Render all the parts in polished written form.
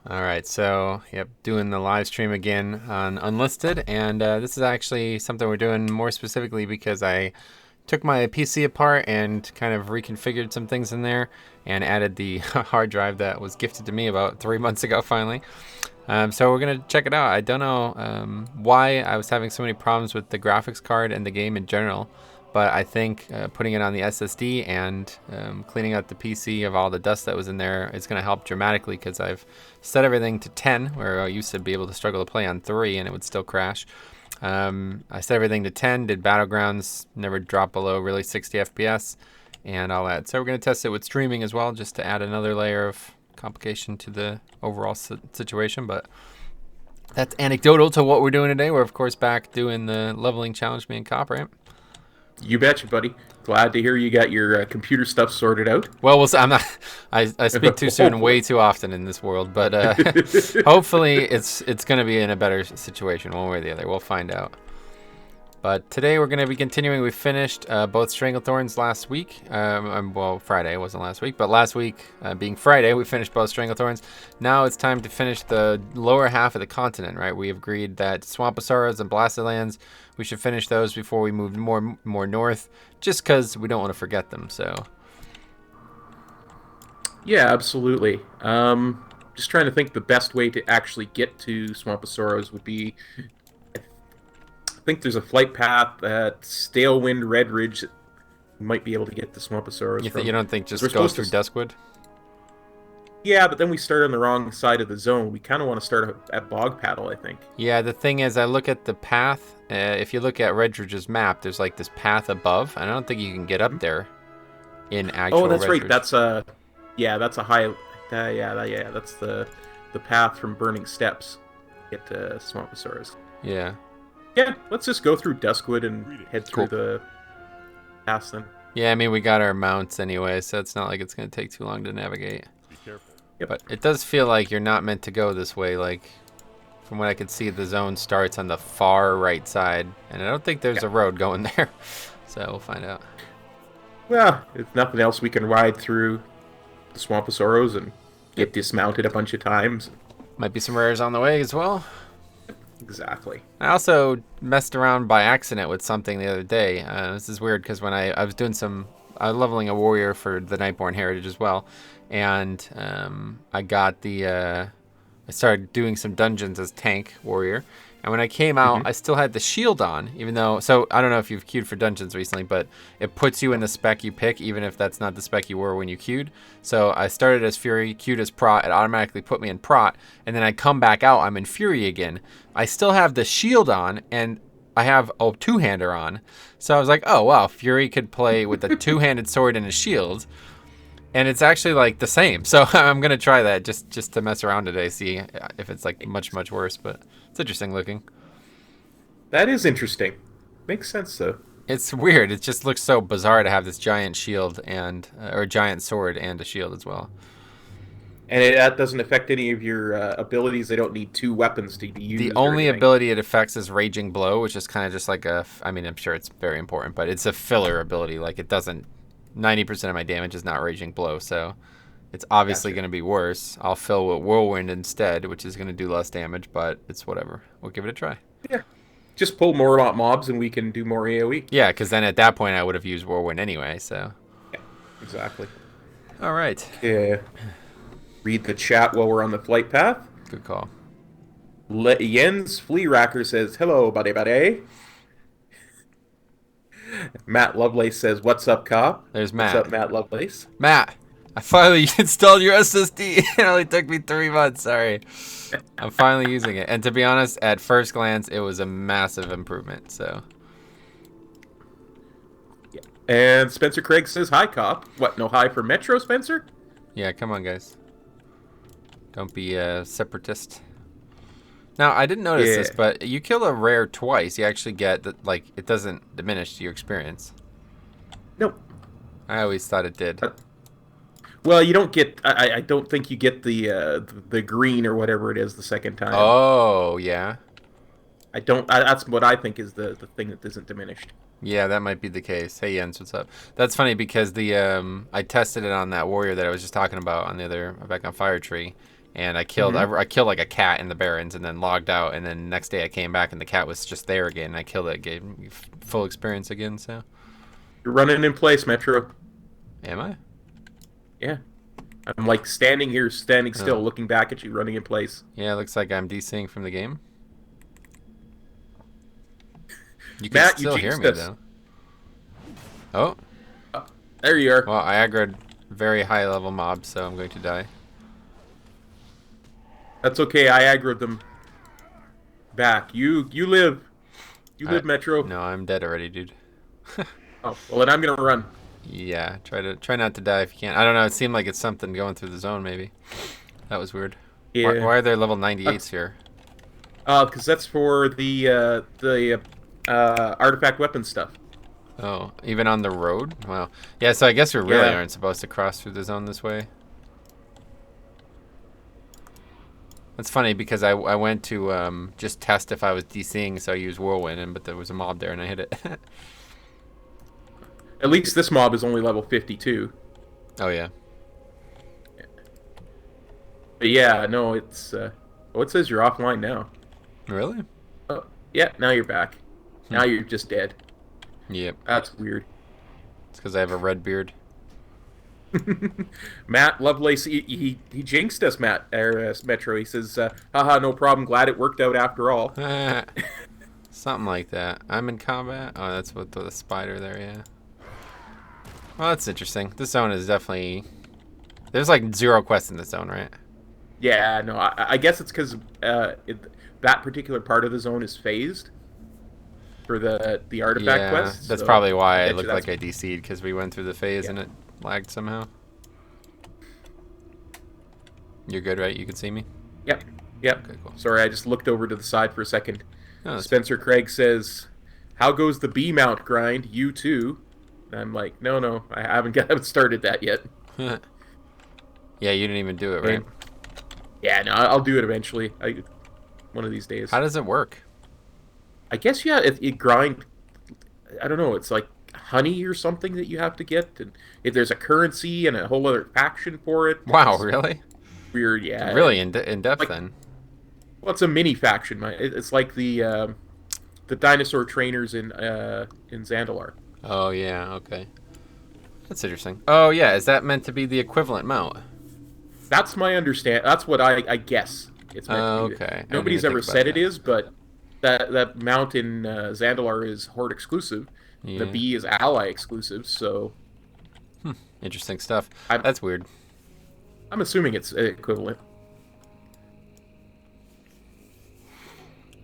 All right, so yep, doing the live stream again on Unlisted, and this is actually something we're doing more specifically because I took my PC apart and kind of reconfigured some things in there and added the hard drive that was gifted to me about 3 months ago finally. So we're gonna check it out. I don't know why I was having so many problems with the graphics card and the game in general, but I think putting it on the SSD and cleaning out the PC of all the dust that was in there is gonna help dramatically because I've set everything to 10, where I used to be able to struggle to play on 3 and it would still crash. I set everything to 10, did Battlegrounds, never dropped below really 60 FPS and all that. So we're gonna test it with streaming as well, just to add another layer of complication to the overall situation, but that's anecdotal to what we're doing today. We're of course back doing the leveling challenge, me and Cop, right? You betcha, buddy. Glad to hear you got your computer stuff sorted out. Well, I'm not. I speak too soon way too often in this world, but hopefully it's going to be in a better situation one way or the other. We'll find out. But today we're going to be continuing. We finished both Stranglethorns last week. Well, Friday wasn't last week, but last week, being Friday, we finished both Stranglethorns. Now it's time to finish the lower half of the continent, right? We agreed that Swampasauras and Blasted Lands, we should finish those before we move more north, just because we don't want to forget them, so. Yeah, absolutely. Just trying to think the best way to actually get to Swampasauras would be... I think there's a flight path at Stalewind Red Ridge. You might be able to get to Swampasauras. You don't think just go through Duskwood? Yeah, but then we start on the wrong side of the zone. We kind of want to start at Bog Paddle, I think. Yeah, the thing is, I look at the path. If you look at Red Ridge's map, there's like this path above, and I don't think you can get up there in actual. Oh, that's Red right. Ridge. That's that's a high. That's the path from Burning Steps. Get to Swampasauras. Yeah. Yeah, let's just go through Duskwood and head through the pass then. Yeah, I mean, we got our mounts anyway, so it's not like it's going to take too long to navigate. Be careful. Yep. But it does feel like you're not meant to go this way. Like, from what I can see, the zone starts on the far right side, and I don't think there's a road going there. So we'll find out. Well, if nothing else, we can ride through the Swampasauros and get dismounted a bunch of times. Might be some rares on the way as well. Exactly. I also messed around by accident with something the other day. This is weird because when I was doing leveling a warrior for the Nightborn Heritage as well, and I got I started doing some dungeons as tank warrior, and when I came out, I still had the shield on, even though, so I don't know if you've queued for dungeons recently, but it puts you in the spec you pick, even if that's not the spec you were when you queued. So I started as Fury, queued as Prot, it automatically put me in Prot, and then I come back out, I'm in Fury again. I still have the shield on, and I have a two-hander on. So I was like, oh wow, Fury could play with a two-handed sword and a shield. And it's actually like the same. So I'm going to try that just to mess around today, see if it's like much worse, but it's interesting looking. That is interesting. Makes sense though. It's weird. It just looks so bizarre to have this giant shield and or giant sword and a shield as well. And that doesn't affect any of your abilities. They don't need two weapons to be used. The only ability it affects is Raging Blow, which is kind of just like I mean, I'm sure it's very important, but it's a filler ability. Like it doesn't, 90% of my damage is not Raging Blow, so it's obviously going to be worse. I'll fill with Whirlwind instead, which is going to do less damage, but it's whatever. We'll give it a try. Yeah. Just pull more mobs and we can do more AoE. Yeah, because then at that point I would have used Whirlwind anyway, so. Yeah, exactly. All right. Yeah. Read the chat while we're on the flight path. Good call. Jens Flearacker says, hello, buddy. Matt Lovelace says, what's up, Cop? There's Matt. What's up, Matt Lovelace? Matt, I finally installed your SSD. It only took me 3 months. Sorry. I'm finally using it. And to be honest, at first glance, it was a massive improvement. So. Yeah. And Spencer Craig says, hi, Cop. What, no hi for Metro, Spencer? Yeah, come on, guys. Don't be a separatist. Now, I didn't notice this, but you kill a rare twice, you actually get, like, it doesn't diminish your experience. Nope. I always thought it did. Well, you don't get, I don't think you get the green or whatever it is the second time. Oh, yeah. That's what I think is the thing that isn't diminished. Yeah, that might be the case. Hey, Jens, what's up? That's funny because I tested it on that warrior that I was just talking about on back on Fire Tree. And I killed I killed like a cat in the Barrens and then logged out. And then next day I came back and the cat was just there again. And I killed it, gave me full experience again. So You're running in place, Metro. am I? Yeah. I'm like standing here, standing still, Oh. looking back at you, running in place. Yeah, it looks like I'm DCing from the game. You can Matt, you still hear jinxed me us. though. Oh, There you are. well, I aggroed very high level mobs, so I'm going to die. That's okay. I aggroed them back. You live. You I, live, Metro. no, I'm dead already, dude. Oh, well, then I'm gonna run. Yeah, try not to die if you can. I don't know. It seemed like it's something going through the zone. Maybe that was weird. Yeah. Why are there level 98s here? Because that's for the artifact weapon stuff. Oh, even on the road? Wow. Yeah, so I guess we really Yeah. aren't supposed to cross through the zone this way. That's funny because I went to just test if I was DCing, so I used Whirlwind, but there was a mob there and I hit it. At least this mob is only level 52. Oh, yeah. But yeah, no, it's. Oh, it says you're offline now. Really? Oh, yeah, now you're back. Now you're just dead. Yep. That's weird. It's because I have a red beard. Matt Lovelace, he jinxed us, Metro. He says, haha, no problem. Glad it worked out after all. Something like that. I'm in combat. Oh, that's with the spider there, yeah. Well, that's interesting. This zone is definitely... There's like 0 quests in this zone, right? Yeah, no, I guess it's because that particular part of the zone is phased for the artifact quest. That's so probably why I bet you looked that's- like I DC'd, because we went through the phase Yeah. and it lagged somehow. You're good, right? You can see me? Yep, yep. Okay, cool. Sorry, I just looked over to the side for a second. No, that's Spencer Craig says, "How goes the B mount grind? You too?" And I'm like, no, I haven't started that yet. yeah, you didn't even do it, right? Yeah, no, I'll do it eventually. One of these days. How does it work? I guess yeah, it grind. I don't know. It's like honey or something that you have to get, and if there's a currency and a whole other faction for it. Wow, It's really? weird, yeah. Really in depth Like- then. Well, it's a mini faction. It's like the dinosaur trainers in Zandalar. Oh, yeah, okay. That's interesting. Oh, yeah, is that meant to be the equivalent mount? That's my understand. That's what I guess it's meant to be. Okay. I didn't Nobody's even ever think about said it that. is, but that mount in Zandalar is Horde exclusive. Yeah. The B is Ally exclusive, so Interesting stuff. I'm- That's weird. I'm assuming it's equivalent.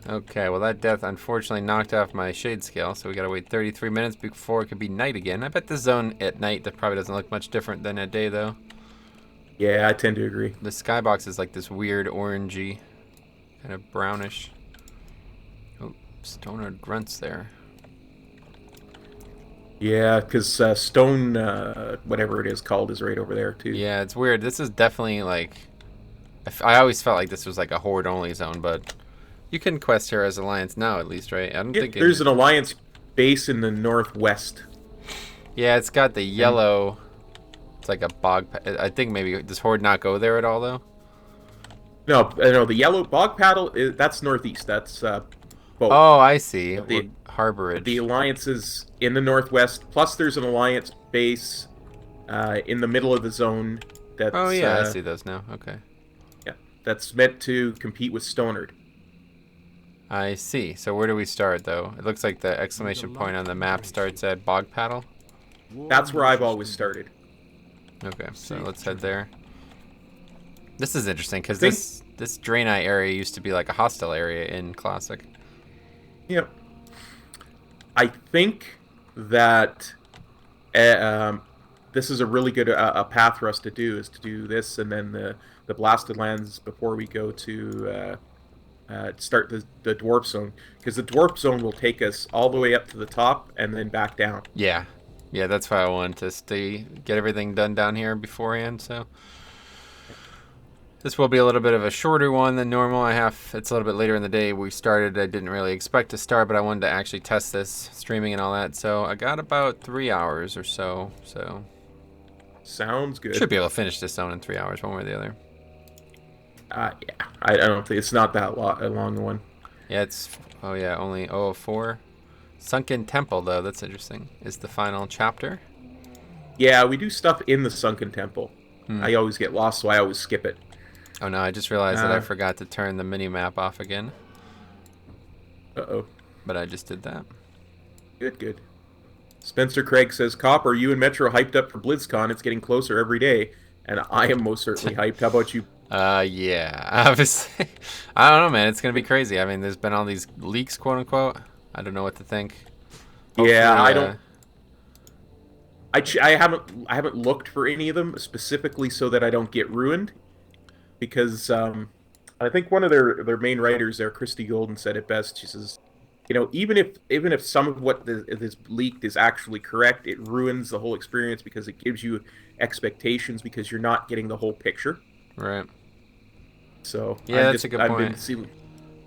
Okay, well that death unfortunately knocked off my shade scale, so we gotta wait 33 minutes before it could be night again. I bet the zone at night that probably doesn't look much different than at day though. Yeah, I tend to agree. The skybox is like this weird orangey, kind of brownish. Oh, stoner grunts there. Yeah, because Stone, whatever it is called, is right over there too. Yeah, it's weird. This is definitely like... I always felt like this was like a horde only zone, but you can quest here as Alliance now at least, right? I don't think There's an Alliance base in the northwest. Yeah, it's got the yellow... It's like a bog... I think maybe... Does Horde not go there at all, though? No, the yellow bog paddle. That's northeast. That's both. Oh, I see. The- Harborage. The Alliance is in the northwest. Plus, there's an Alliance base in the middle of the zone. That's, Oh, yeah, I see those now. Okay. Yeah, that's meant to compete with Stonard. I see. So where do we start, though? It looks like the exclamation point on the map starts at Bog Paddle. That's where I've always started. Okay, so let's head there. This is interesting, because Think- this Draenei area used to be like a hostile area in Classic. Yep. I think that this is a really good a path for us to do, is to do this and then the Blasted Lands before we go to start the Dwarf Zone. Because the Dwarf Zone will take us all the way up to the top and then back down. Yeah. Yeah, that's why I wanted to get everything done down here beforehand, so... This will be a little bit of a shorter one than normal. It's a little bit later in the day. We started, I didn't really expect to start, but I wanted to actually test this, streaming and all that. So I got about 3 hours or so. So Sounds good. should be able to finish this zone in 3 hours, one way or the other. Yeah, I don't think it's not that a long one. Yeah, it's oh yeah, only 004. Sunken Temple though, that's interesting. Is the final chapter? Yeah, we do stuff in the Sunken Temple. Hmm. I always get lost, so I always skip it. Oh no, I just realized that I Uh, forgot to turn the mini map off again, uh-oh. but I just did that. Good, good. Spencer Craig says, Cop, are you and Metro hyped up for BlizzCon? It's getting closer every day. And I am most certainly hyped. How about you? Yeah, obviously. I don't know, man. It's gonna be crazy. I mean, there's been all these leaks, quote unquote. I don't know what to think. Yeah, Hopefully, I don't. I haven't looked for any of them specifically so that I don't get ruined because I think one of their main writers there, Christy Golden, said it best. She says, even if some of what is leaked is actually correct, it ruins the whole experience because it gives you expectations because you're not getting the whole picture. right. So Yeah, that's a good I've been point.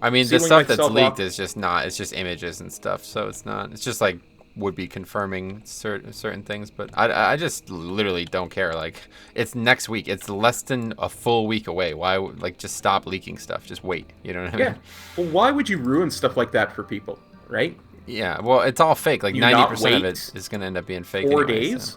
I mean, the sealing stuff that's myself leaked off. is just not. It's just images and stuff. So it's not. It's just like would be confirming certain things. But I just literally don't care. Like it's next week. It's less than a full week away. Why like just stop leaking stuff? Just wait. You know what I Yeah. mean? Well, why would you ruin stuff like that for people, right? Yeah. Well, it's all fake. Like You not 90% of it wait is gonna end up being fake 4 anyway. So. days?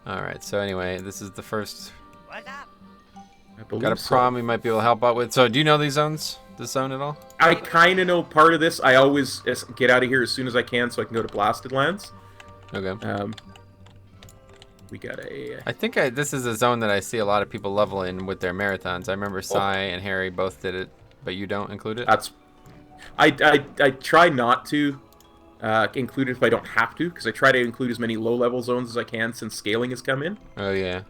All right. So anyway, this is the first. I believe Got a so. problem we might be able to help out with. So do you know these zones? This zone at all? I kind of know part of this. I always get out of here as soon as I can so I can go to Blasted Lands. Okay. We got a... I think this is a zone that I see a lot of people level in with their marathons. I remember Sai and Harry both did it, but you don't include it? That's... I try not to include it if I don't have to, because I try to include as many low-level zones as I can since scaling has come in. Oh, yeah.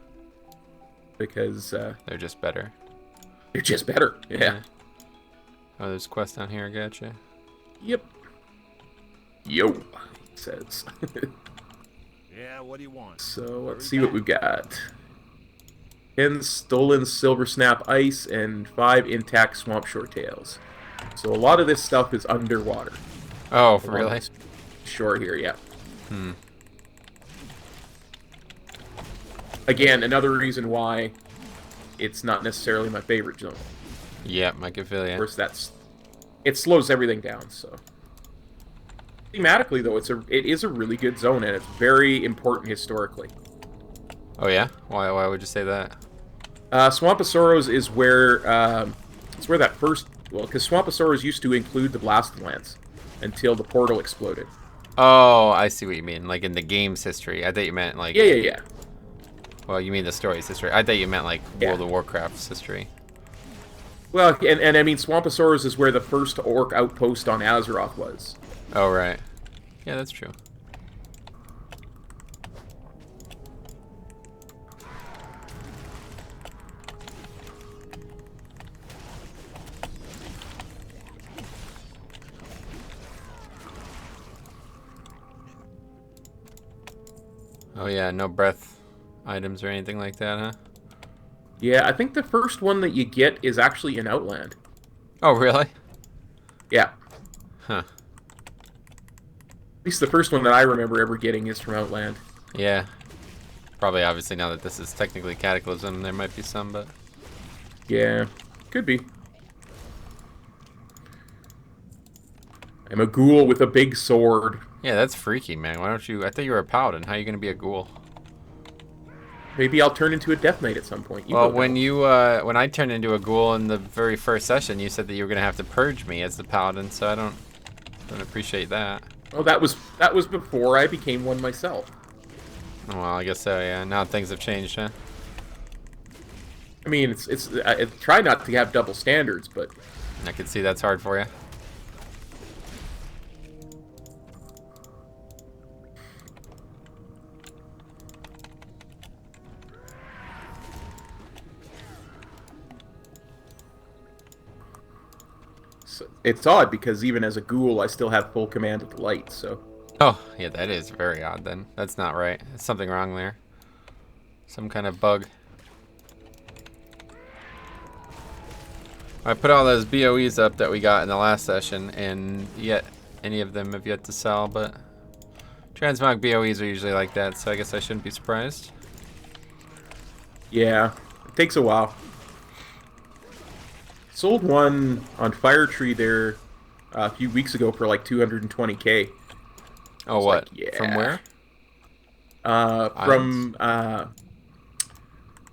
Because... They're just better. they're just better. Yeah. Oh, there's a quest down here. I gotcha. Yep. Yo, it says. Yeah, what do you want? So let's see what we've got. 10 stolen silver snap ice and 5 intact swamp shore tails. So a lot of this stuff is underwater. Oh, really? Shore here, yeah. Hmm. Again, another reason why it's not necessarily my favorite zone. Yeah, I can feel Of ya. course, it slows everything down. So thematically, though, it is a really good zone and it's very important historically. Oh, yeah? Why would you say that? Swamp of Sorrows is where it's where that first because Swamp of Sorrows used to include the Blasted Lands until the portal exploded. Oh, I see what you mean. Like in the game's history. I thought you meant like... Yeah. Well, you mean the story's history. I thought you meant like Yeah. World of Warcraft's history. Well, and I mean, Swamp of Sorrows is where the first orc outpost on Azeroth was. Oh, right. Yeah, that's true. Oh, yeah, no breath items or anything like that, huh? Yeah, I think the first one that you get is actually in Outland. Oh, really? Yeah. Huh. At least the first one that I remember ever getting is from Outland. Yeah. Probably, obviously, now that this is technically Cataclysm, there might be some, but... Yeah, could be. I'm a ghoul with a big sword. Yeah, that's freaky, man. Why don't you... I thought you were a paladin. How are you going to be a ghoul? Maybe I'll turn into a Death Knight at some point. You Well, don't when know. you when I turned into a ghoul in the very first session, you said that you were gonna have to purge me as the paladin, so I don't appreciate that. Oh, that was before I became one myself. Well, I guess so. Yeah. Now things have changed, huh? I mean, I try not to have double standards, but I can see that's hard for you. it's odd because even as a ghoul, I still have full command of the light. So Oh, yeah, that is very odd. Then that's not right. There's something wrong there. Some kind of bug. I put all those BOEs up that we got in the last session, and yet any of them have yet to sell, but transmog BOEs are usually like that, so I guess I shouldn't be surprised. yeah, takes a while. Sold one on Fire Tree there a few weeks ago for like 220K. Oh, what? Like, yeah. From where? From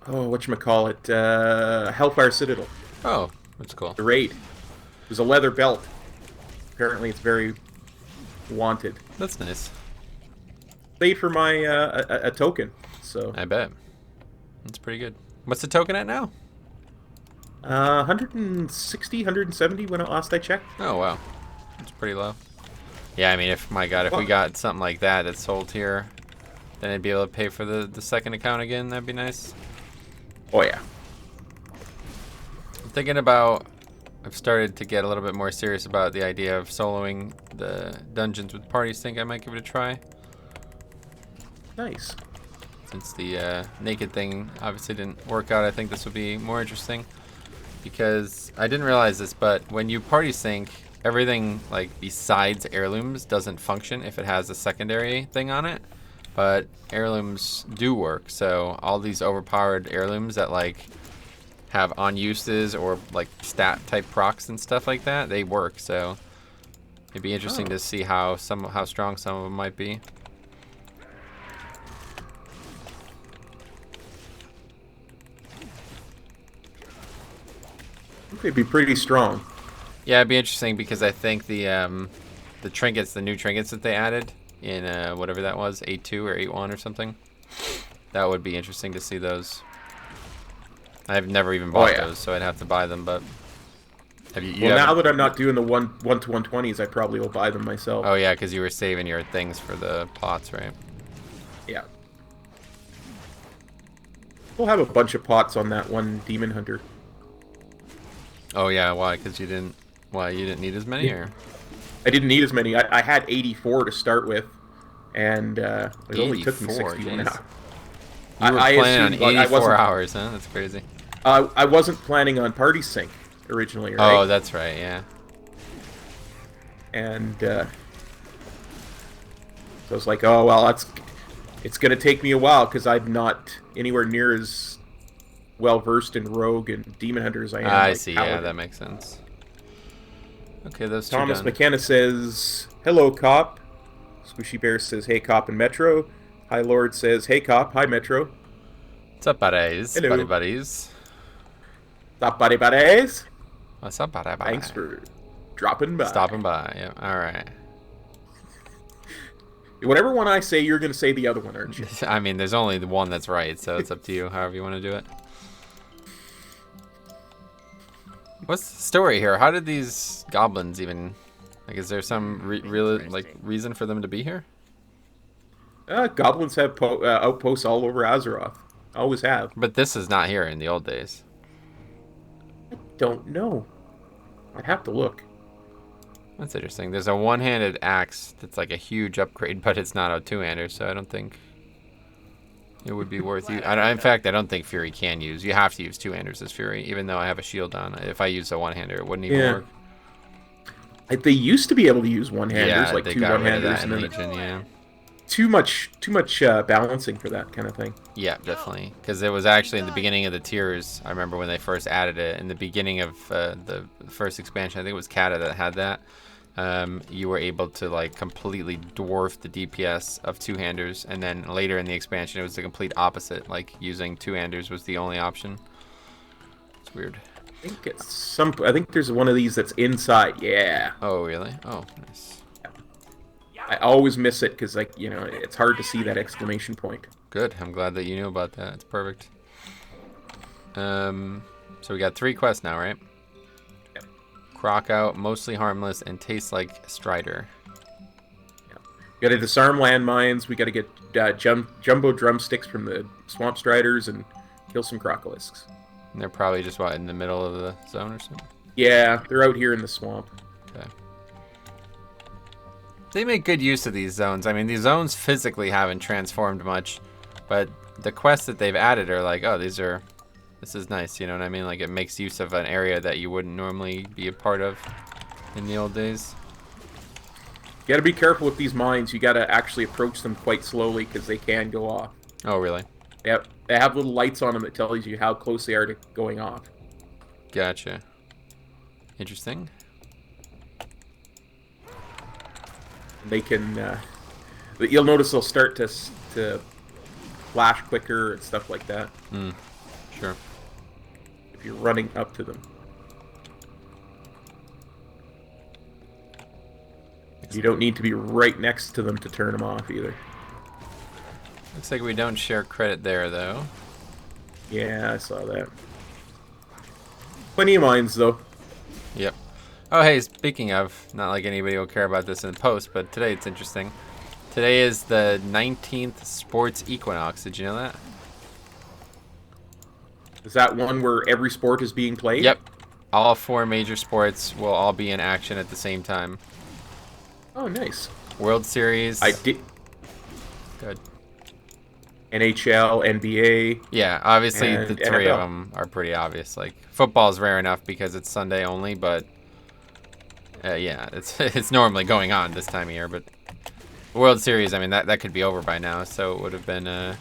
whatchamacallit, Hellfire Citadel. Oh, that's cool. The raid. It was a leather belt. Apparently, it's very wanted. That's nice. Paid for my a token, so I bet. That's pretty good. What's the token at now? 160, 170 when last I checked. Oh, wow. That's pretty low. Yeah, I mean, if we got something like that that's sold here, then I'd be able to pay for the second account again. That'd be nice. Oh, yeah. I'm thinking about... I've started to get a little bit more serious about the idea of soloing the dungeons with parties. Think I might give it a try. Nice. Since the naked thing obviously didn't work out, I think this would be more interesting. Because I didn't realize this, but when you party sync, everything like besides heirlooms doesn't function if it has a secondary thing on it. But heirlooms do work, so all these overpowered heirlooms that like have on uses or like stat type procs and stuff like that, they work. So it'd be interesting to see how strong some of them might be. They'd be pretty strong. Yeah, it'd be interesting because I think the trinkets, the new trinkets that they added in whatever that was, 8.2 or 8.1 or something, that would be interesting to see those. I've never even bought those, so I'd have to buy them. But now that I'm not doing the 1 to 120s, I probably will buy them myself. Oh yeah, because you were saving your things for the pots, right? Yeah. We'll have a bunch of pots on that one Demon Hunter. Oh yeah, why? Because you didn't need as many, or? I didn't need as many. I had 84 to start with, and it only took me 61 hours. You were planning on 84 hours, huh? That's crazy. I wasn't planning on party sync originally, right? Oh, that's right, yeah. And so I was like, oh well, it's gonna take me a while because I'm not anywhere near as well versed in Rogue and Demon Hunter as I am. I see. Yeah, that makes sense. Okay, those two Thomas done. McKenna says, "Hello, Cop." Squishy Bear says, "Hey, Cop and Metro." High Lord says, "Hey, Cop. Hi, Metro." What's up, buddies? Hello. Buddy buddies. What's up, buddy buddies? What's up, buddy buddy? Thanks for dropping by. Stopping by. Yeah. All right. Whatever one I say, you're going to say the other one, aren't you? I mean, there's only the one that's right, so it's up to you, however you want to do it. What's the story here? How did these goblins even... Like, is there some reason for them to be here? Goblins have outposts all over Azeroth. Always have. But this is not here in the old days. I don't know. I'd have to look. That's interesting. There's a one-handed axe that's like a huge upgrade, but it's not a two-hander, so I don't think it would be worth you. In fact, I don't think Fury can use. You have to use two-handers as Fury, even though I have a shield on. If I use a one-hander, it wouldn't even work. They used to be able to use one-handers, like they two got rid of one-handers, that in and Legion, yeah. Too much balancing for that kind of thing. Yeah, definitely. Because it was actually in the beginning of the tiers. I remember when they first added it. In the beginning of the first expansion, I think it was Kata that had that. You were able to like completely dwarf the DPS of two-handers, and then later in the expansion, it was the complete opposite. Like using two-handers was the only option. It's weird. I think there's one of these that's inside. Yeah. Oh really? Oh, nice. I always miss it because, like, you know, it's hard to see that exclamation point. Good. I'm glad that you knew about that. It's perfect. So we got 3 quests now, right? Yep. Crock out, mostly harmless, and tastes like Strider. Yep. We got to disarm landmines. We got to get jumbo drumsticks from the swamp striders and kill some crocolisks. And they're probably just, what, in the middle of the zone or something? Yeah, they're out here in the swamp. Okay. They make good use of these zones. I mean, these zones physically haven't transformed much, but the quests that they've added are like, oh, this is nice, you know what I mean? Like, it makes use of an area that you wouldn't normally be a part of in the old days. You gotta be careful with these mines. You gotta actually approach them quite slowly because they can go off. Oh, really? They have little lights on them that tells you how close they are to going off. Gotcha. Interesting. They can. But you'll notice they'll start to flash quicker and stuff like that. Sure. If you're running up to them. You don't need to be right next to them to turn them off either. Looks like we don't share credit there, though. Yeah, I saw that. Plenty of mines, though. Yep. Oh, hey, speaking of, not like anybody will care about this in post, but today it's interesting. Today is the 19th sports equinox. Did you know that? Is that one where every sport is being played? Yep. All 4 major sports will all be in action at the same time. Oh, nice. World Series. I did. Good. NHL, NBA. Yeah, obviously and the 3 of NFL. them are pretty obvious. Like, football's rare enough because it's Sunday only, but yeah, it's normally going on this time of year. But World Series, I mean, that could be over by now, so it would have been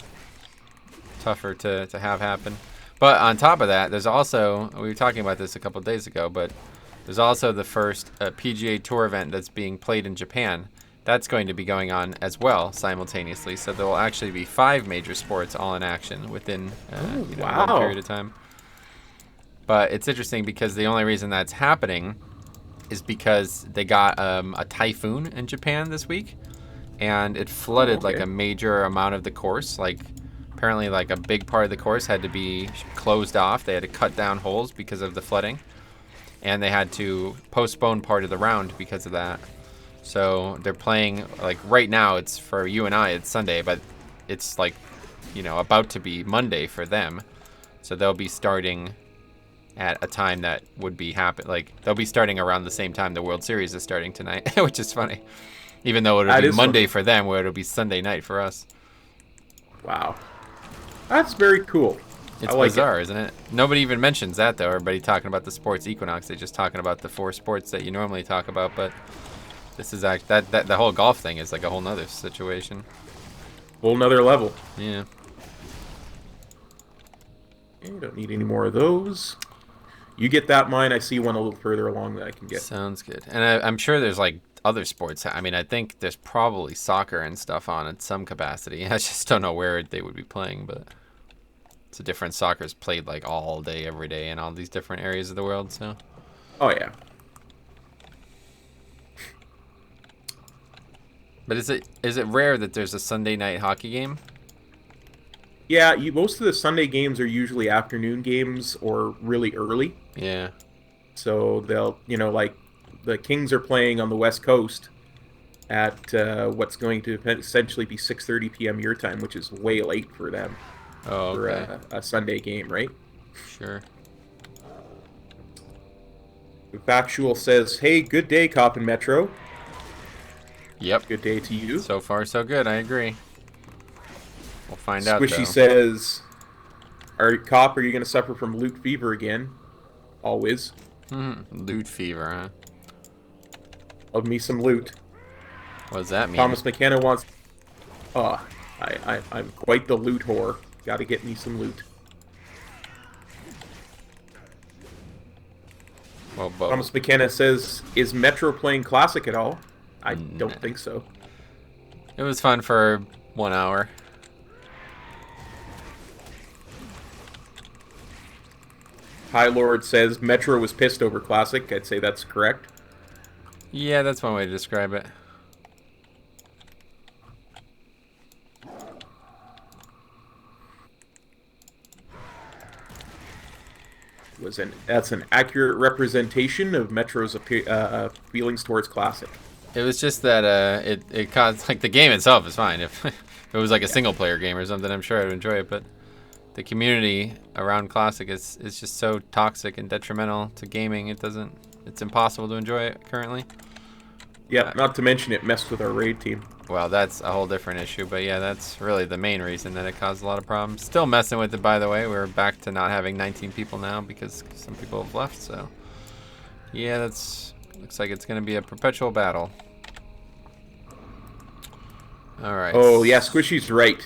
tougher to have happen. But on top of that, there's also, we were talking about this a couple of days ago, but there's also the first PGA Tour event that's being played in Japan. That's going to be going on as well simultaneously. So there will actually be 5 major sports all in action within one period of time. But it's interesting because the only reason that's happening is because they got a typhoon in Japan this week, and it flooded like a major amount of the course. Like apparently like a big part of the course had to be closed off. They had to cut down holes because of the flooding, and they had to postpone part of the round because of that. So they're playing, like right now it's for you and I, it's Sunday, but it's like, about to be Monday for them. So they'll be starting at a time that would be like they'll be starting around the same time the World Series is starting tonight, which is funny. Even though it'll be Monday for them, where it'll be Sunday night for us. Wow. That's very cool. It's bizarre, isn't it? Nobody even mentions that, though. Everybody talking about the sports equinox. They're just talking about the 4 sports that you normally talk about, but this is that the whole golf thing is like a whole nother situation. Whole nother level. Yeah. Okay, don't need any more of those. You get that mine. I see one a little further along that I can get. Sounds good. And I'm sure there's like other sports. I mean, I think there's probably soccer and stuff on in some capacity. I just don't know where they would be playing, but it's a different soccer's played like all day, every day in all these different areas of the world. So. Oh yeah. But is it rare that there's a Sunday night hockey game? Yeah, most of the Sunday games are usually afternoon games or really early. Yeah. So they'll, like the Kings are playing on the West Coast at what's going to essentially be 6:30 p.m. your time, which is way late for them. Oh, okay. For a Sunday game, right? Sure. The Factual says, "Hey, good day, Cop and Metro." Yep. Good day to you. So far, so good. I agree. We'll find out, Squishy though. says, Cop, are you going to suffer from loot fever again? Always. Loot fever, huh? Love me some loot. What does that mean? Thomas McKenna wants... I'm quite the loot whore. Gotta get me some loot. Well, Thomas McKenna says, is Metro playing Classic at all? I don't think so. It was fun for 1 hour. High Lord says Metro was pissed over Classic. I'd say that's correct. Yeah, that's one way to describe it. That's an accurate representation of Metro's feelings towards Classic. It was just that it caused, like, the game itself is fine. If it was like a single player game or something, I'm sure I'd enjoy it, but the community around Classic is just so toxic and detrimental to gaming. It's impossible to enjoy it currently. Yeah, not to mention it messed with our raid team. Well, that's a whole different issue, but yeah, that's really the main reason that it caused a lot of problems. Still messing with it, by the way. We're back to not having 19 people now because some people have left, so yeah, looks like it's going to be a perpetual battle. All right, All right. Oh yeah, Squishy's right.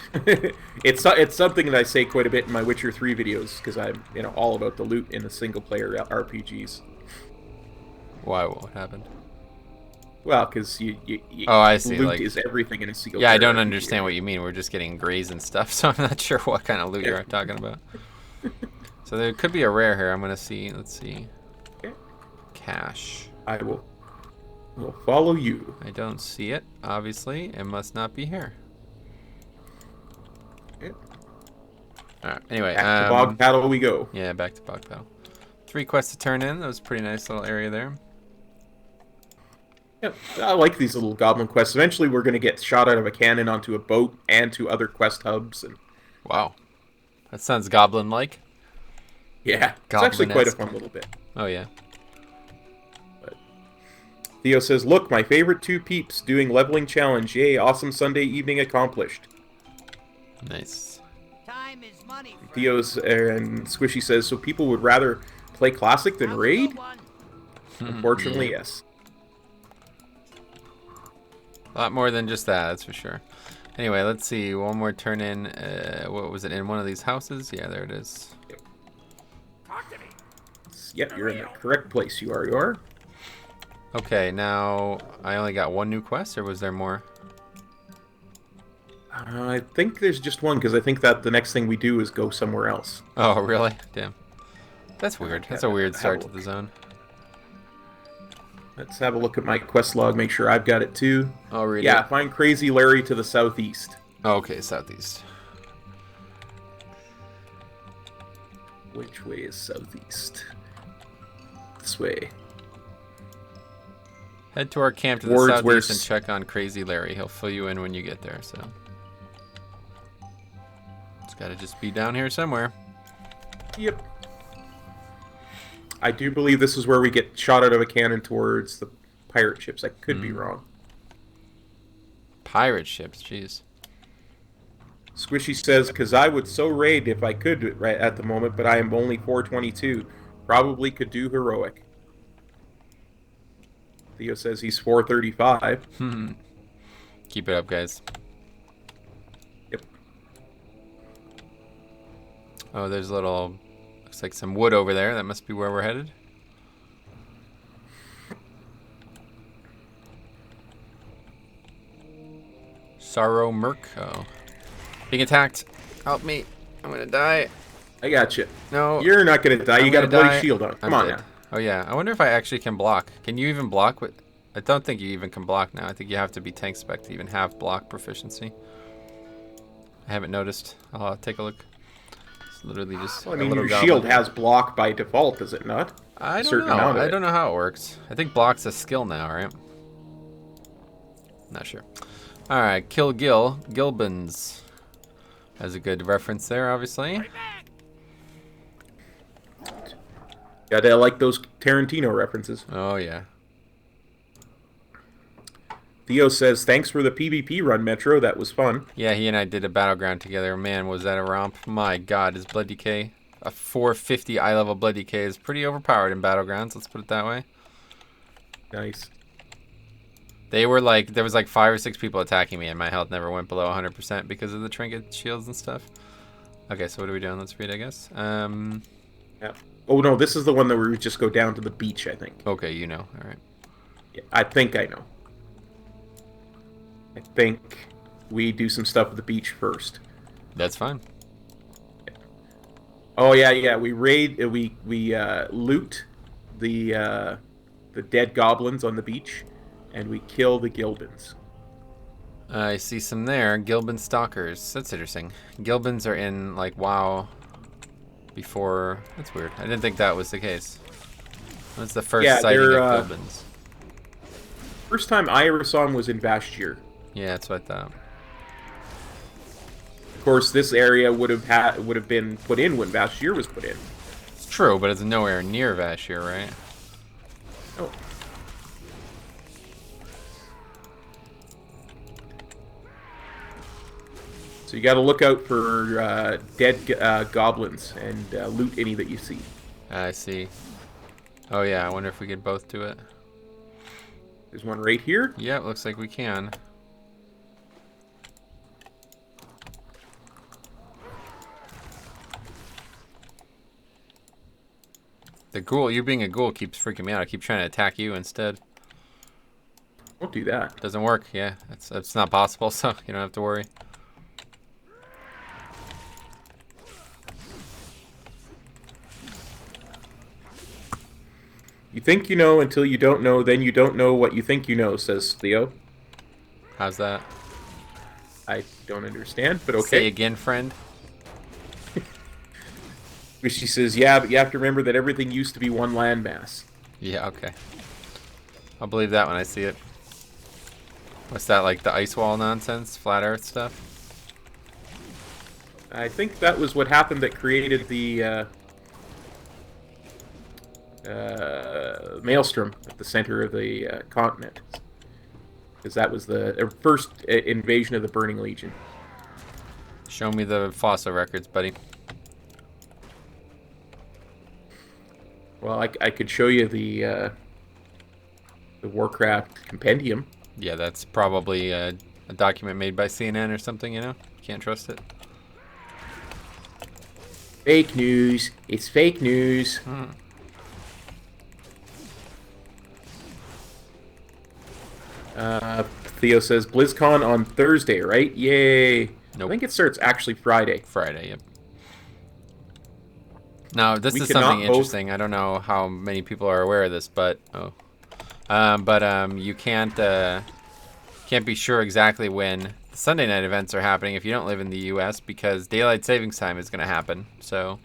It's something that I say quite a bit in my Witcher 3 videos because I'm all about the loot in the single player RPGs. Why? What happened? Well, because Oh, I see. loot Like, is everything in a single yeah, player I don't RPG. understand what you mean. We're just getting grays and stuff, so I'm not sure what kind of loot Yeah. you're talking about. So there could be a rare here. I'm gonna see. Let's see. Okay. Cash. I will follow you. I don't see it. Obviously, it must not be here. Okay. All right. Anyway, Back to Bog Paddle we go. yeah, back to Bog Paddle. 3 quests to turn in. That was a pretty nice little area there. Yeah, I like these little goblin quests. Eventually, we're going to get shot out of a cannon onto a boat and to other quest hubs. And Wow, that sounds goblin-like. yeah, it's actually quite a Goblin-esque. fun little bit. Oh yeah. But Theo says, "Look, my favorite 2 peeps doing leveling challenge. Yay! Awesome Sunday evening accomplished." Nice. Time is money. friend. Theo's and Squishy says, "So people would rather play classic than How's it raid?" going? Unfortunately, yes. A lot more than just that, that's for sure. Anyway, let's see. One more turn in. What was it? In one of these houses? Yeah, there it is. Yep, you're in the correct place. You are. Okay, now I only got 1 new quest, or was there more? I think there's just one because I think that the next thing we do is go somewhere else. Oh, really? Damn. That's weird. That's a weird Have a start to look. the zone. Let's have a look at my quest log. Make sure I've got it too. I'll read Yeah, it. find Crazy Larry to the southeast. Oh, okay, southeast. Which way is southeast? This way. Head to our camp to the Wards southeast where and check on Crazy Larry. He'll fill you in when you get there, so. It's gotta just be down here somewhere. Yep. I do believe this is where we get shot out of a cannon towards the pirate ships. I could be wrong. Pirate ships, jeez. Squishy says, "Because I would so raid if I could right at the moment, but I am only 422. Probably could do heroic." Theo says he's 435. Keep it up, guys. Yep. Oh, there's a little... Looks like some wood over there. That must be where we're headed. Sorrow Merc. Oh. Being attacked. Help me. I'm gonna die. I got you. No. You're not going to die. I'm You got a gonna bloody die. shield on. Come I'm on dead. now. Oh yeah. I wonder if I actually can block. Can you even block with... I don't think you even can block now. I think you have to be tank spec to even have block proficiency. I haven't noticed. I'll take a look. It's literally just Well, I a mean, little your goblin. shield has block by default, does it not? I don't certain know. amount of I it. don't know how it works. I think block's a skill now, right? Not sure. All right, Kill Gil. Gilbins. Has a good reference there, obviously. Gotta like those Tarantino references. Oh, yeah. Theo says, "Thanks for the PvP run, Metro. That was fun." Yeah, he and I did a battleground together. Man, was that a romp. My God, his Blood Decay. A 450 eye level Blood Decay is pretty overpowered in battlegrounds, let's put it that way. Nice. They were like, there was like 5 or 6 people attacking me, and my health never went below 100% because of the trinket shields and stuff. Okay, so what are we doing? Let's read, I guess. Yeah. Oh no, this is the one that we would just go down to the beach, I think. Okay, you know. All right. Yeah, I think I know. I think we do some stuff at the beach first. That's fine. Oh yeah. We raid. We loot the dead goblins on the beach, and we kill the Gilbins. I see some there. Gilbin Stalkers. That's interesting. Gilbins are in, like, WoW before... That's weird. I didn't think that was the case. That's the first Yeah, sighting they're, of Gilbins. First time I ever saw him was in Vashj'ir. Yeah, that's what I thought. Of course, this area would have been put in when Vashj'ir was put in. It's true, but it's nowhere near Vashj'ir, right? Oh. So you got to look out for dead goblins and loot any that you see. I see. Oh, yeah. I wonder if we could both do it. There's one right here. Yeah, it looks like we can. The ghoul, you being a ghoul keeps freaking me out. I keep trying to attack you instead. Don't do that. Doesn't work, yeah. It's not possible, so you don't have to worry. You think you know until you don't know, then you don't know what you think you know, says Theo. How's that? I don't understand, but okay. Say again, friend. She says, yeah, but you have to remember that everything used to be one landmass. Yeah, okay. I'll believe that when I see it. What's that, like the ice wall nonsense? Flat Earth stuff? I think that was what happened that created the maelstrom at the center of the continent. Because that was the first invasion of the Burning Legion. Show me the fossil records, buddy. Well, I could show you the Warcraft compendium. Yeah, that's probably a document made by CNN or something, you know? Can't trust it. Fake news. It's fake news. Theo says BlizzCon on Thursday, right? Yay. Nope. I think it starts actually Friday. Friday, yep. Now, this We is cannot something both- interesting. I don't know how many people are aware of this, but you can't be sure exactly when the Sunday night events are happening if you don't live in the U.S. because daylight savings time is going to happen. So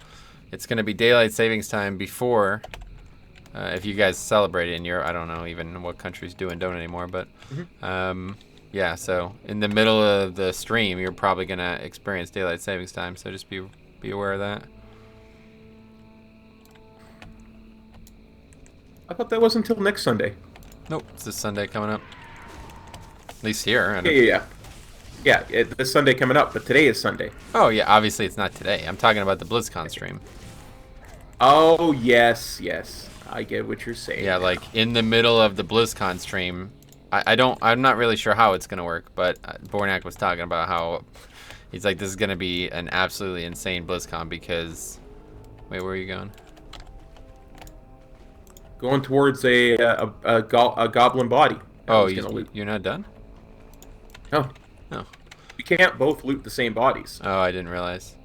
it's going to be daylight savings time before, if you guys celebrate it in Europe. I don't know even what countries do and don't anymore, but yeah. So in the middle of the stream, you're probably going to experience daylight savings time. So just be aware of that. I thought that wasn't until next Sunday. Nope, it's this Sunday coming up. At least here. I don't- Yeah, this Sunday coming up, but today is Sunday. Oh, yeah, obviously it's not today. I'm talking about the BlizzCon stream. Oh, yes. I get what you're saying. Yeah, now. like in the middle of the BlizzCon stream. I'm not really sure how it's going to work, but Bornak was talking about how he's like, this is going to be an absolutely insane BlizzCon because... Wait, where are you going? Going towards a goblin body. Oh, Gonna loot. you're not done? No. Oh. We can't both loot the same bodies. Oh, I didn't realize.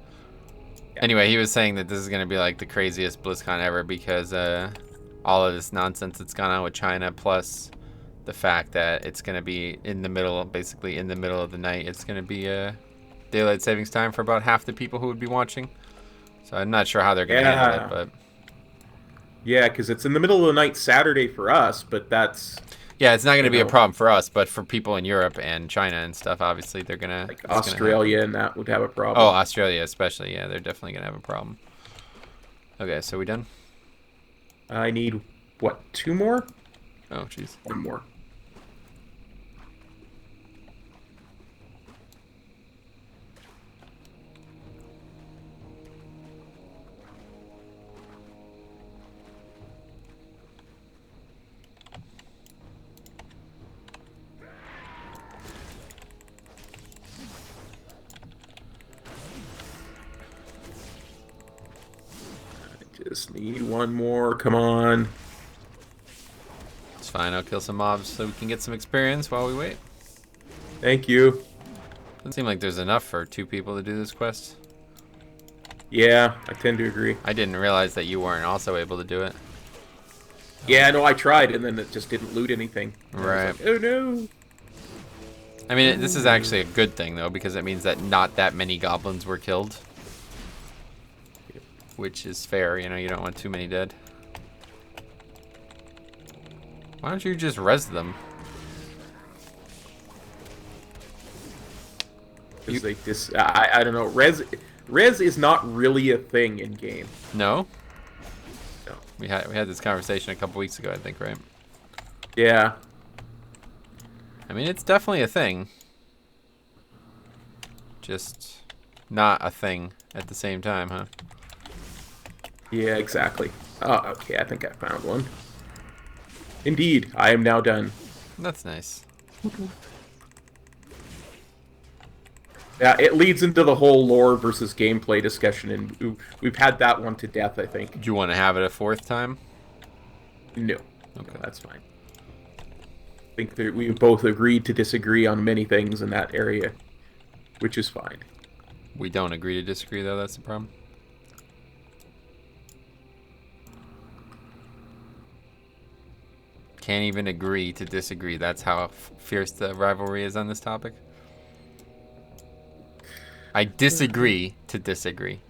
Yeah. Anyway, he was saying that this is going to be like the craziest BlizzCon ever because all of this nonsense that's gone on with China, plus the fact that it's going to be in the middle, basically in the middle of the night. It's going to be daylight savings time for about half the people who would be watching. So I'm not sure how they're going to handle it, but... Yeah, because it's in the middle of the night Saturday for us, but that's... Yeah, it's not going to be a know. problem for us, but for people in Europe and China and stuff, obviously they're going to... like Australia and that would have a problem. Oh, Australia especially, yeah, they're definitely going to have a problem. Okay, so we done? I need, what, 2 more? Oh, jeez. 1 more. Just need 1 more. Come on. It's fine, I'll kill some mobs so we can get some experience while we wait. Thank you. Doesn't seem like there's enough for 2 people to do this quest. Yeah, I tend to agree. I didn't realize that you weren't also able to do it. Yeah, no, I tried, and then it just didn't loot anything. And I was Right. like, oh, no. I mean, this is actually a good thing, though, because it means that not that many goblins were killed. Which is fair, you know, you don't want too many dead. Why don't you just res them? Because they just, I don't know. Res is not really a thing in game. No? No. We had this conversation a couple weeks ago, I think, right? Yeah. I mean, it's definitely a thing. Just not a thing at the same time, huh? Yeah, exactly. Oh, okay, I think I found one. Indeed, I am now done. That's nice. Yeah, it leads into the whole lore versus gameplay discussion, and we've had that one to death, I think. Do you want to have it a fourth time? No. Okay. No, that's fine. I think that we both agreed to disagree on many things in that area, which is fine. We don't agree to disagree, though. That's the problem. Can't even agree to disagree. That's how fierce the rivalry is on this topic. I disagree to disagree.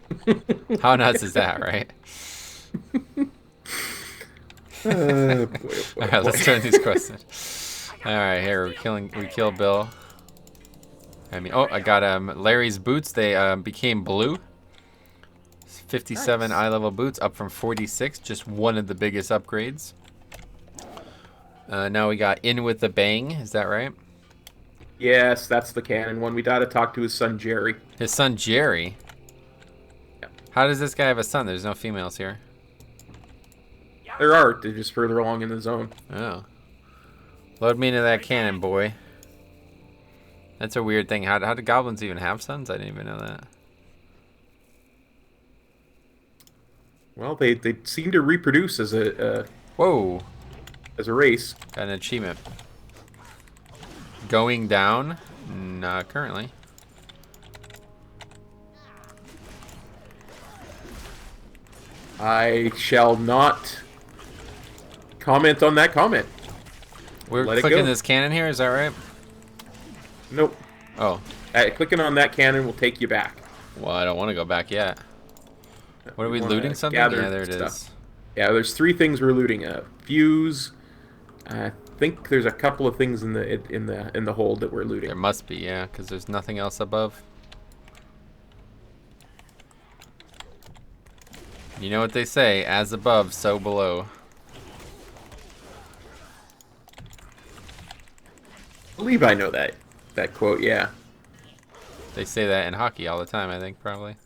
How nuts is that, right? Boy, All right, let's turn these questions. All right, here we kill Bill. I got Larry's boots. They became blue. 57 Nice. eye level boots, up from 46. Just one of the biggest upgrades. Now we got In with the Bang. Is that right? Yes, that's the canon one. We gotta talk to his son Jerry. His son Jerry. Yep. How does this guy have a son? There's no females here. There are. They're just further along in the zone. Oh. Load me into that cannon, boy. That's a weird thing. How do goblins even have sons? I didn't even know that. Well, they seem to reproduce as a Whoa. as a race. Got an achievement. Going down? Not currently. I shall not comment on that comment. We're Let it clicking go. this cannon here, is that right? Nope. Oh. Clicking on that cannon will take you back. Well, I don't want to go back yet. What are we wanna looting something? gather Yeah, there it stuff. is. Yeah, there's 3 things we're looting. A fuse. I think there's a couple of things in the hold that we're There looting. must be, yeah, because there's nothing else above. You know what they say, as above, so below. I believe I know that quote. Yeah. They say that in hockey all the time, I think, probably.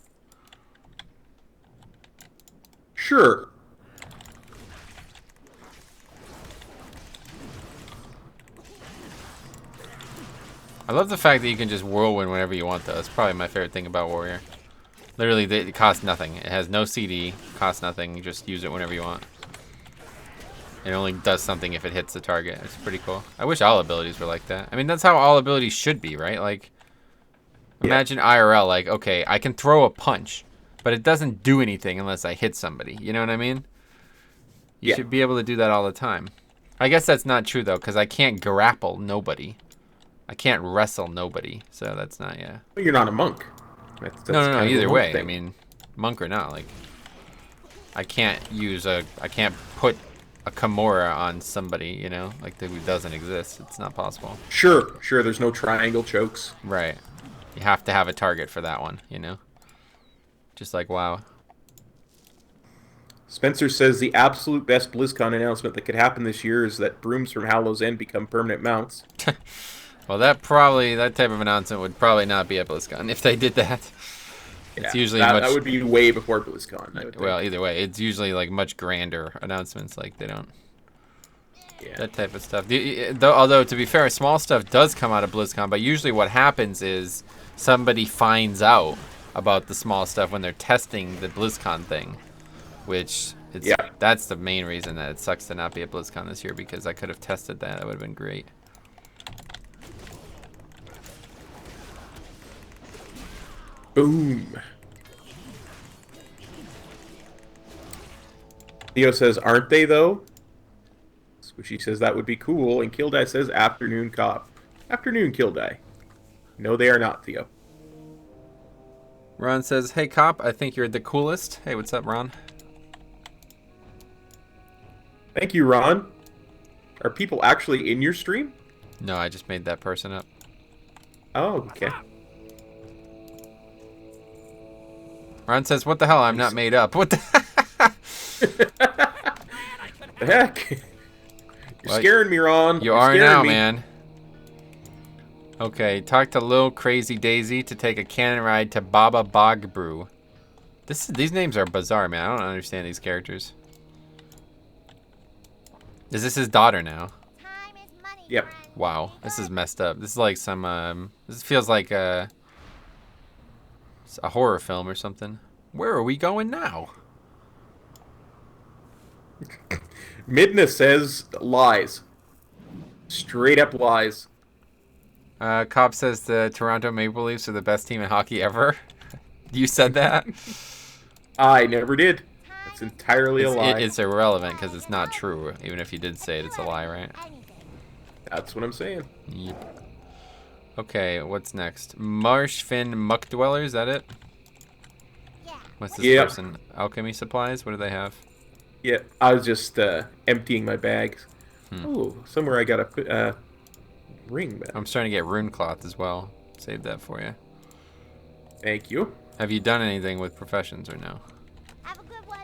Sure. I love the fact that you can just whirlwind whenever you want, though. It's probably my favorite thing about Warrior. Literally, it costs nothing. It has no CD, costs nothing. You just use it whenever you want. It only does something if it hits the target. It's pretty cool. I wish all abilities were like that. I mean, that's how all abilities should be, right? Like, imagine IRL, like, okay, I can throw a punch, but it doesn't do anything unless I hit somebody. You know what I mean? You should be able to do that all the time. I guess that's not true, though, because I can't grapple nobody. I can't wrestle nobody, so that's not, yeah. Well, you're not a monk. That's No, kind of a either monk way. thing. I mean, monk or not, like, I can't put a Kimura on somebody, you know, like that doesn't exist. It's not possible. Sure. There's no triangle chokes. Right. You have to have a target for that one, you know? Just like WoW. Spencer says the absolute best BlizzCon announcement that could happen this year is that brooms from Hallow's End become permanent mounts. Well, that type of announcement would probably not be at BlizzCon if they did that. It's usually that would be way before BlizzCon. I would well, think. either way, it's usually like much grander announcements. Like they don't that type of stuff. Although to be fair, small stuff does come out of BlizzCon, but usually what happens is somebody finds out about the small stuff when they're testing the BlizzCon thing, which that's the main reason that it sucks to not be at BlizzCon this year, because I could have tested that. That would have been great. Boom. Theo says, aren't they, though? Squishy says, that would be cool. And Kildai says, afternoon cop. Afternoon, Kildai. No, they are not, Theo. Ron says, hey, cop, I think you're the coolest. Hey, what's up, Ron? Thank you, Ron. Are people actually in your stream? No, I just made that person up. Oh, okay. Ron says, what the hell? I'm not made up. What the The heck? You're Well, scaring me, Ron. You You're are scaring now, me. man. Okay, talk to Lil Crazy Daisy to take a cannon ride to Baba Bog Brew. These names are bizarre, man. I don't understand these characters. Is this his daughter now? Time is money. Yep. Wow, this is messed up. This is like some, this feels like It's a horror film or something. Where are we going now? Midna says lies. Straight up lies. Cobb says the Toronto Maple Leafs are the best team in hockey ever. You said that? I never did. It's entirely a lie. It's irrelevant because it's not true. Even if you did say it, it's a lie, right? That's what I'm saying. Yep. Okay, what's next? Marshfin Muck Dweller, is that it? What's this person? Alchemy supplies? What do they have? Yeah, I was just emptying my bags. Oh, somewhere I got a ring back. I'm starting to get rune cloth as well. Save that for you. Thank you. Have you done anything with professions or no?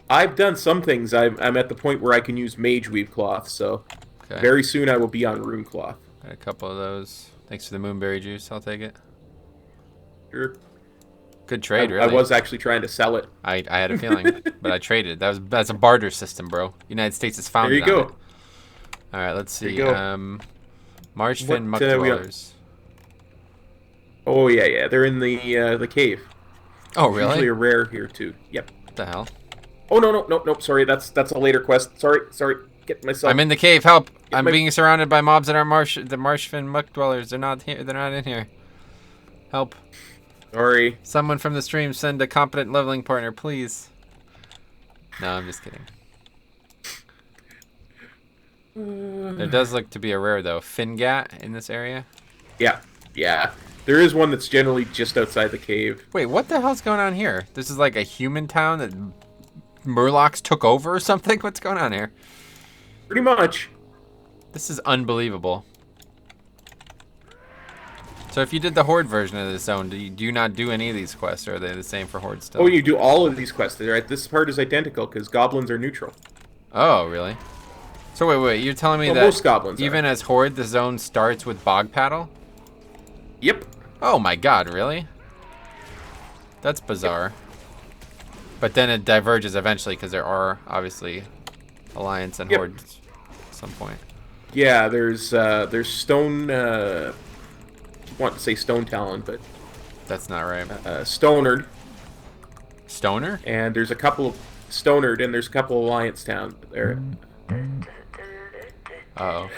I've done some things. I'm at the point where I can use mage weave cloth, so very soon I will be on rune cloth. Got a couple of those. Thanks for the moonberry juice. I'll take it. Sure. Good trade, really. I was actually trying to sell it. I had a feeling, but I traded. That's a barter system, bro. United States is founded. There you go. On it. All right, let's see. There you go. Marshfin Muck Dwellers. Oh yeah. They're in the cave. Oh really? Usually a rare here too. Yep. What the hell? Oh no. Sorry, that's a later quest. Sorry. Get myself. I'm in the cave. Help! I'm being surrounded by mobs that are the Marshfin Muck Dwellers. They're not here. They're not in here. Help! Sorry. Someone from the stream send a competent leveling partner, please. No, I'm just kidding. There does look to be a rare though. Fingat in this area. Yeah. There is one that's generally just outside the cave. Wait, what the hell's going on here? This is like a human town that Murlocs took over or something? What's going on here? Pretty much. This is unbelievable. So if you did the Horde version of this zone, do you not do any of these quests, or are they the same for Horde still? Oh, you do all of these quests. Right? This part is identical because goblins are neutral. Oh, really? So wait, you're telling me that most goblins even as Horde, the zone starts with Bog Paddle? Yep. Oh my god, really? That's bizarre. But then it diverges eventually because there are obviously Alliance and Horde at some point. Yeah, there's Stone. I want to say Stone Talon, but that's not right. Stonard. Stoner? And there's a couple of Stonard, and there's a couple of Alliance Town there. Uh-oh.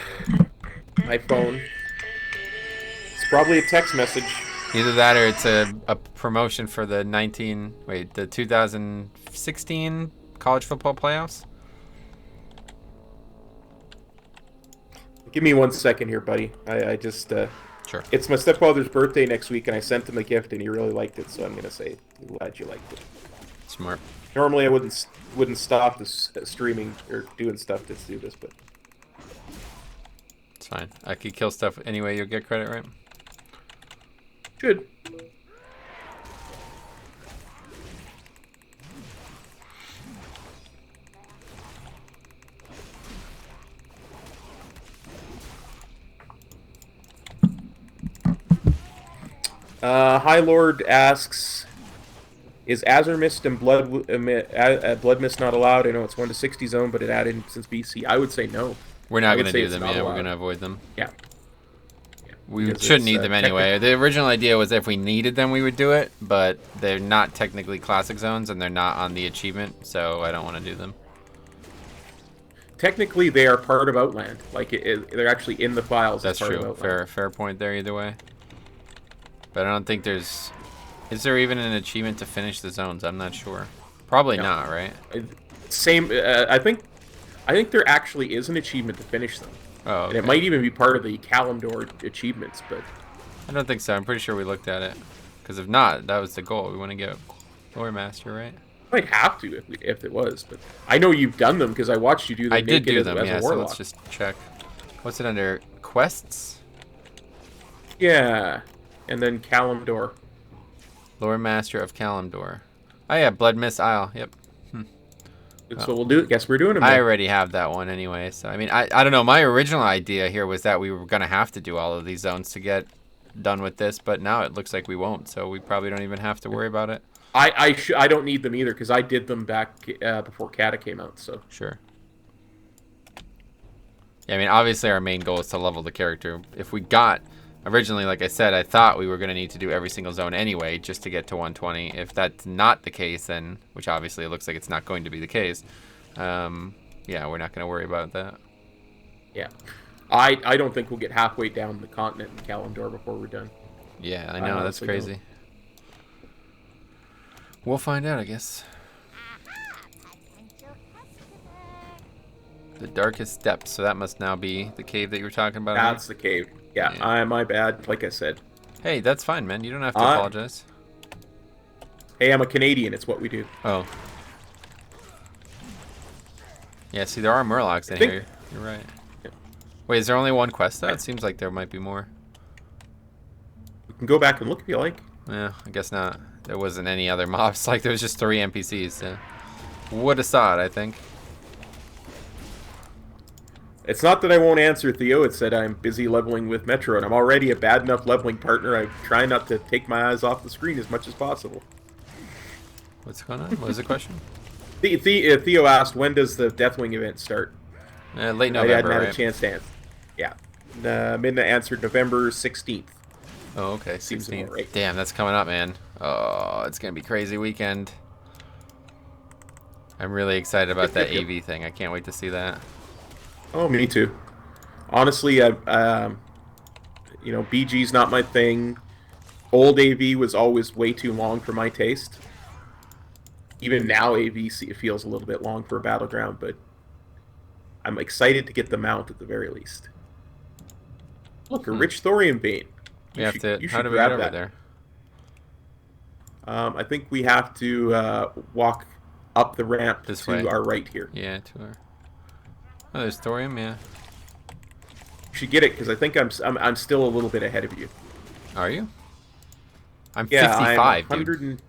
My phone. It's probably a text message. Either that or it's a promotion for the 2016 college football playoffs. Give me 1 second here, buddy. I just sure. It's my stepfather's birthday next week, and I sent him a gift, and he really liked it. So I'm gonna say, glad you liked it. Smart. Normally I wouldn't stop this streaming or doing stuff to do this, but it's fine. I could kill stuff anyway. You'll get credit, right? Good. High Lord asks, is Azure Mist and Blood Mist not allowed? I know it's 1 to 60 zone, but it added since BC. I would say no. We're not going to do them, yeah. We're going to avoid them. Yeah. We shouldn't need them anyway. The original idea was if we needed them, we would do it, but they're not technically classic zones, and they're not on the achievement, so I don't want to do them. Technically, they are part of Outland. Like, they're actually in the files. That's true. Fair point there either way. But I don't think there's... Is there even an achievement to finish the zones? I'm not sure. Probably not, right? Same. I think there actually is an achievement to finish them. Oh, okay. And it might even be part of the Kalimdor achievements, but... I don't think so. I'm pretty sure we looked at it. Because if not, that was the goal. We want to get Lore Master, right? Might have to if it was, but I know you've done them because I watched you do them. I did do them, yeah, so let's just check. What's it under? Quests? Yeah, and then Kalimdor. Lore Master of Kalimdor. Oh yeah, Blood Mist Isle, yep. So we'll do it. Guess we're doing it. I already have that one anyway, so I mean, I don't know. My original idea here was that we were going to have to do all of these zones to get done with this, but now it looks like we won't, so we probably don't even have to worry about it. I don't need them either because I did them back before Kata came out. So sure. Yeah, I mean, obviously our main goal is to level the character. If we got originally, like I said, I thought we were going to need to do every single zone anyway just to get to 120. If that's not the case, then, which obviously it looks like it's not going to be the case, yeah, we're not going to worry about that. Yeah. I don't think we'll get halfway down the continent in Kalimdor before we're done. Yeah, I know, that's crazy. We'll find out, I guess. The darkest depths, so that must now be the cave that you were talking about. That's the cave. Yeah. My bad, like I said. Hey, that's fine, man. You don't have to apologize. Hey, I'm a Canadian. It's what we do. Oh. Yeah, see, there are Murlocs in here. You're right. Yeah. Wait, is there only one quest, though? It seems like there might be more. You can go back and look if you like. Yeah, I guess not. There wasn't any other mobs. Like, there was just 3 NPCs. So. Would have saw it, I think. It's not that I won't answer, Theo. It's that I'm busy leveling with Metro, and I'm already a bad enough leveling partner. I try not to take my eyes off the screen as much as possible. What's going on? What was the question? Theo asked, when does the Deathwing event start? Late November, I hadn't had right? a chance to answer. Yeah. Midna answered November 16th. Oh, okay. Seems 16th. about right. Damn, that's coming up, man. Oh, it's going to be crazy weekend. I'm really excited about that AV thing. I can't wait to see that. Oh, me too. Honestly, BG's not my thing. Old AV was always way too long for my taste. Even now, AV feels a little bit long for a battleground, but I'm excited to get the mount at the very least. Look, a rich thorium vein. You have to. How do we get over there? I think we have to walk up the ramp This to way. our right here. Yeah, to our. Oh, there's thorium. Yeah. You should get it because I think I'm still a little bit ahead of you. Are you? I'm Yeah, 55, I'm 100 dude. and...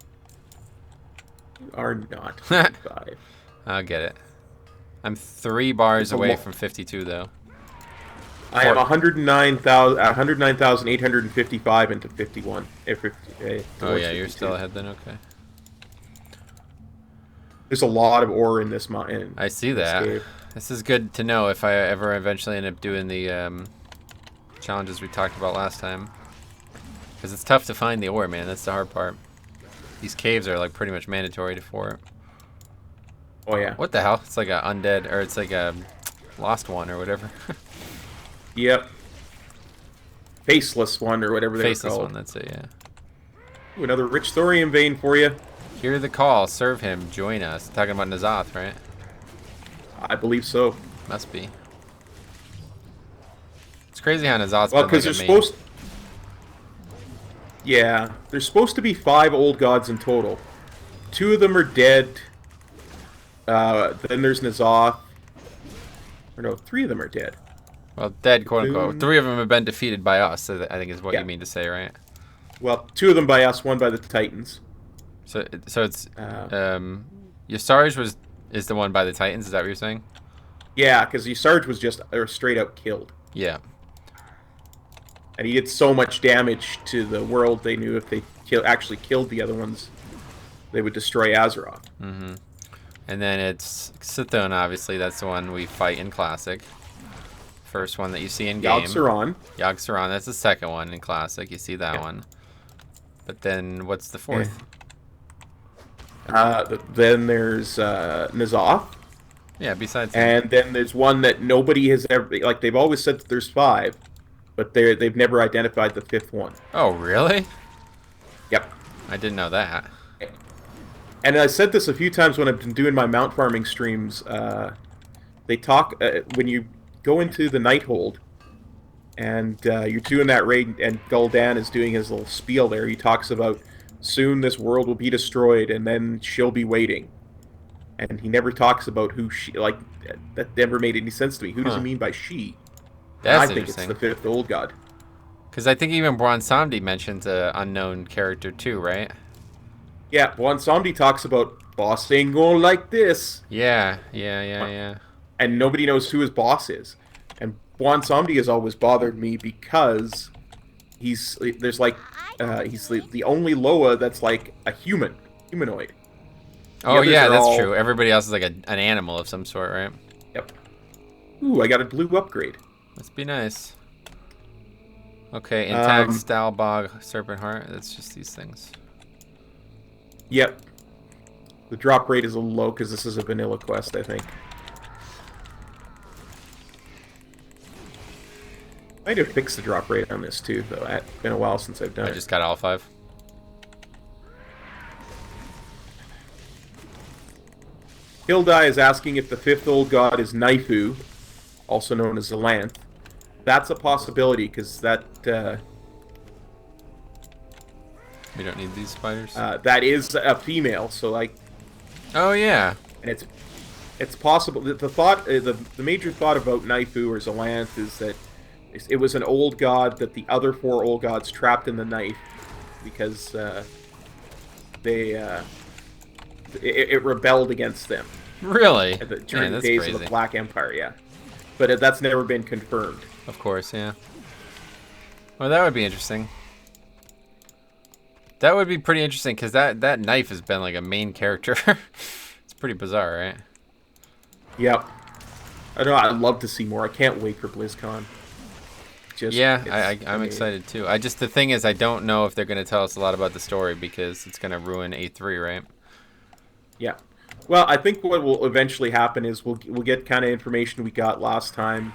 You are not 55. I'll get it. I'm 3 bars away from 52, though. I am 109,855 into 51. Oh yeah, you're still ahead then. Okay. There's a lot of ore in this mountain. I see that. This is good to know if I ever eventually end up doing the challenges we talked about last time. Because it's tough to find the ore, man. That's the hard part. These caves are like pretty much mandatory for it. Oh yeah. What the hell? It's like a undead, or it's like a lost one or whatever. Yep. Faceless one or whatever they're Faceless called. one, that's it, yeah. Ooh, another rich thorium vein for you. Hear the call, serve him, join us. Talking about N'Zoth, right? I believe so. Must be. It's crazy how N'Zoth's Well, been because like there's a main. supposed... Yeah, there's supposed to be 5 old gods in total. 2 of them are dead. Then there's N'Zoth. Or no, 3 of them are dead. Well, dead, quote unquote. 3 of them have been defeated by us, so I think is what you mean to say, right? Well, 2 of them by us, 1 by the Titans. So it's Yasarj is the one by the Titans. Is that what you're saying? Yeah, because Yasarj was just straight out killed. Yeah. And he did so much damage to the world, they knew if they actually killed the other ones, they would destroy Azeroth. Mm-hmm. And then it's Sithon, obviously. That's the one we fight in Classic. First one that you see in game. Yogg-Saron. Yogg-Saron, that's the second one in Classic. You see that one. But then what's the fourth? Then there's N'Zoth. Yeah, besides and then there's one that nobody has ever... Like, they've always said that there's 5, but they've never identified the 5th one. Oh, really? Yep. I didn't know that. And I said this a few times when I've been doing my mount farming streams. They talk... when you go into the Nighthold, and you're doing that raid, and Gul'dan is doing his little spiel there, he talks about, soon this world will be destroyed, and then she'll be waiting. And he never talks about who she... Like, that never made any sense to me. Who does he mean by she? That's I think it's the 5th old god. Because I think even Bronsamdi mentions an unknown character too, right? Yeah, Bronsamdi talks about, boss ain't going like this. Yeah. And nobody knows who his boss is. And Bronsamdi has always bothered me because he's the only Loa that's like a humanoid. Oh yeah, that's true. Everybody else is like an animal of some sort, right? Yep. Ooh, I got a blue upgrade. Must be nice. Okay, intact Stalbog Serpent Heart. That's just these things. Yep. The drop rate is a little low because this is a vanilla quest, I think. Might have fixed the drop rate on this too, though. It's been a while since I've done I it. just got all 5. Hildai is asking if the 5th old god is Naifu, also known as Zalanth. That's a possibility, because that We don't need these spiders. that is a female. So like, Oh yeah. and it's possible. The thought, the major thought about Naifu or Zalanth is that it was an old god that the other 4 old gods trapped in the knife because it rebelled against them. Really? During the that's days crazy. of the Black Empire, yeah. But that's never been confirmed. Of course, yeah. Well, that would be interesting. That would be pretty interesting because that knife has been like a main character. It's pretty bizarre, right? Yep. I know. I'd love to see more. I can't wait for BlizzCon. I'm excited too. The thing is, I don't know if they're going to tell us a lot about the story because it's going to ruin A3, right? Yeah. Well, I think what will eventually happen is we'll get kind of information we got last time,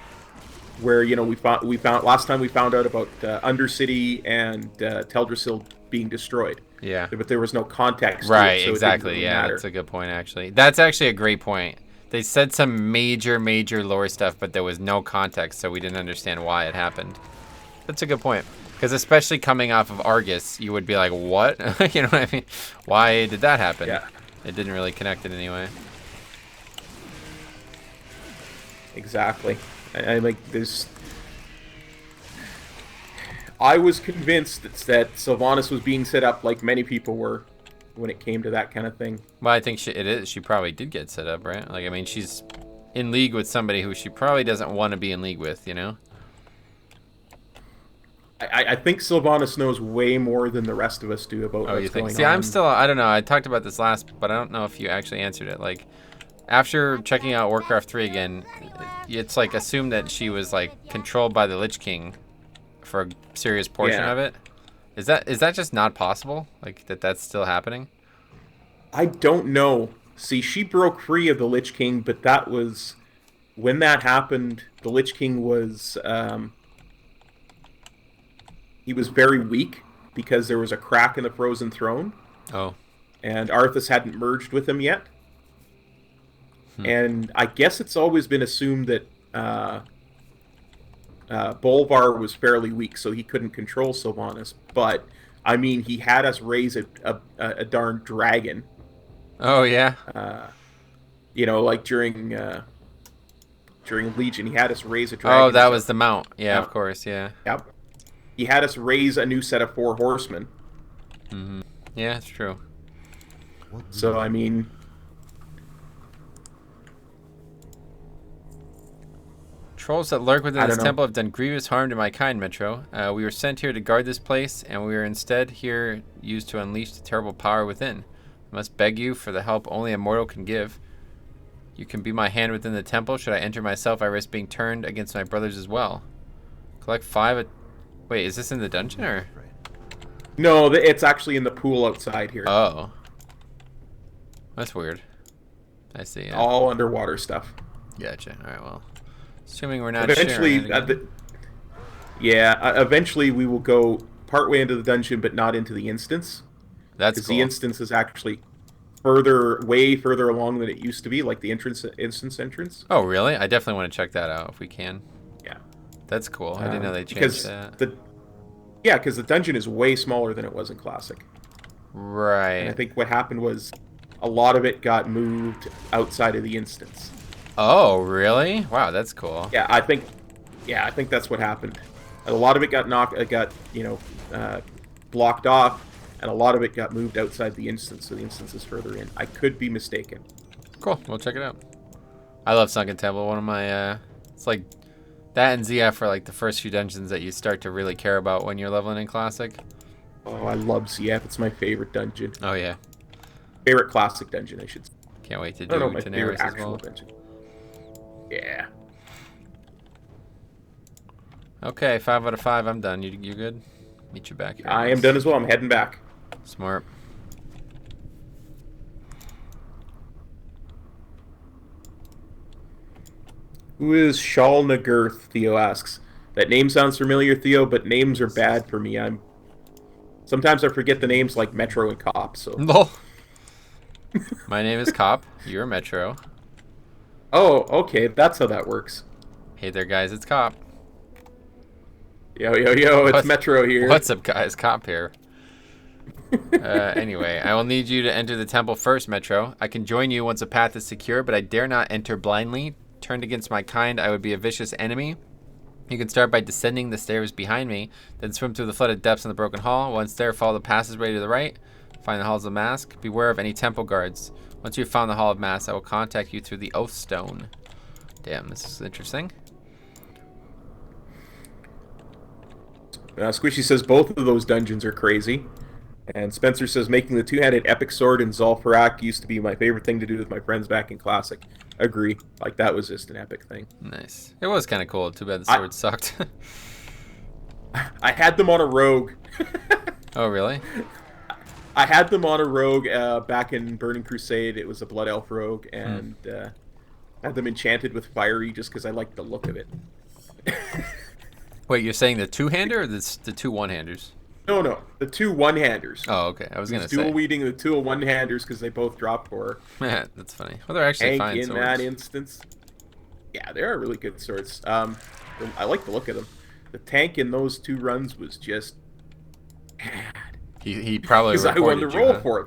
where we found last time we found out about Undercity and Teldrassil being destroyed. Yeah. But there was no context. Right. To it, so Exactly. It didn't really Yeah. matter. That's a good point. Actually, that's actually a great point. They said some major lore stuff, but there was no context, so we didn't understand why it happened. That's a good point. Because especially coming off of Argus, you would be like, what? You know what I mean? Why did that happen? Yeah. It didn't really connect in any way. Exactly. I like this. I was convinced that Sylvanas was being set up like many people were when it came to that kind of thing. Well, I think she probably did get set up, right? Like, I mean, she's in league with somebody who she probably doesn't want to be in league with, you know? I think Sylvanas knows way more than the rest of us do about what's You think? going See, on. I'm still, I don't know. I talked about this last, but I don't know if you actually answered it. Like, after checking out Warcraft 3 again, it's like assumed that she was like controlled by the Lich King for a serious portion of it. Is that just not possible? Like that's still happening? I don't know. See, she broke free of the Lich King, but that was when that happened. The Lich King was he was very weak because there was a crack in the Frozen Throne. Oh. And Arthas hadn't merged with him yet. And I guess it's always been assumed that Bolvar was fairly weak, so he couldn't control Sylvanas. But, I mean, he had us raise a darn dragon. Oh, yeah? Like during Legion, he had us raise a dragon. Oh, that was the mount. Yeah, of course, yeah. Yep. He had us raise a new set of 4 horsemen. Mm-hmm. Yeah, it's true. So, I mean... Trolls that lurk within this temple have done grievous harm to my kind, Metro. We were sent here to guard this place, and we are instead here used to unleash the terrible power within. I must beg you for the help only a mortal can give. You can be my hand within the temple. Should I enter myself, I risk being turned against my brothers as well. Collect 5... Wait, is this in the dungeon, or...? No, it's actually in the pool outside here. Oh. That's weird. I see, yeah. All underwater stuff. Gotcha. Alright, well... Assuming we're not eventually, sharing eventually we will go partway into the dungeon, but not into the instance. That's cool. Because the instance is actually way further along than it used to be, like the instance entrance. Oh, really? I definitely want to check that out if we can. Yeah. That's cool. I didn't know they changed that. Because the dungeon is way smaller than it was in Classic. Right. And I think what happened was a lot of it got moved outside of the instance. Oh, really? Wow, that's cool. Yeah, I think that's what happened. And a lot of it got blocked off, and a lot of it got moved outside the instance, so the instance is further in. I could be mistaken. Cool, we'll check it out. I love Sunken Temple. One of my, it's like that and ZF are like the first few dungeons that you start to really care about when you're leveling in Classic. Oh, I love ZF. It's my favorite dungeon. Oh yeah. Favorite Classic dungeon, I should say. Can't wait to do my favorite Daenerys as actual well. dungeon. Yeah. Okay, 5 out of 5. I'm done. You good? Meet you back here. I am done as well. I'm heading back. Smart. Who is Shal Nagurth? Theo asks. That name sounds familiar, Theo, but names are bad for me. Sometimes I forget the names like Metro and Cop. So. No. My name is Cop. You're Metro. Oh, okay. That's how that works. Hey there, guys. It's Cop. Yo, it's Metro here. What's up, guys? Cop here. Anyway, I will need you to enter the temple first, Metro. I can join you once a path is secure, but I dare not enter blindly. Turned against my kind, I would be a vicious enemy. You can start by descending the stairs behind me, then swim through the flooded depths in the broken hall. Once there, follow the passageway to the right. Find the halls of mask. Beware of any temple guards. Once you've found the hall of mask, I will contact you through the oath stone. Damn, this is interesting. Squishy says both of those dungeons are crazy. And Spencer says making the two-handed epic sword in Zul'Farrak used to be my favorite thing to do with my friends back in Classic. Agree. Like, that was just an epic thing. Nice. It was kind of cool. Too bad the sword sucked. I had them on a rogue. Oh, really? I had them on a rogue back in Burning Crusade. It was a Blood Elf rogue, and had them enchanted with fiery just because I liked the look of it. Wait, you're saying the two-hander or the two one-handers? No, the two one-handers. Oh, okay. I was gonna say dual wielding the two one-handers because they both drop for. That's funny. Well, they're actually fine in swords. that instance. Yeah, they are really good swords. I like the look of them. The tank in those two runs was just bad. He probably Because I won the roll for it.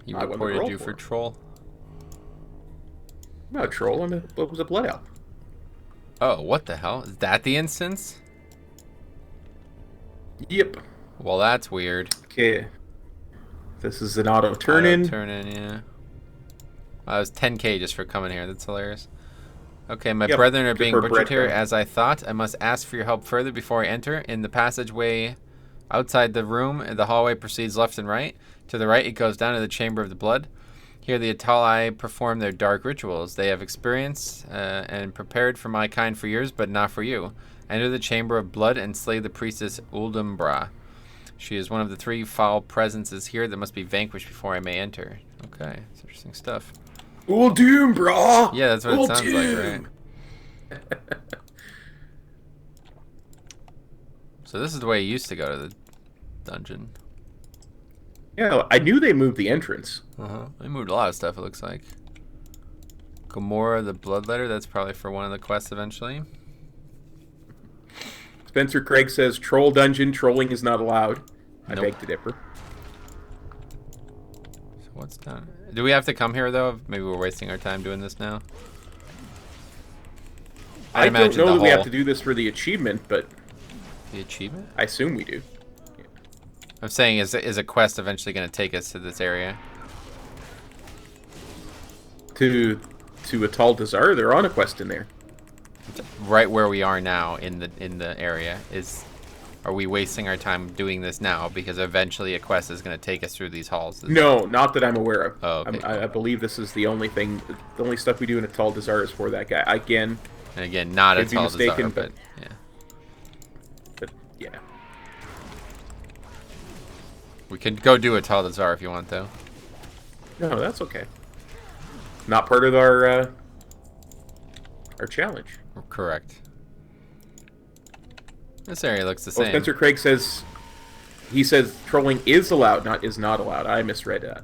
He reported you for troll. No, troll. It was a blood elf. Oh, what the hell? Is that the instance? Yep. Well, that's weird. Okay. This is an auto turn-in. Turn-in, yeah. Wow, that was 10k just for coming here. That's hilarious. Okay, my Yep, brethren are being for butchered here breadcrumb. as I thought. I must ask for your help further before I enter. In the passageway outside the room, the hallway proceeds left and right. To the right, it goes down to the Chamber of the Blood. Here, the Atali perform their dark rituals. They have experienced and prepared for my kind for years, but not for you. Enter the Chamber of Blood and slay the priestess Uldumbra. She is one of the 3 foul presences here that must be vanquished before I may enter. Okay, it's interesting stuff. Uldumbra! Yeah, that's what it sounds like, right? So this is the way you used to go to the dungeon. Yeah, I knew they moved the entrance. They moved a lot of stuff, it looks like. Gomorrah, the Bloodletter, that's probably for one of the quests eventually. Spencer Craig says, troll dungeon, trolling is not allowed. I Nope. beg to differ. So what's down? Do we have to come here, though? Maybe we're wasting our time doing this now? I don't imagine know the that we have whole- to do this for the achievement, but The achievement? I assume we do. I'm saying, is a quest eventually going to take us to this area? To Atal Dazar, they're on a quest in there. Right where we are now in the area are we wasting our time doing this now because eventually a quest is going to take us through these halls? No, not that I'm aware of. Oh, okay, I believe this is the only thing. The only stuff we do in Atal Dazar is for that guy. Again, And again, not a could be tall mistaken, but yeah. but yeah. We could go do a Taldazar if you want, though. No, that's okay. Not part of our challenge. Correct. This area looks the Well, same. Spencer Craig says he says trolling is allowed, not is not allowed. I misread that.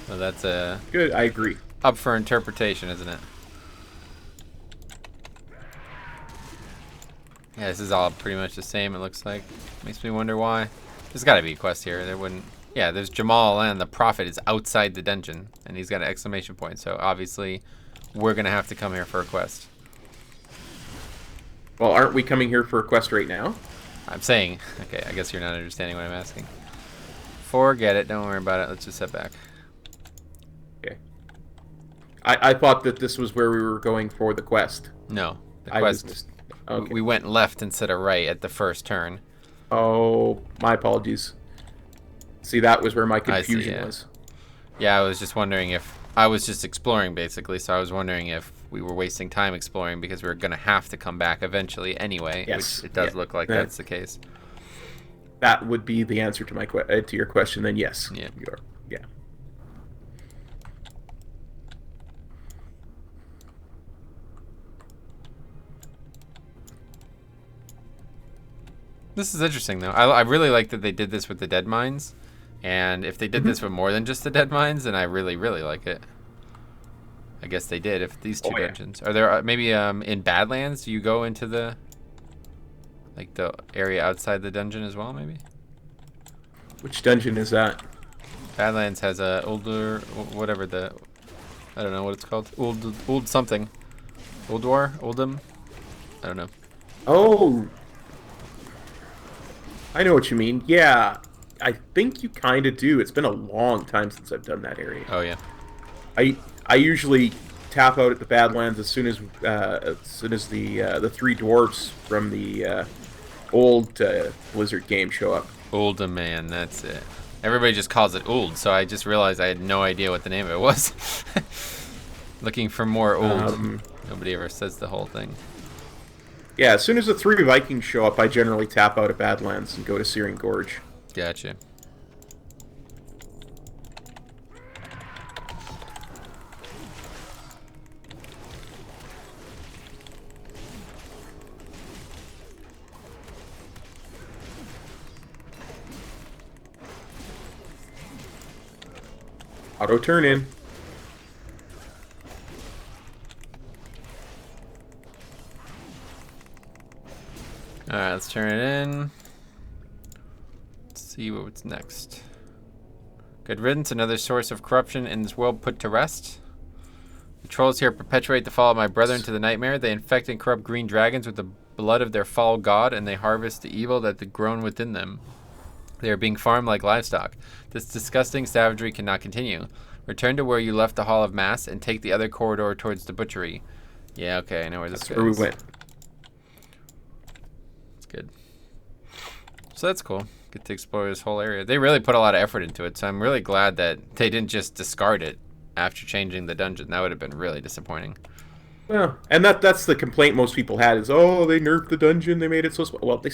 So that's Good, I agree. up for interpretation, isn't it? Yeah, this is all pretty much the same, it looks like. Makes me wonder why. There's got to be a quest here. There wouldn't... Yeah, there's Jamal, and the Prophet is outside the dungeon, and he's got an exclamation point, so obviously we're going to have to come here for a quest. Well, aren't we coming here for a quest right now? I'm saying... Okay, I guess you're not understanding what I'm asking. Forget it. Don't worry about it. Let's just head back. Okay. I thought that this was where we were going for the quest. No. The I was quest... okay. We went left instead of right at the first turn. Oh, my apologies. See, that was where my I see, confusion yeah. was. Yeah, I was just wondering if I was just exploring, basically, so I was wondering if we were wasting time exploring because we were going to have to come back eventually anyway, Yes. which it does look like that's the case. That would be the answer to to your question. Then yes. Yeah. You are. Yeah. This is interesting, though. I really like that they did this with the dead mines, and if they did this with more than just the dead mines, then I really, really like it. I guess they did. If these two dungeons are there, maybe in Badlands, do you go into the area outside the dungeon as well? Maybe. Which dungeon is that? Badlands has a older whatever I don't know what it's called. Old something. Oldum. I don't know. Oh. I know what you mean. Yeah, I think you kind of do. It's been a long time since I've done that area. Oh yeah. I usually tap out at the Badlands as soon as the three dwarves from the old Blizzard game show up. Oldham, man, that's it. Everybody just calls it old, so I just realized I had no idea what the name of it was. Looking for more old. Nobody ever says the whole thing. Yeah, as soon as the three Vikings show up, I generally tap out at Badlands and go to Searing Gorge. Gotcha. Auto turn in. Alright, let's turn it in. Let's see what's next. Good riddance, another source of corruption in this world put to rest. The trolls here perpetuate the fall of my brethren to the nightmare. They infect and corrupt green dragons with the blood of their foul god, and they harvest the evil that had grown within them. They are being farmed like livestock. This disgusting savagery cannot continue. Return to where you left the Hall of Mass and take the other corridor towards the butchery. Yeah, okay, I know where this goes. That's where we went. That's good. So that's cool. Get to explore this whole area. They really put a lot of effort into it, so I'm really glad that they didn't just discard it after changing the dungeon. That would have been really disappointing. Well, and that's the complaint most people had is, oh, they nerfed the dungeon, they made it so small. Well, they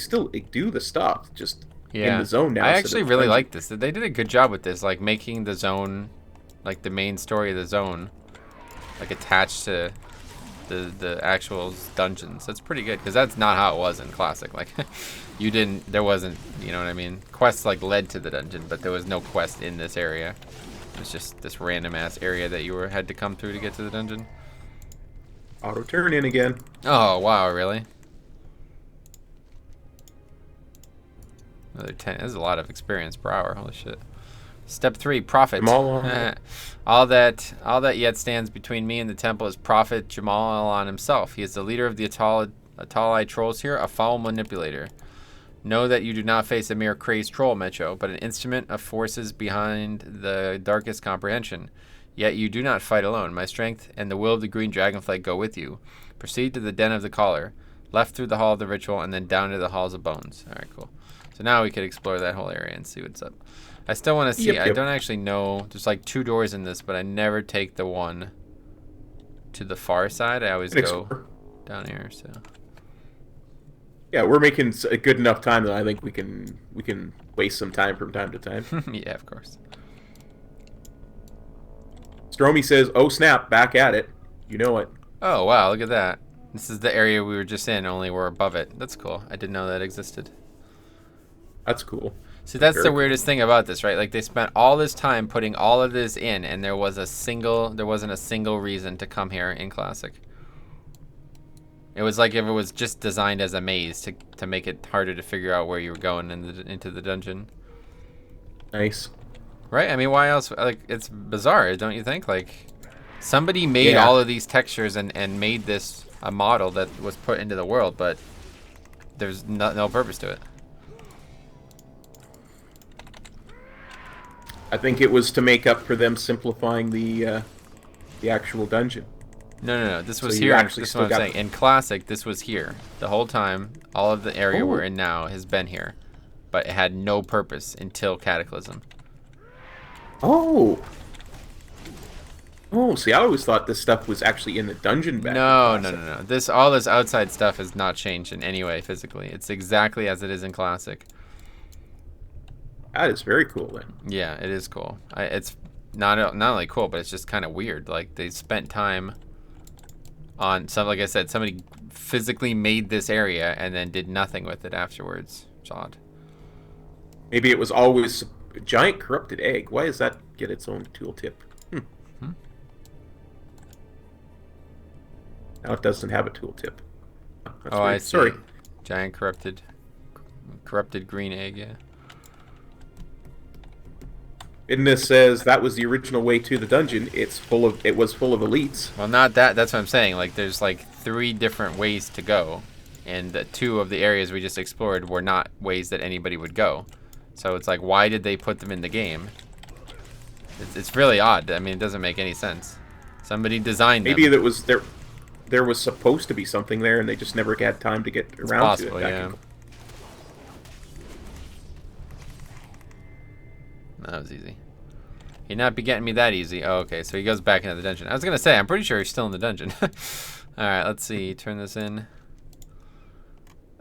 do the stuff, just in the zone now. I actually really like this. They did a good job with this, like making the zone, like the main story of the zone, like attached to the actual dungeons. That's pretty good, because that's not how it was in Classic. Like, there wasn't, you know what I mean? Quests like led to the dungeon, but there was no quest in this area. It was just this random ass area that you had to come through to get to the dungeon. Auto turn in again. Oh wow, really? Another 10. That's a lot of experience per hour. Holy shit. Step 3, profit. all that yet stands between me and the temple is Prophet Jamal himself. He is the leader of the Atalai trolls here, a foul manipulator. Know that you do not face a mere crazed troll, Mecho, but an instrument of forces behind the darkest comprehension. Yet you do not fight alone. My strength and the will of the green dragonflight go with you. Proceed to the den of the caller, left through the hall of the ritual, and then down to the halls of bones. All right, cool. So now we could explore that whole area and see what's up. I still want to see. I don't actually know. There's like 2 doors in this, but I never take the one to the far side. I always go down here. So yeah, we're making a good enough time that I think we can waste some time from time to time. Yeah, of course. Stromy says, "Oh snap, back at it." You know it. Oh wow, look at that. This is the area we were just in, only we're above it. That's cool. I didn't know that existed. That's cool. See, that's the weirdest thing about this, right? Like, they spent all this time putting all of this in, and there wasn't a single reason to come here in Classic. It was like if it was just designed as a maze to make it harder to figure out where you were going into the dungeon. Nice. Right? I mean, why else? Like, it's bizarre, don't you think? Like, somebody made all of these textures and made this a model that was put into the world, but there's no purpose to it. I think it was to make up for them simplifying the actual dungeon. No. This was here. This is what I'm saying. In Classic, this was here the whole time. All of the area we're in now has been here, but it had no purpose until Cataclysm. Oh, Oh, see, I always thought this stuff was actually in the dungeon back in No, Classic. no. All this outside stuff has not changed in any way physically. It's exactly as it is in Classic. That is very cool, then. Yeah, it is cool. It's not only cool, but it's just kind of weird. Like, they spent time on some, like I said, somebody physically made this area and then did nothing with it afterwards. It's odd. Maybe it was always a giant corrupted egg. Why does that get its own tooltip? Now it doesn't have a tooltip. That's Oh, weird. I see. Sorry. Giant corrupted green egg, yeah. And this says that was the original way to the dungeon. It was full of elites. Well, not that. That's what I'm saying. Like, there's like 3 different ways to go, and the 2 of the areas we just explored were not ways that anybody would go. So it's like, why did they put them in the game? It's really odd. I mean, it doesn't make any sense. Somebody designed them. Maybe that was there was supposed to be something there, and they just never had time to get around possible, to it. yeah. That was easy. He'd not be getting me that easy. Oh, okay, so he goes back into the dungeon. I was going to say, I'm pretty sure he's still in the dungeon. Alright, let's see. Turn this in.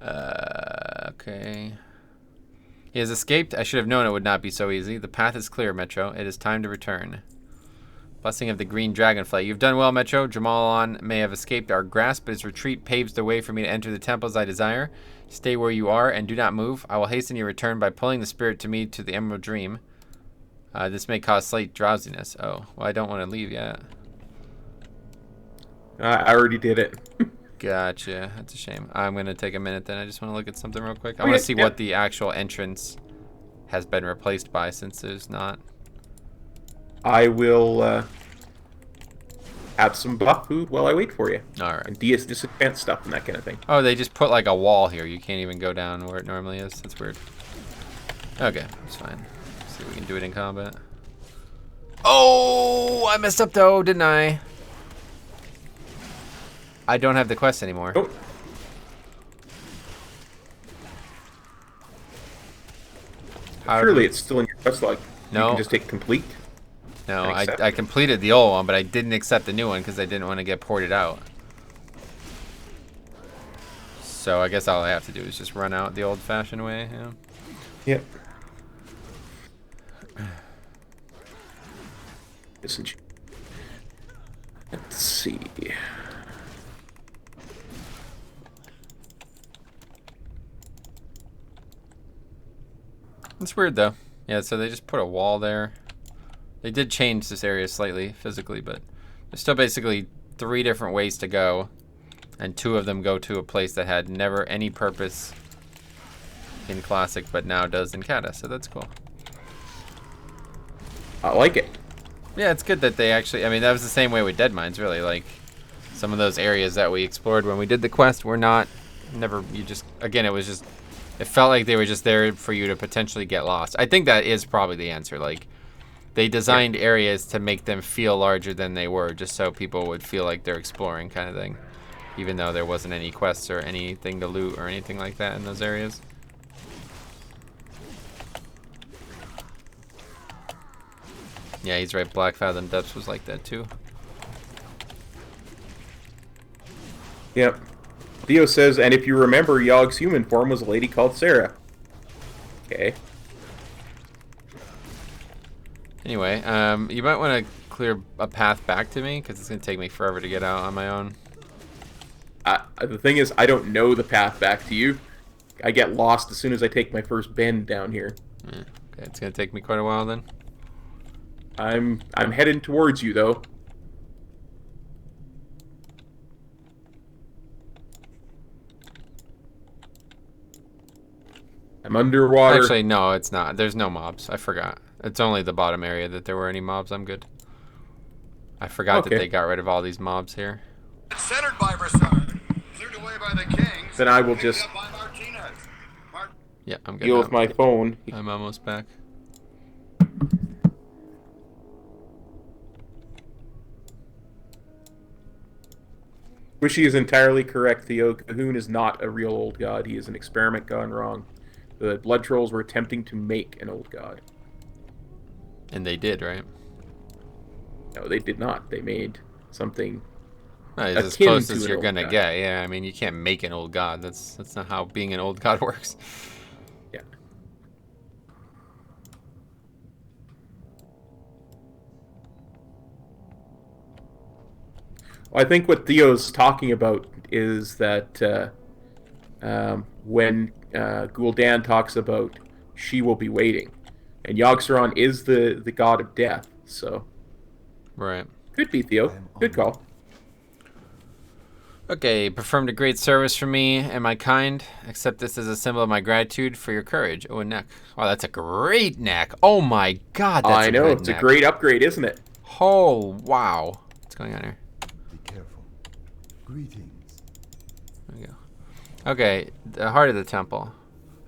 Okay. He has escaped. I should have known it would not be so easy. The path is clear, Metro. It is time to return. Blessing of the Green Dragonfly. You've done well, Metro. Jamalon may have escaped our grasp, but his retreat paves the way for me to enter the temples I desire. Stay where you are and do not move. I will hasten your return by pulling the spirit to me to the Emerald Dream. This may cause slight drowsiness. Oh, well, I don't want to leave yet. I already did it. Gotcha. That's a shame. I'm going to take a minute then. I just want to look at something real quick. I want to see what the actual entrance has been replaced by, since there's not. I will have some buff food while I wait for you. Alright. And disadvance stuff and that kind of thing. Oh, they just put like a wall here. You can't even go down where it normally is. That's weird. Okay, that's fine. Let's see if we can do it in combat. Oh, I messed up though, didn't I? I don't have the quest anymore. Oh. Surely it's still in your quest log. No. You can just take complete. No, and accept. I completed the old one, but I didn't accept the new one because I didn't want to get ported out. So I guess all I have to do is just run out the old-fashioned way. Yeah. Yep. Let's see. It's weird though. Yeah, so they just put a wall there. They did change this area slightly physically, but there's still basically 3 different ways to go, and 2 of them go to a place that had never any purpose in Classic, but now does in Kata, so that's cool. I like it. Yeah, it's good that they actually, I mean, that was the same way with Dead Mines, really. Like, some of those areas that we explored when we did the quest were not, again, it felt like they were just there for you to potentially get lost. I think that is probably the answer. Like, they designed areas to make them feel larger than they were, just so people would feel like they're exploring, kind of thing. Even though there wasn't any quests or anything to loot or anything like that in those areas. Yeah, he's right. Black Fathom Depths was like that too. Yep. Theo says, and if you remember, Yogg's human form was a lady called Sarah. Okay. Anyway, you might want to clear a path back to me, because it's going to take me forever to get out on my own. The thing is, I don't know the path back to you. I get lost as soon as I take my first bend down here. Okay, it's going to take me quite a while then. I'm heading towards you, though. I'm underwater. Actually, no, it's not. There's no mobs. I forgot. It's only the bottom area that there were any mobs. I'm good. I forgot that they got rid of all these mobs here. It's centered by Versailles, cleared away by the kings. Then I will just Yeah, I'm good. deal with my phone. I'm almost back. Wishy is entirely correct, Theo. Cahoon is not a real old god. He is an experiment gone wrong. The blood trolls were attempting to make an old god. And they did, right? No, they did not. They made something No, it's as akin close to as an you're old gonna god. get. Yeah, I mean, you can't make an old god. That's not how being an old god works. Yeah. Well, I think what Theo's talking about is that when Gul'dan talks about she will be waiting, and Yogg-Saron is the god of death, so Right. could be Theo. Good call. Okay, performed a great service for me and my kind. Accept this as a symbol of my gratitude for your courage. Oh, a neck. Wow, that's a great neck. Oh my god, that's I a know, good it's neck. a great upgrade, isn't it? Oh, wow. What's going on here? Be careful. Greetings. There we go. Okay, the heart of the temple.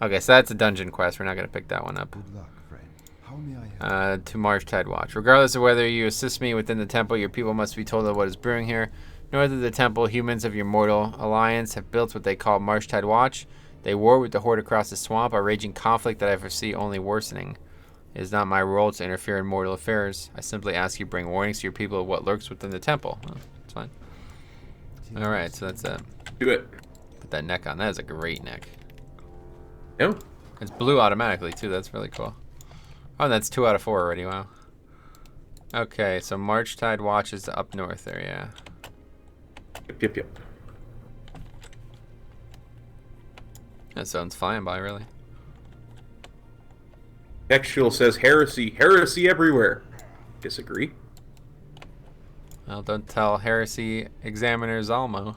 Okay, so that's a dungeon quest. We're not going to pick that one up. Good luck, friend. How may I help? To March Tide Watch. Regardless of whether you assist me within the temple, your people must be told of what is brewing here. North of the temple, humans of your mortal alliance have built what they call March Tide Watch. They war with the horde across the swamp, a raging conflict that I foresee only worsening. It is not my role to interfere in mortal affairs. I simply ask you bring warnings to your people of what lurks within the temple. Oh, that's fine. Alright, so that's it. Do it. Put that neck on. That is a great neck. No? It's blue automatically, too. That's really cool. Oh, and that's 2 out of 4 already. Wow. Okay, so March Tide Watch is up north there, yeah. Yep. That sounds flying by, really. Textual says heresy everywhere. Disagree. Well, don't tell Heresy Examiner Zalmo.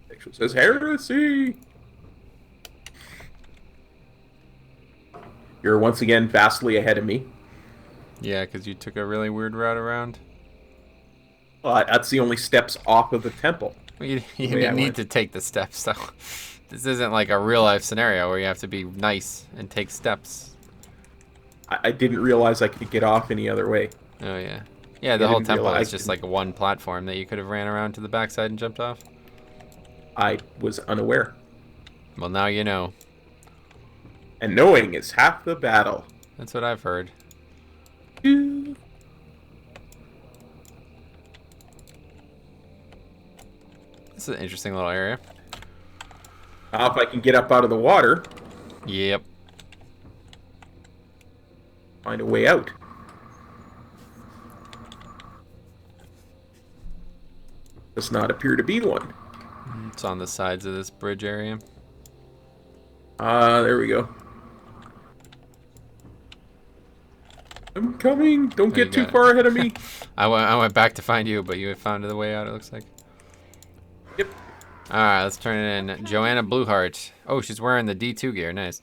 Textual says heresy. You're once again vastly ahead of me. Yeah, because you took a really weird route around. Well, that's the only steps off of the temple. Well, you way I didn't need went. to take the steps, though. This isn't like a real-life scenario where you have to be nice and take steps. I didn't realize I could get off any other way. Oh, yeah. Yeah, the I whole didn't temple realize- is just like one platform that you could have ran around to the backside and jumped off. I was unaware. Well, now you know. And knowing is half the battle. That's what I've heard. This is an interesting little area. Now, if I can get up out of the water, Yep. find a way out. Does not appear to be one. It's on the sides of this bridge area. There we go. I'm coming. Don't There get you too go. far ahead of me. I went back to find you, but you had found the way out, it looks like. Yep. Alright, let's turn it in. Joanna Blueheart. Oh, she's wearing the D2 gear. Nice.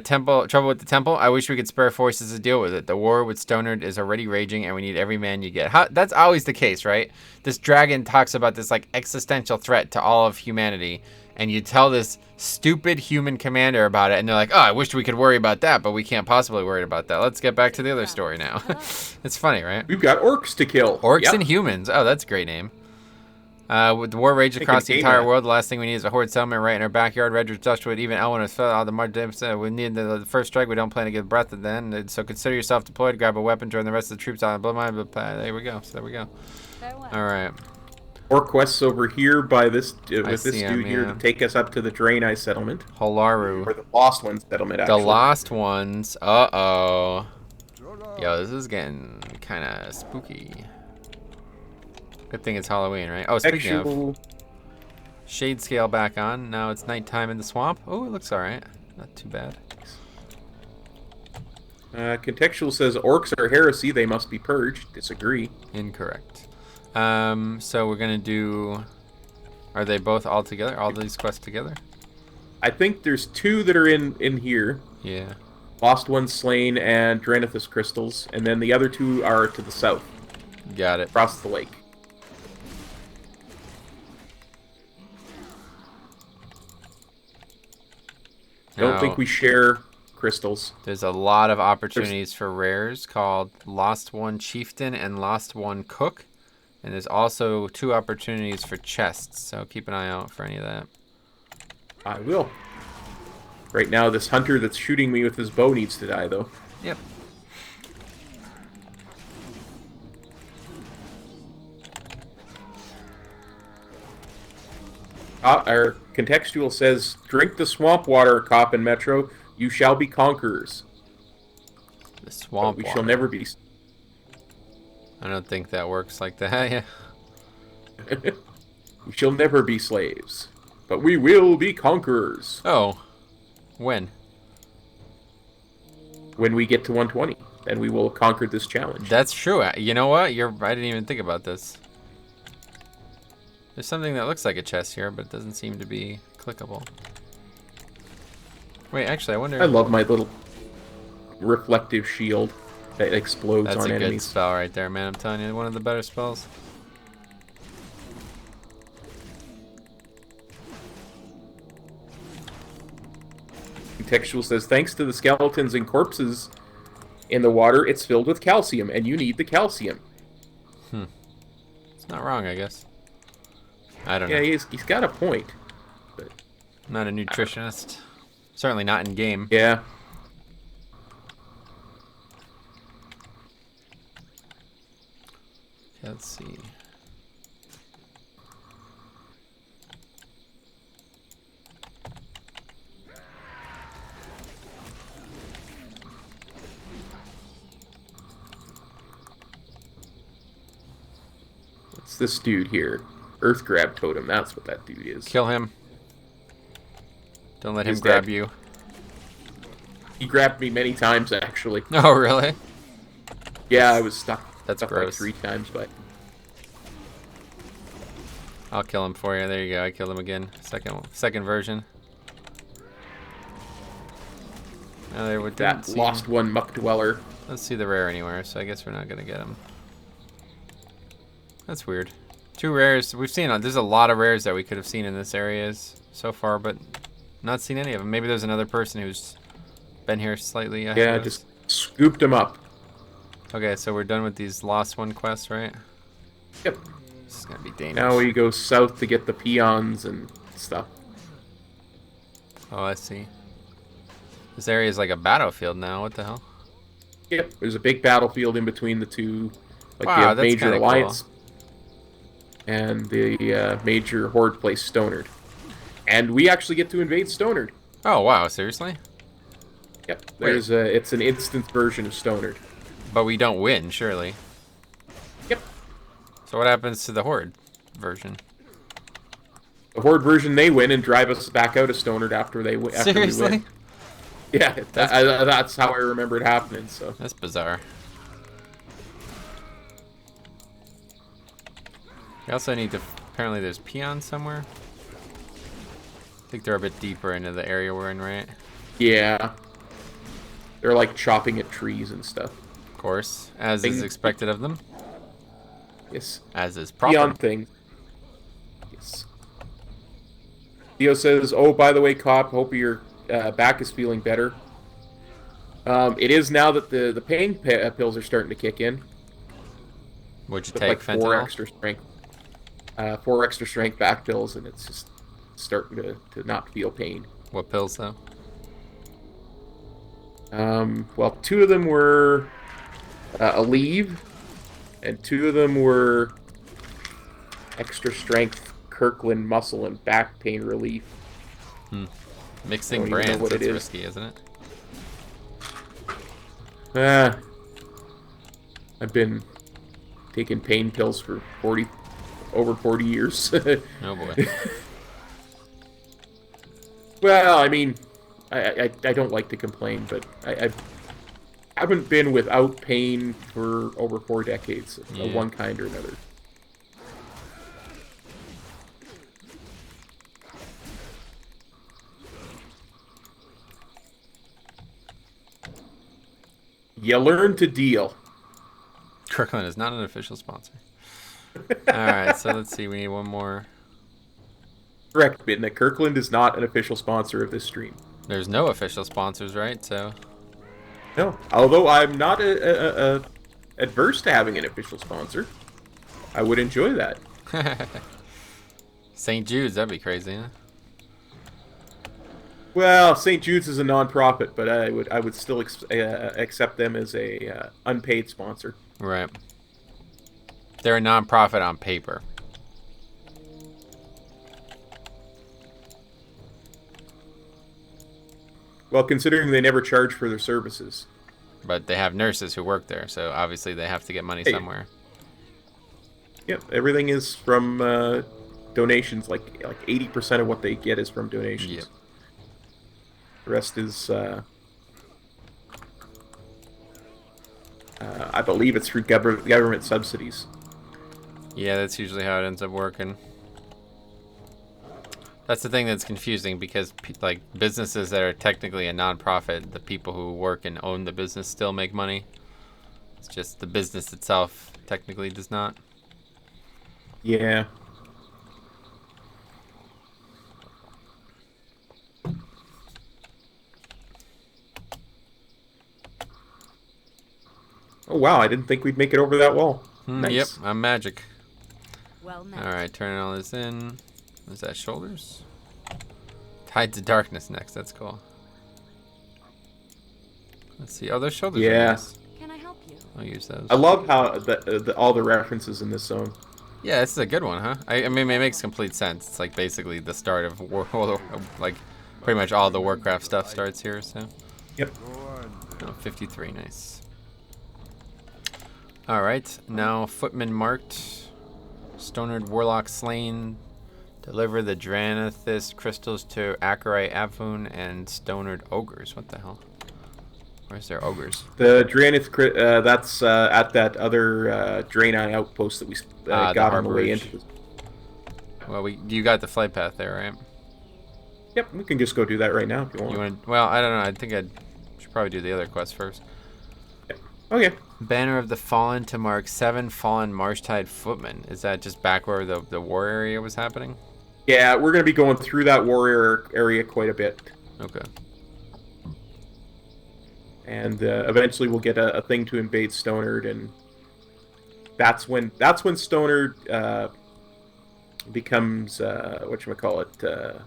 Trouble with the temple. I wish we could spare forces to deal with it. The war with Stonard is already raging, and we need every man you get. That's always the case, right? This dragon talks about this like existential threat to all of humanity, and you tell this stupid human commander about it, and they're like, "Oh, I wish we could worry about that, but we can't possibly worry about that." Let's get back to the other story now. It's funny, right? We've got orcs to kill. Orcs Yep. and humans. Oh, that's a great name. With the war rage Make across a the game entire of it. world, the last thing we need is a horde settlement right in our backyard. Redwood, Dustwood, even Elwyn has fell out of the mud. We need the first strike. We don't plan to give breath to then. So consider yourself deployed. Grab a weapon. Join the rest of the troops on the bloodline. There we go. So there we go. All right. Orc quests over here by this with see this 'em, dude here yeah. to take us up to the Draenei settlement, or Holaru. the Lost One settlement. The Actually, lost ones. Uh-oh. Yo, this is getting kind of spooky. Good thing it's Halloween, right? Oh, speaking of, Actual. shade scale back on. Now it's nighttime in the swamp. Oh, it looks all right. Not too bad. Contextual says orcs are heresy. They must be purged. Disagree. Incorrect. So we're gonna do. Are they both all together? All these quests together? I think there's two that are in here. Yeah. Lost One Slain and Dranithus crystals, and then the other two are to the south, Got it. across the lake. Don't Now, think we share crystals. There's a lot of opportunities for rares called Lost One Chieftain and Lost One Cook. And there's also 2 opportunities for chests, so keep an eye out for any of that. I will. Right now, this hunter that's shooting me with his bow needs to die, though. Yep. Our contextual says, "Drink the swamp water, Cop and Metro. You shall be conquerors. The swamp We water. shall never be." I don't think that works like that. Yeah. We shall never be slaves, but we will be conquerors Oh. When? when we get to 120. Then we will have conquered this challenge. That's true. You know what? I didn't even think about this. There's something that looks like a chest here, but it doesn't seem to be clickable. Wait, actually, I wonder. I love my little reflective shield that explodes That's on a good enemies. spell right there, man. I'm telling you, one of the better spells. Contextual says, "Thanks to the skeletons and corpses in the water, it's filled with calcium, and you need the calcium." It's not wrong, I guess. I don't Yeah, know. he's got a point. But I'm not a nutritionist. Certainly not in game. yeah. Let's see. What's this dude here? Earth grab totem. That's what that dude is. Kill him. Don't let him He's grab dead. you. He grabbed me many times, actually. Oh, really? Yeah, I was stuck. That's stuck gross. like 3 times, but I'll kill him for you. There you go. I killed him again. Second version. Oh, there we didn't that see lost one muck dweller. Let's see the rare anywhere, so I guess we're not gonna get him. That's weird. 2 rares. We've seen. There's a lot of rares that we could have seen in this area so far, but not seen any of them. Maybe there's another person who's been here slightly ahead Yeah, of us. just scooped him up. Okay, so we're done with these Lost One quests, right? Yep. This is gonna be dangerous. Now we go south to get the peons and stuff. Oh, I see. This area is like a battlefield now. What the hell? Yep. There's a big battlefield in between the two. Like Wow, you have that's Major kinda Alliance and the Major Horde place, Stonard. And we actually get to invade Stonard. Oh wow, seriously? Yep. There's it's an instance version of Stonard. But we don't win, surely. Yep. So what happens to the Horde version? The Horde version, they win and drive us back out of Stonard after they win. Seriously? Yeah, that's how I remember it happening. So That's bizarre. We also need to... Apparently there's peons somewhere. I think they're a bit deeper into the area we're in, right? yeah, they're like chopping at trees and stuff. Of course. As is expected of them. Yes. As is proper. Peon thing. Yes. Theo says, "Oh, by the way, Cop, hope your back is feeling better." It is now that the pain pills are starting to kick in. Would you With take like fentanyl? 4 extra strength back pills, and it's just starting to not feel pain. What pills, though? Well, 2 of them were Aleve, and 2 of them were extra strength Kirkland muscle and back pain relief. Mixing I don't even know brands, what it that's is. risky, isn't it? I've been taking pain pills for over 40 years. Oh boy. Well, I mean, I don't like to complain, but I haven't been without pain for over 4 decades of Yeah. one kind or another. You learn to deal. Kirkland is not an official sponsor. Alright, so let's see. We need one more. Correct, Midna. Kirkland is not an official sponsor of this stream. There's no official sponsors, right? So, No, although I'm not adverse to having an official sponsor. I would enjoy that. St. Jude's, that'd be crazy, huh? Well, St. Jude's is a non-profit, but I would still accept them as a unpaid sponsor. Right. They're a non-profit on paper. Well, considering they never charge for their services. But they have nurses who work there, so obviously they have to get money somewhere. Yep, everything is from donations. Like 80% of what they get is from donations. Yep. The rest is, I believe it's through government subsidies. Yeah, that's usually how it ends up working. That's the thing that's confusing because like businesses that are technically a non-profit, the people who work and own the business still make money. It's just the business itself technically does not. Yeah. Oh wow, I didn't think we'd make it over that wall. Nice. Yep, I'm magic. Well met. Alright, turning all this in. Is that shoulders? Tied to darkness next, that's cool. Let's see. Oh, those shoulders are Yeah. nice. Can I help you? I'll use those. I love how all the references in this zone. Yeah, this is a good one, huh? I mean, it makes complete sense. It's like basically the start of like pretty much all the Warcraft stuff starts here, so. Yep. Oh, 53, nice. Alright, now footman marked. Stonard Warlock slain. Deliver the Dranathis crystals to Acherite Avun and Stonard Ogres. What the hell? Where's their ogres? The Draenith, that's at that other Draenei outpost that we got on the way Harborage. into. Well, you got the flight path there, right? Yep, we can just go do that right now if you want. You want? Well, I don't know. I think I should probably do the other quest first. Okay. Banner of the Fallen to mark 7 fallen Marshtide footmen. Is that just back where the war area was happening? Yeah, we're going to be going through that warrior area quite a bit. Okay. And eventually we'll get a thing to invade Stonard, and that's when Stonard becomes whatchamacallit.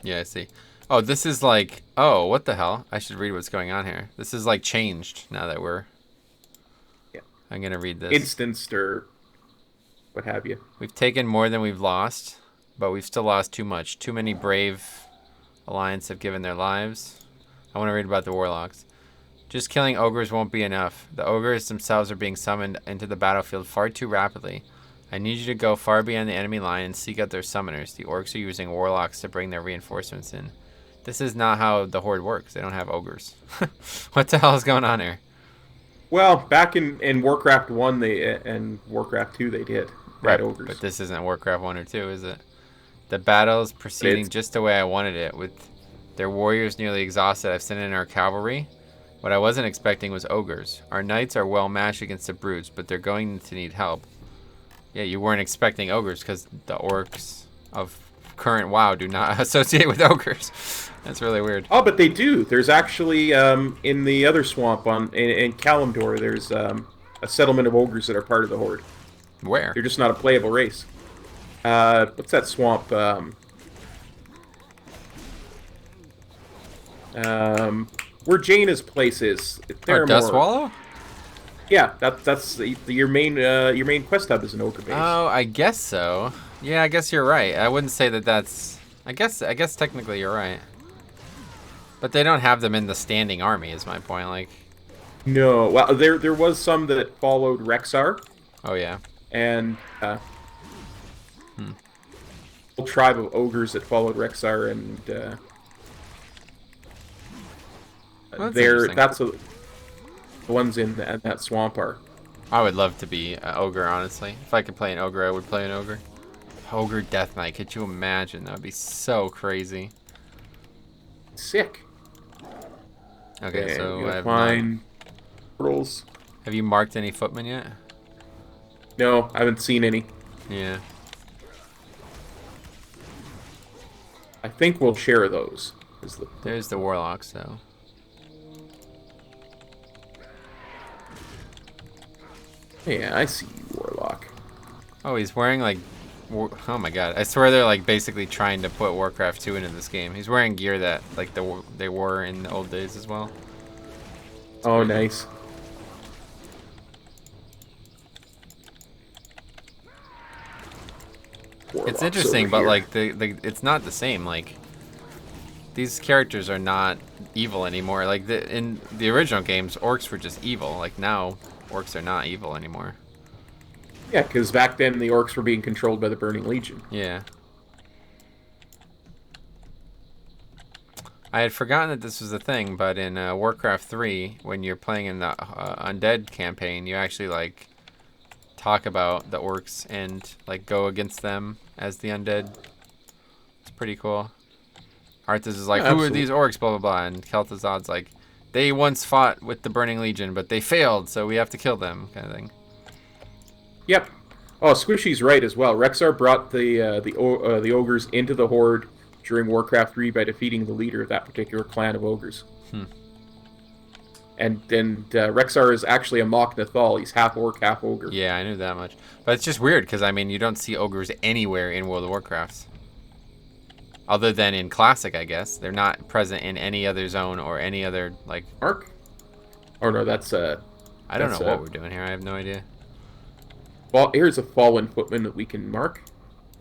Yeah, I see. Oh, this is like... Oh, what the hell? I should read what's going on here. This is like changed now that we're... Yeah. I'm going to read this. Instanced or what have you. We've taken more than we've lost, but we've still lost too much. Too many brave Alliance have given their lives. I want to read about the Warlocks. Just killing ogres won't be enough. The ogres themselves are being summoned into the battlefield far too rapidly. I need you to go far beyond the enemy line and seek out their summoners. The orcs are using warlocks to bring their reinforcements in. This is not how the Horde works. They don't have ogres. What the hell is going on here? Well, back in Warcraft 1 and Warcraft 2 they did. Right, Ogres. but this isn't Warcraft 1 or 2, is it? The battle's proceeding just the way I wanted it. With their warriors nearly exhausted, I've sent in our cavalry. What I wasn't expecting was ogres. Our knights are well matched against the brutes, but they're going to need help. Yeah, you weren't expecting ogres because the orcs of current WoW do not associate with ogres. That's really weird. Oh, but they do. There's actually in the other swamp in Kalimdor, there's a settlement of ogres that are part of the Horde. Where? They're just not a playable race. What's that swamp? Where Jaina's place is. Dustwallow? Yeah, that's your main quest hub is an ogre base. Oh, I guess so. Yeah, I guess you're right. I wouldn't say that that's... I guess technically you're right. But they don't have them in the standing army, is my point. Like, no, well, there was some that followed Rexar. oh yeah. And whole tribe of ogres that followed Rexar, and Well, that's the ones in that swamp are. I would love to be an ogre, honestly. If I could play an ogre, I would play an ogre. Ogre Death Knight. Could you imagine? That would be so crazy. Sick. Okay, so I have find portals. Have you marked any footmen yet? No, I haven't seen any. Yeah. I think we'll share those. There's the warlocks, though. Yeah, I see you, Warlock. Oh, he's wearing like Oh my god! I swear they're like basically trying to put Warcraft 2 into this game. He's wearing gear that like they wore in the old days as well. Oh, nice. It's Warlocks interesting, over but here. like it's not the same. Like these characters are not evil anymore. Like in the original games, orcs were just evil. Like now, orcs are not evil anymore. Yeah, because back then the orcs were being controlled by the Burning Legion. Yeah. I had forgotten that this was a thing, but in Warcraft 3, when you're playing in the Undead campaign, you actually like talk about the orcs and like go against them as the undead. It's pretty cool. Arthas is like, Yeah, who are absolutely. these orcs, blah blah blah, and Kel'Thuzad's like, they once fought with the Burning Legion, but they failed, so we have to kill them, kind of thing. Yep. Oh, Squishy's right as well. Rexar brought the ogres into the Horde during Warcraft 3 by defeating the leader of that particular clan of ogres. And Rexar is actually a Mock Nathal. He's half orc, half ogre. Yeah, I knew that much. But it's just weird, because, I mean, you don't see ogres anywhere in World of Warcraft. Other than in Classic, I guess. They're not present in any other zone or any other, like... Mark? Oh, no, that's... I don't know what we're doing here. I have no idea. Well, here's a fallen footman that we can mark.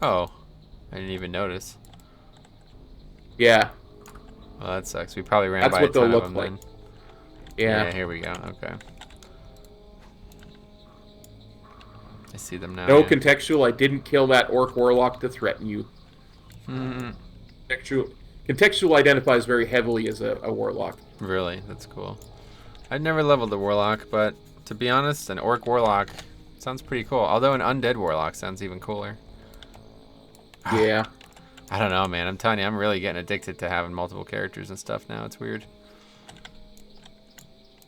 Oh. I didn't even notice. Yeah. Well, that sucks. We probably ran That's by what a they'll ton look of them like. then. Yeah. Yeah, here we go. Okay. I see them now. No, yeah. contextual, I didn't kill that orc warlock to threaten you. Contextual identifies very heavily as a warlock. Really? That's cool. I'd never leveled the warlock, but to be honest, an orc warlock sounds pretty cool. Although an undead warlock sounds even cooler. Yeah. I don't know, man. I'm telling you, I'm really getting addicted to having multiple characters and stuff now. It's weird.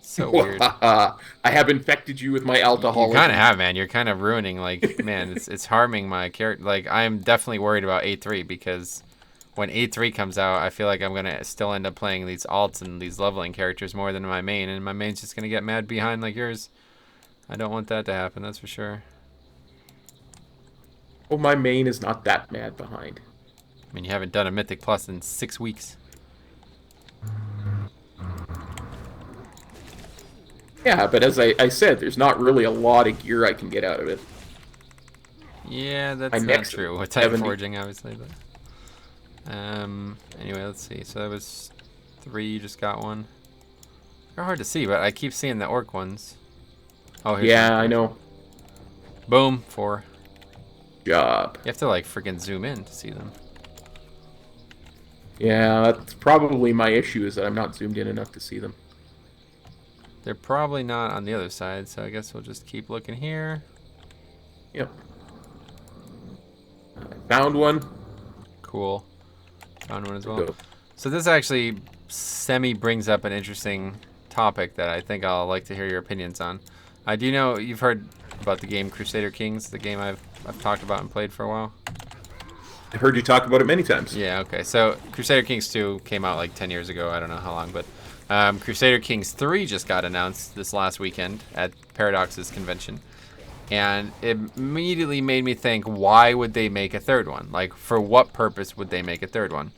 So weird. I have infected you with my You alcoholism. kind of have, man. You're kind of ruining, like, man, it's harming my character. Like, I'm definitely worried about A3 because when A3 comes out, I feel like I'm going to still end up playing these alts and these leveling characters more than my main, and my main's just going to get mad behind like yours. I don't want that to happen, that's for sure. Oh, my main is not that mad behind. I mean, you haven't done a Mythic Plus in 6 weeks. Yeah, but as I said, there's not really a lot of gear I can get out of it. Yeah, that's My not next true. With type 70. forging, obviously, but anyway, let's see. So that was 3. You just got one. They're hard to see, but I keep seeing the orc ones. Oh, here's Yeah, one. I know. Boom, 4. Job. You have to like freaking zoom in to see them. Yeah, that's probably my issue, is that I'm not zoomed in enough to see them. They're probably not on the other side, so I guess we'll just keep looking here. Yep. I found one. Cool. Found one as well. Go. So this actually semi brings up an interesting topic that I think I'll like to hear your opinions on. Do you know, you've heard about the game Crusader Kings, the game I've talked about and played for a while? I've heard you talk about it many times. Yeah, okay. So Crusader Kings 2 came out like 10 years ago. I don't know how long, but Crusader Kings 3 just got announced this last weekend at Paradox's convention. And it immediately made me think, why would they make a third one? Like, for what purpose would they make a third one?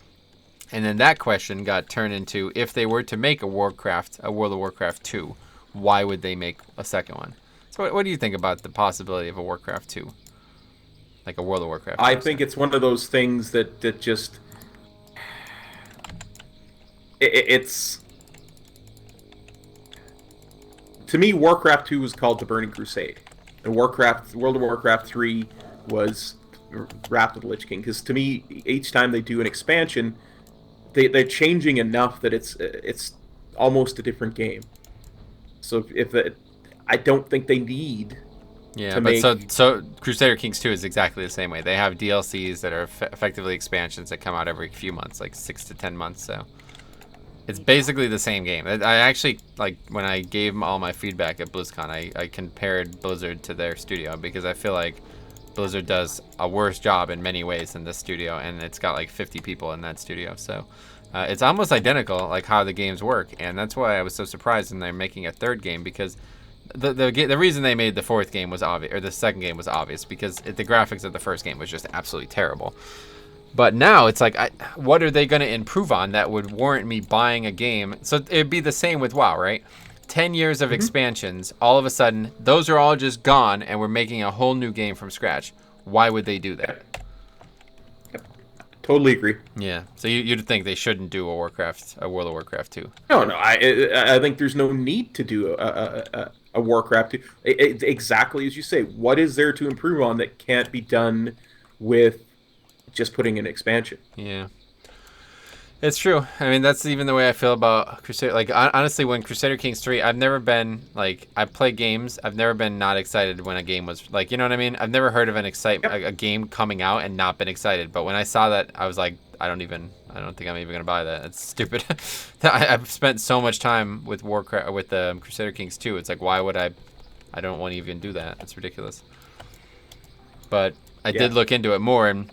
And then that question got turned into, if they were to make a World of Warcraft 2, why would they make a second one? So what do you think about the possibility of a Warcraft 2? Like a World of Warcraft 2? I think it's one of those things that just... It's... To me, Warcraft 2 was called the Burning Crusade. And World of Warcraft 3 was Wrath of the Lich King. Because to me, each time they do an expansion, they're changing enough that it's almost a different game. So I don't think they need... Yeah, but so Crusader Kings 2 is exactly the same way. They have DLCs that are effectively expansions that come out every few months, like 6 to 10 months. So it's basically the same game. I actually, like, when I gave them all my feedback at BlizzCon, I compared Blizzard to their studio because I feel like Blizzard does a worse job in many ways than this studio, and it's got like 50 people in that studio. So it's almost identical, like how the games work, and that's why I was so surprised when they're making a third game, because the reason they made the fourth game was obvious, or the second game was obvious, because the graphics of the first game was just absolutely terrible. But now it's like, what are they going to improve on that would warrant me buying a game? So it'd be the same with WoW, right? 10 years of expansions, all of a sudden, those are all just gone, and we're making a whole new game from scratch. Why would they do that? Totally agree. Yeah, so you'd think they shouldn't do a World of Warcraft 2. No, I think there's no need to do a Warcraft 2. Exactly as you say. What is there to improve on that can't be done with just putting an expansion? Yeah. It's true. I mean, that's even the way I feel about Crusader. Like, honestly, when Crusader Kings 3, I've never been, like, I play games. I've never been not excited when a game was, like, you know what I mean? I've never heard of a game coming out and not been excited. But when I saw that, I was like, I don't think I'm even going to buy that. It's stupid. I've spent so much time with Crusader Kings 2. It's like, why would I don't want to even do that. It's ridiculous. But I did look into it more, and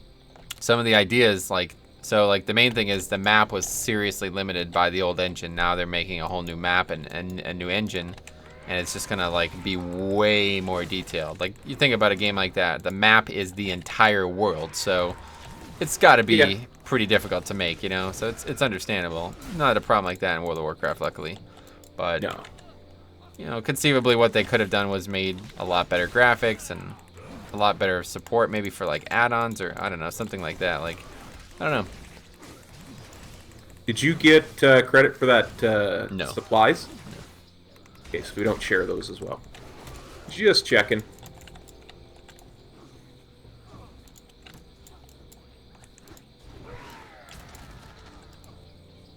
some of the ideas, like, so, like, the main thing is the map was seriously limited by the old engine. Now they're making a whole new map and a new engine, and it's just gonna, like, be way more detailed. Like, you think about a game like that, the map is the entire world, so it's got to be pretty difficult to make, you know? So it's understandable. Not a problem like that in World of Warcraft, luckily. But, you know, conceivably what they could have done was made a lot better graphics and a lot better support, maybe for, like, add-ons or, I don't know, something like that. Like, I don't know. Did you get credit for that No. supplies? No. Okay, so we don't share those as well. Just checking.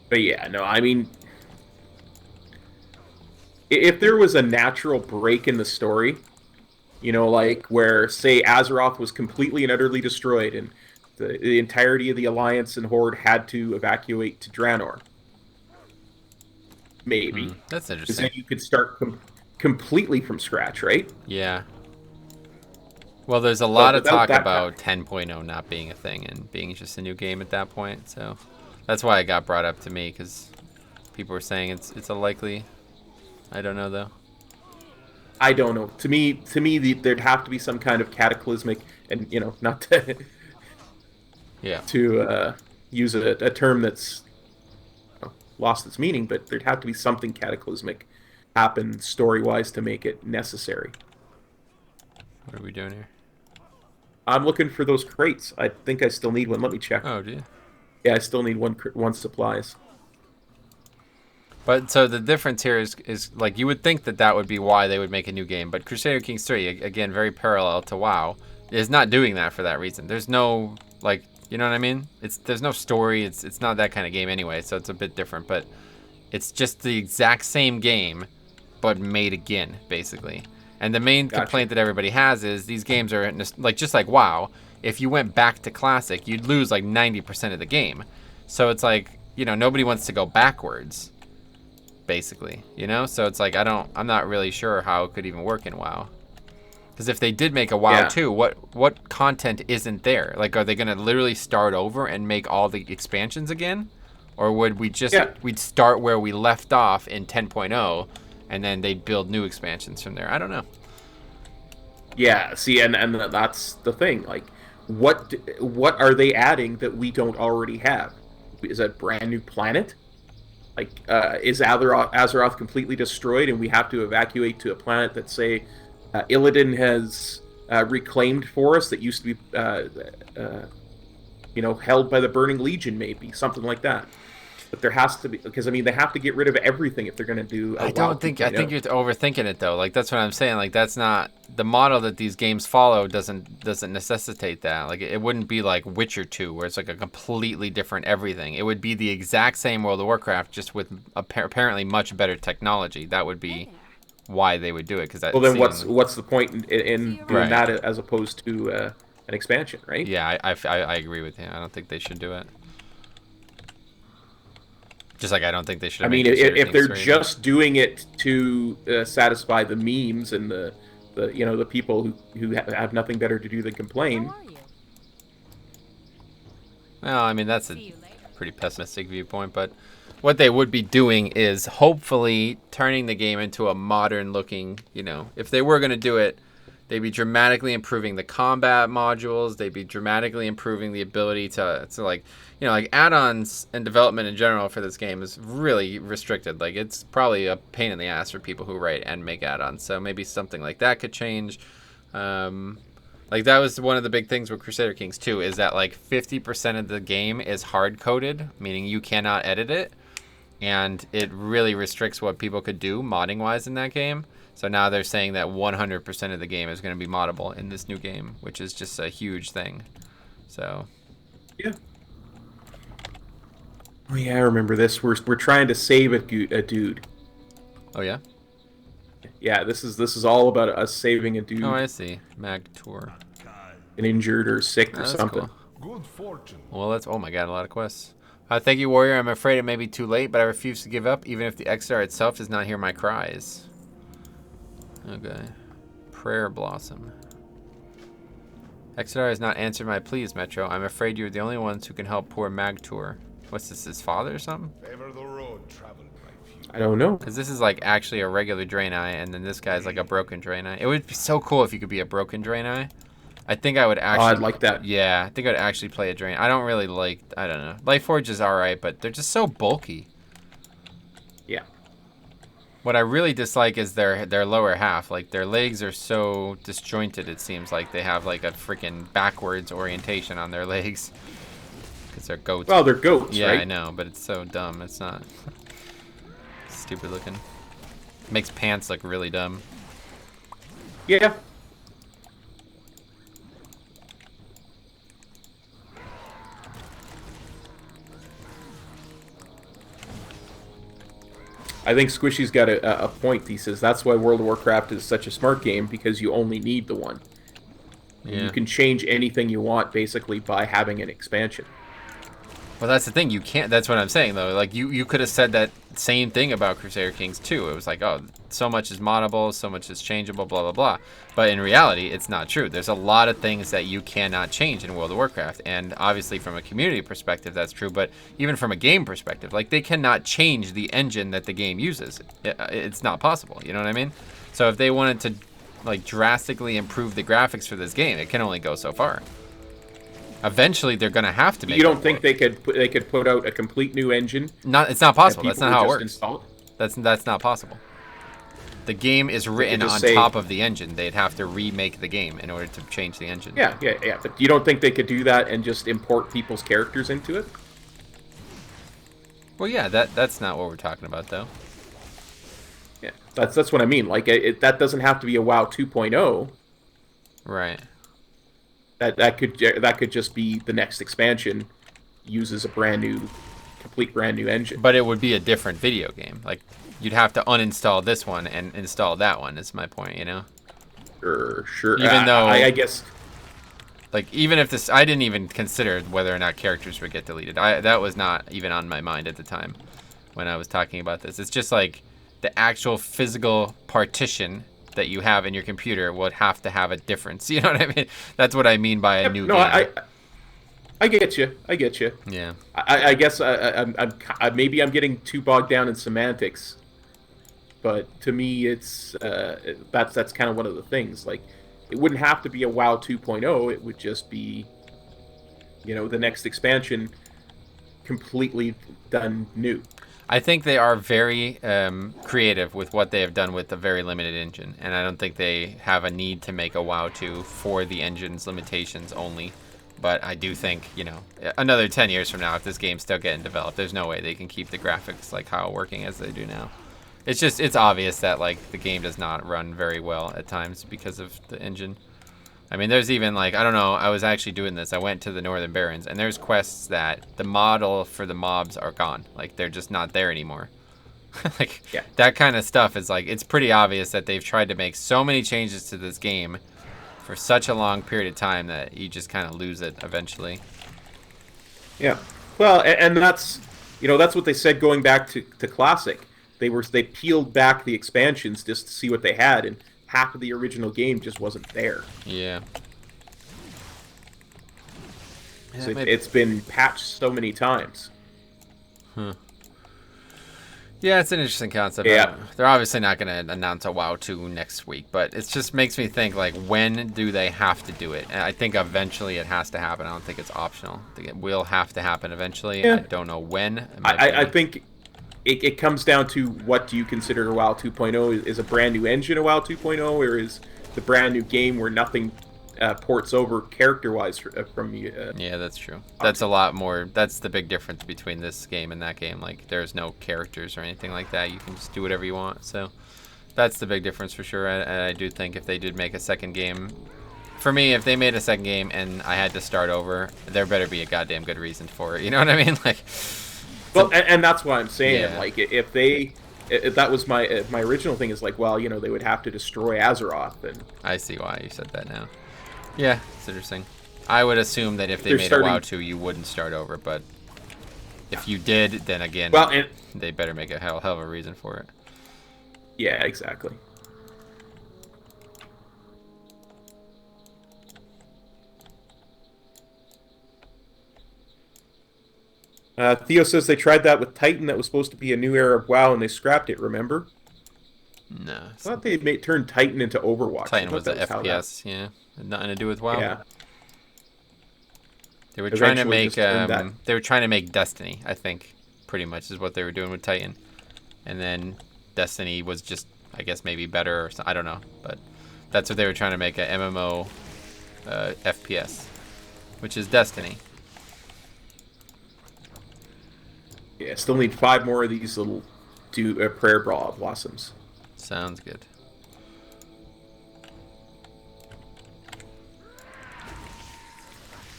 But yeah, no, I mean, if there was a natural break in the story, you know, like where, say, Azeroth was completely and utterly destroyed and the entirety of the Alliance and Horde had to evacuate to Draenor. Maybe. That's interesting. Because then you could start completely from scratch, right? Yeah. Well, there's a lot of talk about 10.0 not being a thing and being just a new game at that point. So that's why it got brought up to me, because people were saying it's a likely. I don't know, though. I don't know. To me, there'd have to be some kind of cataclysmic, and, you know, not to... to use a term that's lost its meaning, but there'd have to be something cataclysmic happen story-wise to make it necessary. What are we doing here? I'm looking for those crates. I think I still need one. Let me check. Oh, do you? Yeah, I still need one supplies. But so the difference here is like, you would think that would be why they would make a new game, but Crusader Kings 3, again, very parallel to WoW, is not doing that for that reason. There's no, like, you know what I mean? There's no story. It's not that kind of game anyway, so it's a bit different. But it's just the exact same game, but made again, basically. And the main complaint that everybody has is these games are, like, just like WoW, if you went back to Classic, you'd lose like 90% of the game. So it's like, you know, nobody wants to go backwards, basically, you know? So it's like, I'm not really sure how it could even work in WoW. Because if they did make a WoW 2, what content isn't there? Like, are they going to literally start over and make all the expansions again? Or would we just, we'd start where we left off in 10.0, and then they'd build new expansions from there? I don't know. Yeah, see, and that's the thing. Like, what are they adding that we don't already have? Is that a brand new planet? Like, is Azeroth completely destroyed and we have to evacuate to a planet that, say, Illidan has reclaimed for us, that used to be, you know, held by the Burning Legion, maybe something like that. But there has to be, because I mean, they have to get rid of everything if they're going to do. I think you're overthinking it, though. Like, that's what I'm saying. Like, that's not the model that these games follow. Doesn't necessitate that. Like, it wouldn't be like Witcher 2, where it's like a completely different everything. It would be the exact same World of Warcraft, just with apparently much better technology. That would be why they would do it. Because then what's the point in doing that as opposed to an expansion, right? Yeah, I agree with you. I don't think they should do it. Just like I don't think they should. I mean, if they're just doing it to satisfy the memes and the you know, the people who have nothing better to do than complain. How are you? Well, I mean, that's a pretty pessimistic viewpoint, but what they would be doing is hopefully turning the game into a modern looking, if they were going to do it, they'd be dramatically improving the combat modules. They'd be dramatically improving the ability to like, like add-ons and development in general for this game is really restricted. Like, it's probably a pain in the ass for people who write and make add-ons. So maybe something like that could change. Like, that was one of the big things with Crusader Kings 2, is that like 50% of the game is hard-coded, meaning you cannot edit it. And it really restricts what people could do modding-wise in that game. So now they're saying that 100% of the game is going to be moddable in this new game, which is just a huge thing. So, yeah. Oh yeah, I remember this. We're trying to save a dude. Oh yeah. Yeah, this is all about us saving a dude. Oh, I see. Mag Tour. An injured or sick or something. Cool. Good fortune. Well, that's oh my god, a lot of quests. Thank you, Warrior. I'm afraid it may be too late, but I refuse to give up, even if the XR itself does not hear my cries. Okay. Prayer Blossom. XR has not answered my pleas, Metro. I'm afraid you're the only ones who can help poor Magtour. What's this, his father or something? Favor the road traveled by few. I don't know. Because this is like actually a regular Draenei, and then this guy's like a broken Draenei. It would be so cool if you could be a broken Draenei. I think I would actually... Oh, I'd like that. Yeah, I think I'd actually play a Draenei. I don't really like... I don't know. Lightforge is alright, but they're just so bulky. Yeah. What I really dislike is their lower half. Like, their legs are so disjointed, it seems like they have like a freaking backwards orientation on their legs. Because they're goats. Well, they're goats, yeah, right? I know, but it's so dumb. It's not... Stupid looking. Makes pants look really dumb. Yeah. I think Squishy's got a point. He says that's why World of Warcraft is such a smart game, because you only need the one. Yeah. You can change anything you want basically by having an expansion. Well, that's the thing. You can't. That's what I'm saying, though. Like, you could have said that same thing about Crusader Kings 2. It was like, oh, so much is moddable, so much is changeable, blah, blah, blah. But in reality, it's not true. There's a lot of things that you cannot change in World of Warcraft. And obviously, from a community perspective, that's true. But even from a game perspective, like, they cannot change the engine that the game uses. It's not possible. You know what I mean? So if they wanted to, like, drastically improve the graphics for this game, it can only go so far. Eventually, they're gonna have to make. You don't think they could put out a complete new engine? It's not possible. That's not how it works. Install it? That's not possible. The game is written on top of the engine. They'd have to remake the game in order to change the engine. Yeah. But you don't think they could do that and just import people's characters into it? Well, yeah, that's not what we're talking about, though. Yeah, that's what I mean. Like, that doesn't have to be a WoW 2.0. Right. That could just be the next expansion uses a complete brand new engine. But it would be a different video game. Like, you'd have to uninstall this one and install that one. Is my point, you know? Sure. Even though I guess, like, even if this, I didn't even consider whether or not characters would get deleted. That was not even on my mind at the time when I was talking about this. It's just like the actual physical partition that you have in your computer would have to have a difference. You know what I mean? That's what I mean by a new game. I get you. Yeah. I guess maybe I'm getting too bogged down in semantics, but to me, it's that's kind of one of the things. Like, it wouldn't have to be a WoW 2.0. It would just be, the next expansion, completely done new. I think they are very creative with what they have done with a very limited engine, and I don't think they have a need to make a WoW 2 for the engine's limitations only. But I do think, another 10 years from now, if this game's still getting developed, there's no way they can keep the graphics like how working as they do now. It's obvious that, like, the game does not run very well at times because of the engine. I mean, there's even, like, I don't know, I was actually doing this. I went to the Northern Barrens, and there's quests that the model for the mobs are gone. Like, they're just not there anymore. Like, yeah. That kind of stuff is, like, it's pretty obvious that they've tried to make so many changes to this game for such a long period of time that you just kind of lose it eventually. Yeah. Well, and that's, that's what they said going back to Classic. They peeled back the expansions just to see what they had, and half of the original game just wasn't there. Yeah. So it's been patched so many times. Huh. Yeah, it's an interesting concept. Yeah. They're obviously not going to announce a WoW 2 next week, but it just makes me think, like, when do they have to do it? And I think eventually it has to happen. I don't think it's optional. I think it will have to happen eventually. Yeah. I don't know when. I think it comes down to what do you consider a WoW 2.0? Is a brand new engine a WoW 2.0, or is the brand new game where nothing ports over character-wise from you? Yeah, that's true. That's a lot more. That's the big difference between this game and that game. Like, there's no characters or anything like that. You can just do whatever you want. So that's the big difference for sure. And I do think if they did make a second game, for me, if they made a second game and I had to start over, there better be a goddamn good reason for it. You know what I mean? Like, well, and that's why I'm saying, Yeah. like, if that was my original thing is like, well, you know, they would have to destroy Azeroth, and I see why you said that now. Yeah, it's interesting. I would assume that if they They're made starting- a WoW 2, you wouldn't start over, but if you did, then again, well, and they better make a hell of a reason for it. yeah, exactly. Theo says they tried that with Titan. That was supposed to be a new era of WoW, and they scrapped it. Remember? No. I thought they turned Titan into Overwatch. Titan I thought was the that how that- FPS, yeah. Had nothing to do with WoW. Yeah. They were trying to Eventually make just turned that. they were trying to make Destiny, I think, pretty much is what they were doing with Titan. And then Destiny was just, I guess, maybe better or something. I don't know, but that's what they were trying to make, a MMO FPS, which is Destiny. Yeah, still need 5 more of these little prayer blossoms. Sounds good.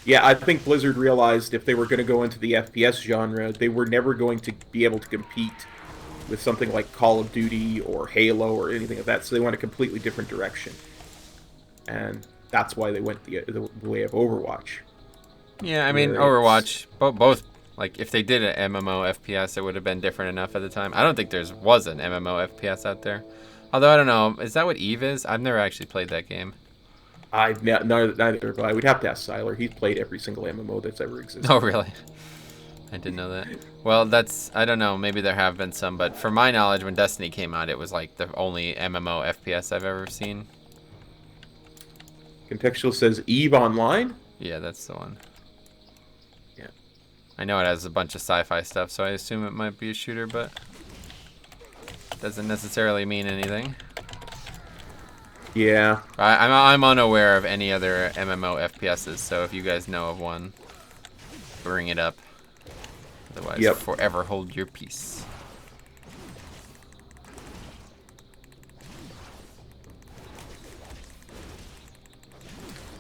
Yeah, I think Blizzard realized if they were going to go into the FPS genre, they were never going to be able to compete with something like Call of Duty or Halo or anything like that. So they went a completely different direction, and that's why they went the way of Overwatch. Yeah, I mean, Yeah, Overwatch, both, like, if they did an MMO FPS, it would have been different enough at the time. I don't think was an MMO FPS out there. Although, I don't know, is that what EVE is? I've never actually played that game. Neither, but I would have to ask Siler. He's played every single MMO that's ever existed. Oh, really? I didn't know that. Well, I don't know, maybe there have been some, but from my knowledge, when Destiny came out, it was like the only MMO FPS I've ever seen. Contextual says Eve Online. Yeah, that's the one. Yeah. I know it has a bunch of sci-fi stuff, so I assume it might be a shooter, but doesn't necessarily mean anything. Yeah. I'm unaware of any other MMO FPSs, so if you guys know of one, bring it up. Otherwise, Yep. forever hold your peace.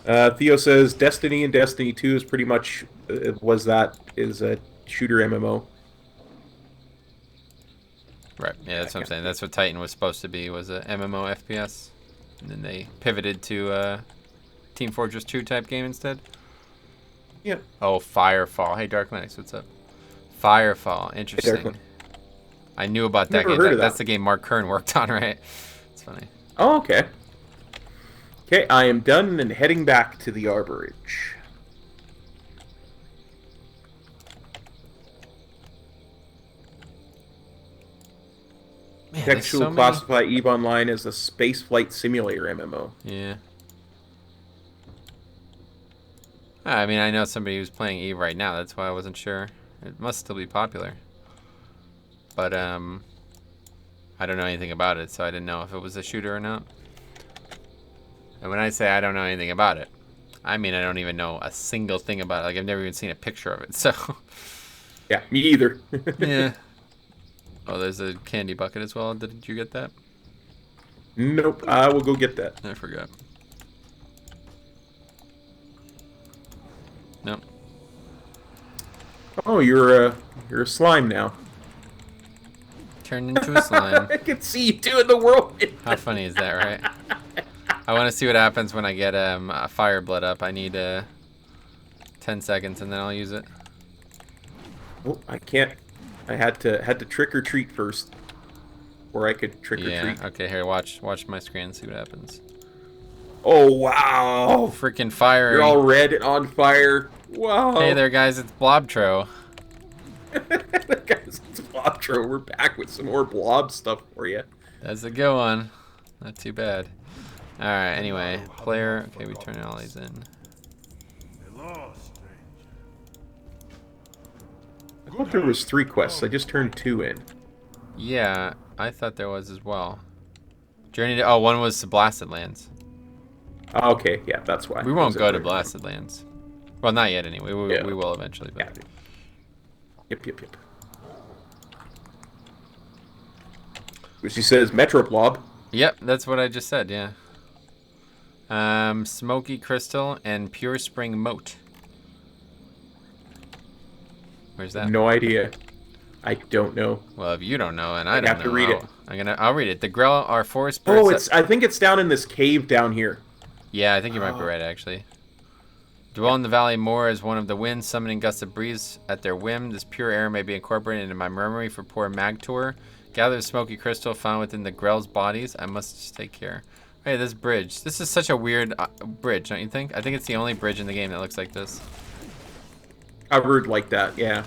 Theo says Destiny and Destiny 2 is pretty much is a shooter MMO. Right, yeah, that's what I'm saying. That's what Titan was supposed to be, was a MMO FPS. And then they pivoted to Team Fortress 2 type game instead. Yeah. Oh, Firefall. Hey, Dark Knights, what's up? Firefall, interesting. Knight. I knew about that Never game. heard of That's that. the game Mark Kern worked on, right? It's funny. Oh, okay. Okay, I am done and heading back to the Arborage. Man, there's Textual so many- classify EVE Online as a spaceflight simulator MMO. Yeah. I mean, I know somebody who's playing EVE right now. That's why I wasn't sure. It must still be popular. But, I don't know anything about it, so I didn't know if it was a shooter or not. And when I say I don't know anything about it, I mean I don't even know a single thing about it. Like, I've never even seen a picture of it, so... Yeah, me either. Yeah. Oh, there's a candy bucket as well. Did you get that? Nope, I will go get that. I forgot. Nope. Oh, you're a slime now. Turned into a slime. I can see you doing the whirlwind. How funny is that, right? I want to see what happens when I get a fire blood up. I need 10 seconds and then I'll use it. Oh, I can't. I had to trick or treat first, or I could trick or Yeah. treat. Okay. Here, watch my screen and see what happens. Oh wow! Freaking fire! You're all red and on fire. Wow! Hey there, guys. It's Blobtro. The guy's Quattro, we're back with some more blob stuff for you. That's a good one. Not too bad. All right. Anyway, player. Okay, we turn all these in. Hello, stranger. I thought there was 3 quests. I just turned 2 in. Yeah, I thought there was as well. Journey to. Oh, one was to Blasted Lands. Oh, okay, yeah, that's why. We won't Was it go to there? Blasted Lands. Well, not yet. Anyway, we, Yeah. we will eventually. But. Yeah. Yep. Which he says Metro Blob. Yep, that's what I just said. Yeah. Smoky Crystal and Pure Spring Moat. Where's that? No idea. I don't know. Well, if you don't know, and I don't have know, to read it. I'll read it. The Grell are forest spirits. Oh, it's. I think it's down in this cave down here. Yeah, I think you might be right, actually. Dwell in the valley more as one of the winds, summoning gusts of breeze at their whim. This pure air may be incorporated into my memory for poor Magtor. Gather the smoky crystal found within the Grell's bodies. I must just take care. Hey, this bridge. This is such a weird bridge, don't you think? I think it's the only bridge in the game that looks like this. Covered like that, yeah.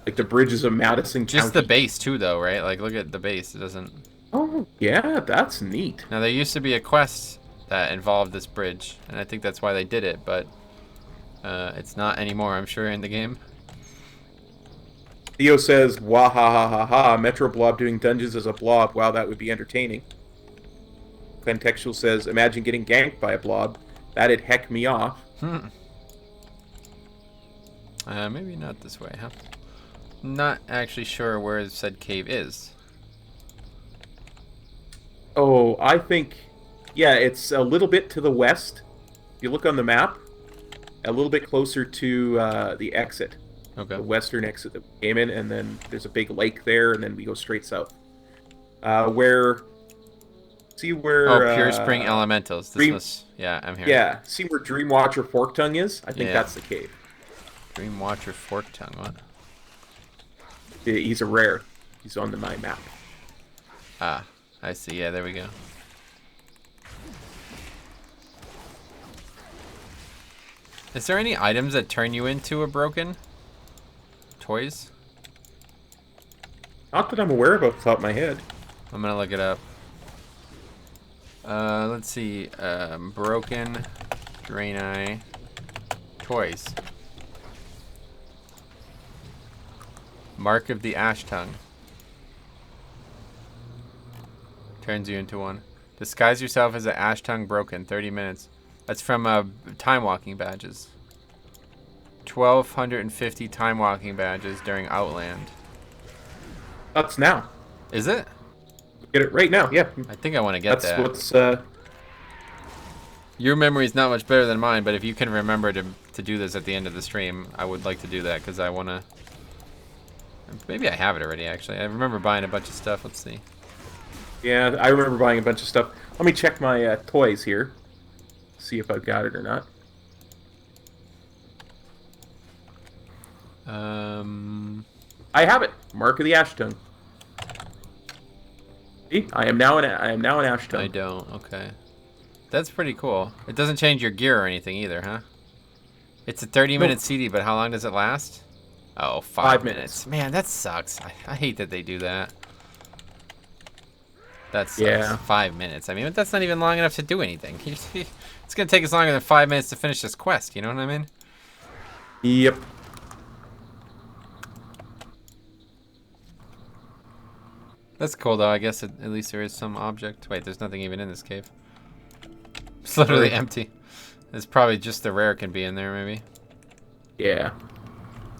Like the bridges of Madison Just County. the base, too, though, right? Like, look at the base. It doesn't... Oh, yeah, that's neat. Now, there used to be a quest that involved this bridge, and I think that's why they did it, but it's not anymore, I'm sure, in the game. Theo says, "Wah ha ha ha ha! Metro Blob doing dungeons as a blob. Wow, that would be entertaining." Contextual says, "Imagine getting ganked by a blob. That'd heck me off." Maybe not this way, huh? Not actually sure where said cave is. Oh, I think, yeah, it's a little bit to the west. If you look on the map, a little bit closer to the exit. Okay. The western exit that we came in, and then there's a big lake there, and then we go straight south. See where... Oh, Pure Spring Elementals. Yeah, I'm here. Yeah, see where Dreamwatcher Forktongue is? I think Yeah. that's the cave. Dreamwatcher Forktongue, what? He's a rare. He's on my map. Ah, I see. Yeah, there we go. Is there any items that turn you into a broken? Toys? Not that I'm aware of off the top of my head. I'm gonna look it up. Let's see. Broken Draenei toys. Mark of the Ash Tongue. Turns you into one. Disguise yourself as an Ash Tongue Broken. 30 minutes. That's from time walking badges. 1,250 time walking badges during Outland. That's now. Is it? Get it right now, yeah. I think I want to get That's that. what's... Your memory's not much better than mine, but if you can remember to do this at the end of the stream, I would like to do that because I want to... Maybe I have it already, actually. I remember buying a bunch of stuff. Let's see. Yeah, I remember buying a bunch of stuff. Let me check my toys here. See if I've got it or not. I have it. Mark of the Ash Tongue. See? I am now an Ash Tongue. I don't. Okay. That's pretty cool. It doesn't change your gear or anything either, huh? It's a 30-minute CD, but how long does it last? Oh, 5 minutes. Man, that sucks. I hate that they do that. That sucks. Yeah. 5 minutes. I mean, that's not even long enough to do anything. It's going to take us longer than 5 minutes to finish this quest, you know what I mean? Yep. That's cool, though. I guess at least there is some object. Wait, there's nothing even in this cave. It's literally empty. There's probably just the rare can be in there, maybe. Yeah.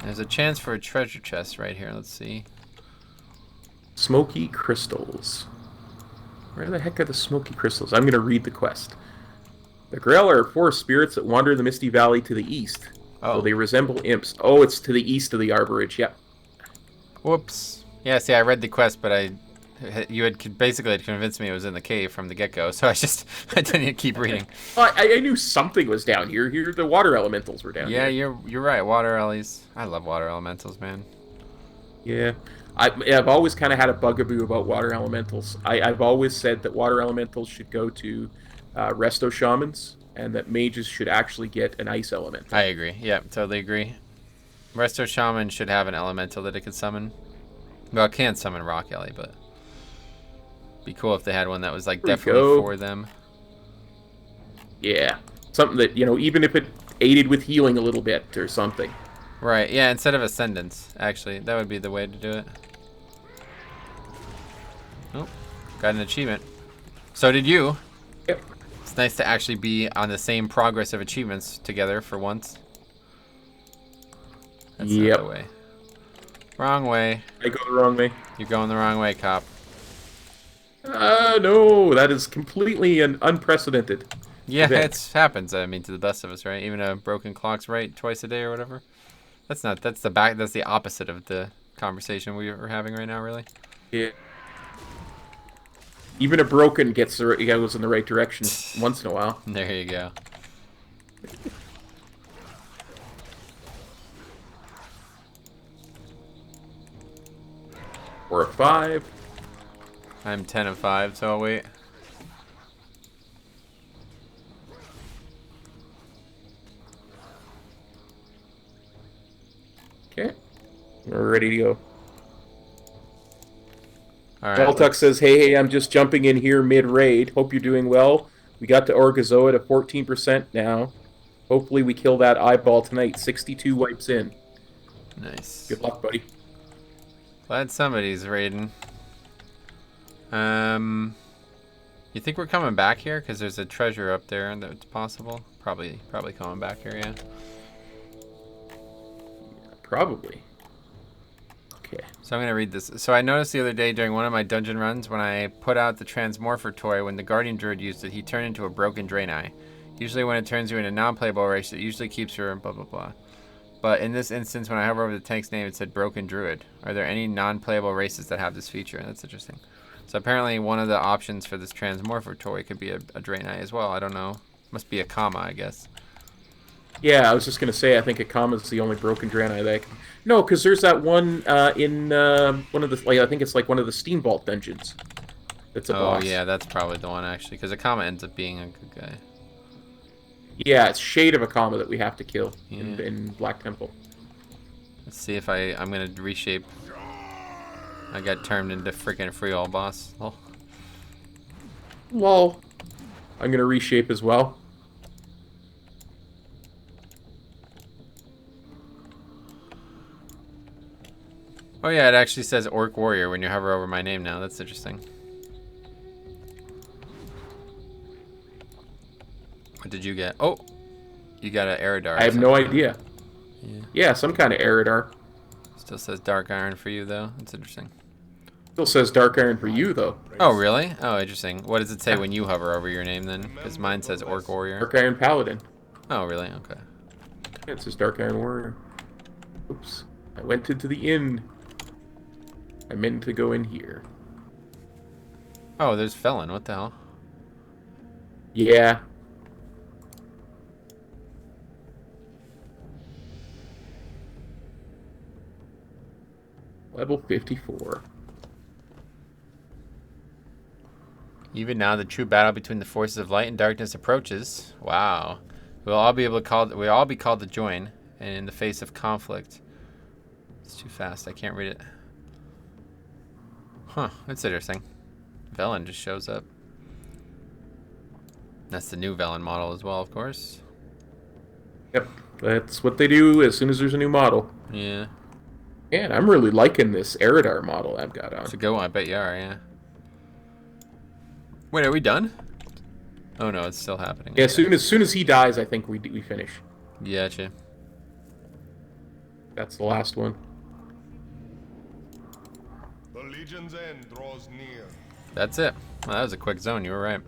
There's a chance for a treasure chest right here. Let's see. Smoky crystals. Where the heck are the smoky crystals? I'm going to read the quest. The Grail are forest spirits that wander the Misty Valley to the east. Oh. Though they resemble imps. Oh, it's to the east of the Arborage. Yep. Whoops. Yeah, see, I read the quest, but you had basically convinced me it was in the cave from the get-go, so I didn't keep reading. Well, I knew something was down here. Here, the water elementals were down Yeah, here. you're right. Water ellies. I love water elementals, man. Yeah. I've always kind of had a bugaboo about water elementals. I've always said that water elementals should go to resto shamans, and that mages should actually get an ice elemental. I agree. Yeah, totally agree. Resto Shaman should have an elemental that it could summon. Well, it can't summon Rock Ellie, but be cool if they had one that was like There we definitely go. for them. Yeah, something that, you know, even if it aided with healing a little bit or something. Right, yeah, instead of Ascendance, actually. That would be the way to do it. Oh, got an achievement. So did you. Yep. It's nice to actually be on the same progress of achievements together for once. That's not the way. Wrong way. I go the wrong way. You're going the wrong way, cop. No, that is completely unprecedented. Yeah, event. it happens. I mean, to the best of us, right? Even a broken clock's right twice a day or whatever. That's not. That's the opposite of the conversation we are having right now, really. Yeah. Even a broken goes in the right direction once in a while. There you go. Or a 5. I'm 10 of 5, so I'll wait. Okay. We're ready to go. All right. Beltuck says, hey, I'm just jumping in here mid-raid. Hope you're doing well. We got to Orgazoa to 14% now. Hopefully we kill that eyeball tonight. 62 wipes in. Nice. Good luck, buddy. Glad somebody's raiding. You think we're coming back here? Because there's a treasure up there that's possible. Probably coming back here, yeah. Probably. Okay. So I'm going to read this. So I noticed the other day during one of my dungeon runs, when I put out the Transmorpher toy, when the Guardian Druid used it, he turned into a broken Draenei. Usually when it turns you into a non-playable race, it usually keeps your blah blah blah. But in this instance, when I hover over the tank's name, it said Broken Druid. Are there any non-playable races that have this feature? That's interesting. So apparently one of the options for this Transmorpher toy could be a Draenei as well. I don't know. Must be a comma, I guess. Yeah, I was just going to say, I think a comma's the only broken Draenei that I can... No, because there's that one in one of the... Like, I think it's like one of the Steam Vault dungeons. That's a boss. Oh, yeah, that's probably the one, actually. Because a comma ends up being a good guy. Yeah, it's Shade of a comma that we have to kill Yeah. in Black Temple. Let's see if I'm going to reshape. I got turned into freaking free all boss. Oh. Lol. I'm going to reshape as well. Oh yeah, it actually says Orc Warrior when you hover over my name now. That's interesting. What did you get? Oh, you got an Eridar. I have no idea. Yeah. Yeah, some kind of Eridar. Still says Dark Iron for you though. That's interesting. Still says Dark Iron for you, though. Oh really? Oh, interesting. What does it say when you hover over your name then? Because mine says Orc Warrior. Dark Iron Paladin. Oh really? Okay. Yeah, it says Dark Iron Warrior. Oops. I went into the inn. I meant to go in here. Oh, there's Felon. What the hell? Yeah. Level 54. Even now, the true battle between the forces of light and darkness approaches. Wow. We'll all be called to join, and in the face of conflict. It's too fast. I can't read it. Huh. That's interesting. Velen just shows up. That's the new Velen model as well, of course. Yep. That's what they do as soon as there's a new model. Yeah. Man, I'm really liking this Eridar model I've got on. It's a good one. I bet you are, yeah. Wait, are we done? Oh no, it's still happening. Yeah, Okay. as soon as he dies, I think we finish. Gotcha. That's the last one. The Legion's end draws near. That's it. Well, that was a quick zone. You were right.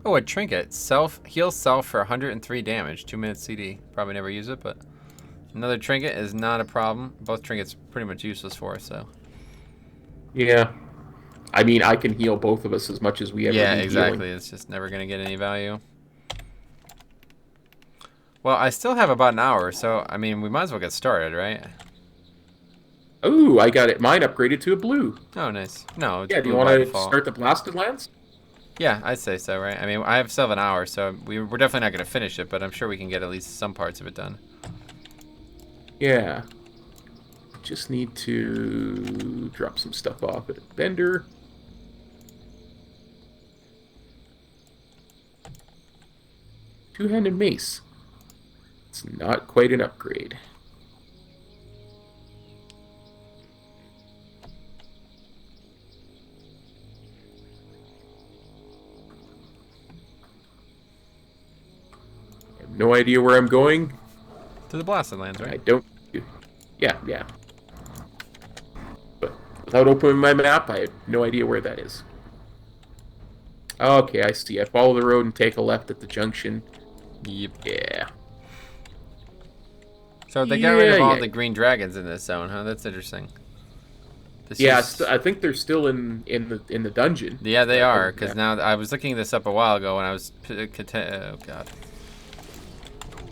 Oh, a trinket. Heals self for 103 damage. 2 minutes CD. Probably never use it, but another trinket is not a problem. Both trinkets pretty much useless for us, so. Yeah. I mean, I can heal both of us as much as we ever Yeah, need exactly. healing. It's just never going to get any value. Well, I still have about an hour, so, I mean, we might as well get started, right? Oh, I got it. Mine upgraded to a blue. Oh, nice. No, it's Yeah, do you blue by want to default. start the Blasted Lands? Yeah, I'd say so, right? I mean, I have still have an hour, so we're definitely not going to finish it, but I'm sure we can get at least some parts of it done. Yeah. Just need to drop some stuff off at a vendor. Two-handed mace. It's not quite an upgrade. I have no idea where I'm going. To the Blasted Lands, I right? don't. Yeah, yeah. But without opening my map, I have no idea where that is. Okay, I see. I follow the road and take a left at the junction. Yep. Yeah. So they got rid of all Yeah. the green dragons in this zone, huh? That's interesting. This Yeah, used- I think they're still in the dungeon. Yeah, they are. Because Yeah. now I was looking this up a while ago when I was. Oh god.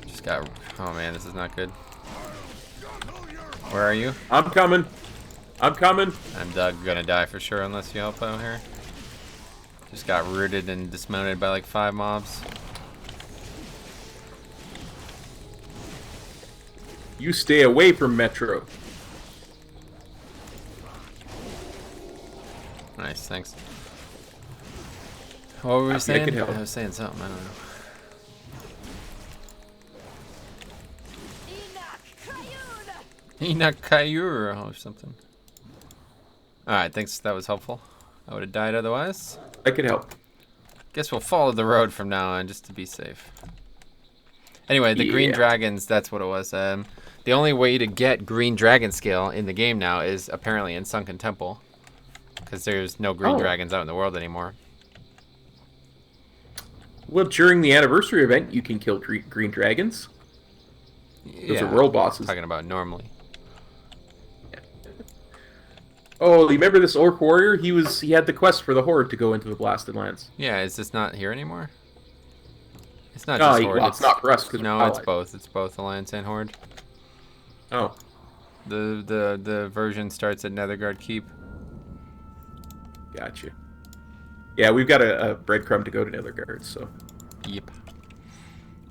Just got. Oh man, this is not good. Where are you? I'm coming. I'm coming. I'm gonna die for sure unless you help out here. Just got rooted and dismounted by like 5 mobs. You stay away from Metro. Nice, thanks. What were we Happy I saying? could help. I was saying something, I don't know. Enoch Kayur or something. Alright, thanks. That was helpful. I would have died otherwise. I could help. Guess we'll follow the road from now on just to be safe. Anyway, the green Yeah. dragons, that's what it was. The only way to get green dragon scale in the game now is apparently in Sunken Temple. Because there's no green Oh. dragons out in the world anymore. Well, during the anniversary event, you can kill green dragons. Those are world bosses. Talking about normally. Oh, you remember this orc warrior? He had the quest for the horde to go into the Blasted Lands. Yeah, is this not here anymore? It's not No, just Horde. well, it's not for us. 'Cause No, we're it's allies. both. It's both Alliance and Horde. Oh, The version starts at Netherguard Keep. gotcha. Yeah, we've got a breadcrumb to go to Netherguard, so. Yep.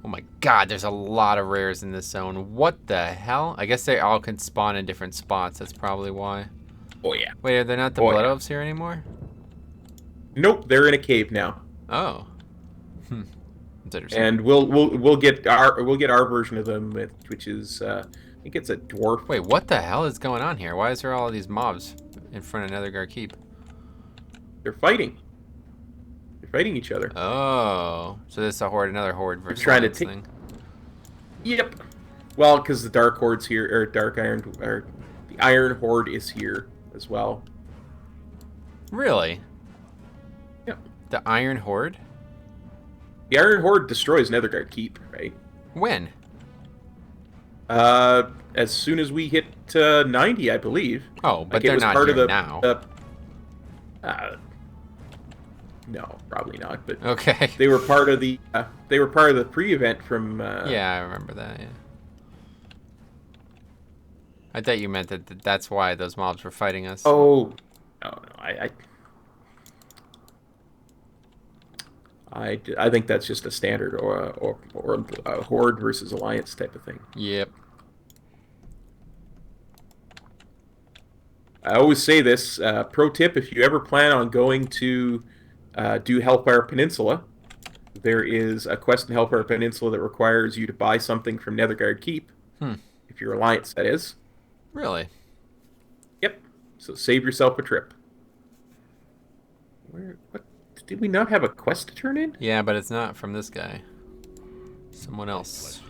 Oh my god, there's a lot of rares in this zone. What the hell? I guess they all can spawn in different spots. That's probably why. Oh yeah. Wait, are they not the Oh, Blood yeah. Elves here anymore? Nope, they're in a cave now, Oh. That's interesting. and we'll get our version of them, which is I think it's a dwarf. Wait, what the hell is going on here? Why is there all of these mobs in front of Netherguard Keep? They're fighting. They're fighting each other. Oh. So this is a Horde, another Horde versus trying to Alliance take- thing. Yep. Well, because the Dark Horde's here, or the Iron Horde is here as well. Really? Yep. The Iron Horde? The Iron Horde destroys Netherguard Keep, right? When? As soon as we hit 90, I believe. Oh, but Like, it they're was not part here of the, now. No, probably not. But Okay. they were part of the pre-event from. Yeah, I remember that, yeah. I thought you meant that's why those mobs were fighting us. Oh, no, I think that's just a standard or a Horde versus Alliance type of thing. Yep. I always say this, pro tip, if you ever plan on going to do Hellfire Peninsula, there is a quest in Hellfire Peninsula that requires you to buy something from Netherguard Keep, if you're Alliance, that is. Really? Yep. So save yourself a trip. What? Did we not have a quest to turn in? Yeah, but it's not from this guy. Someone else.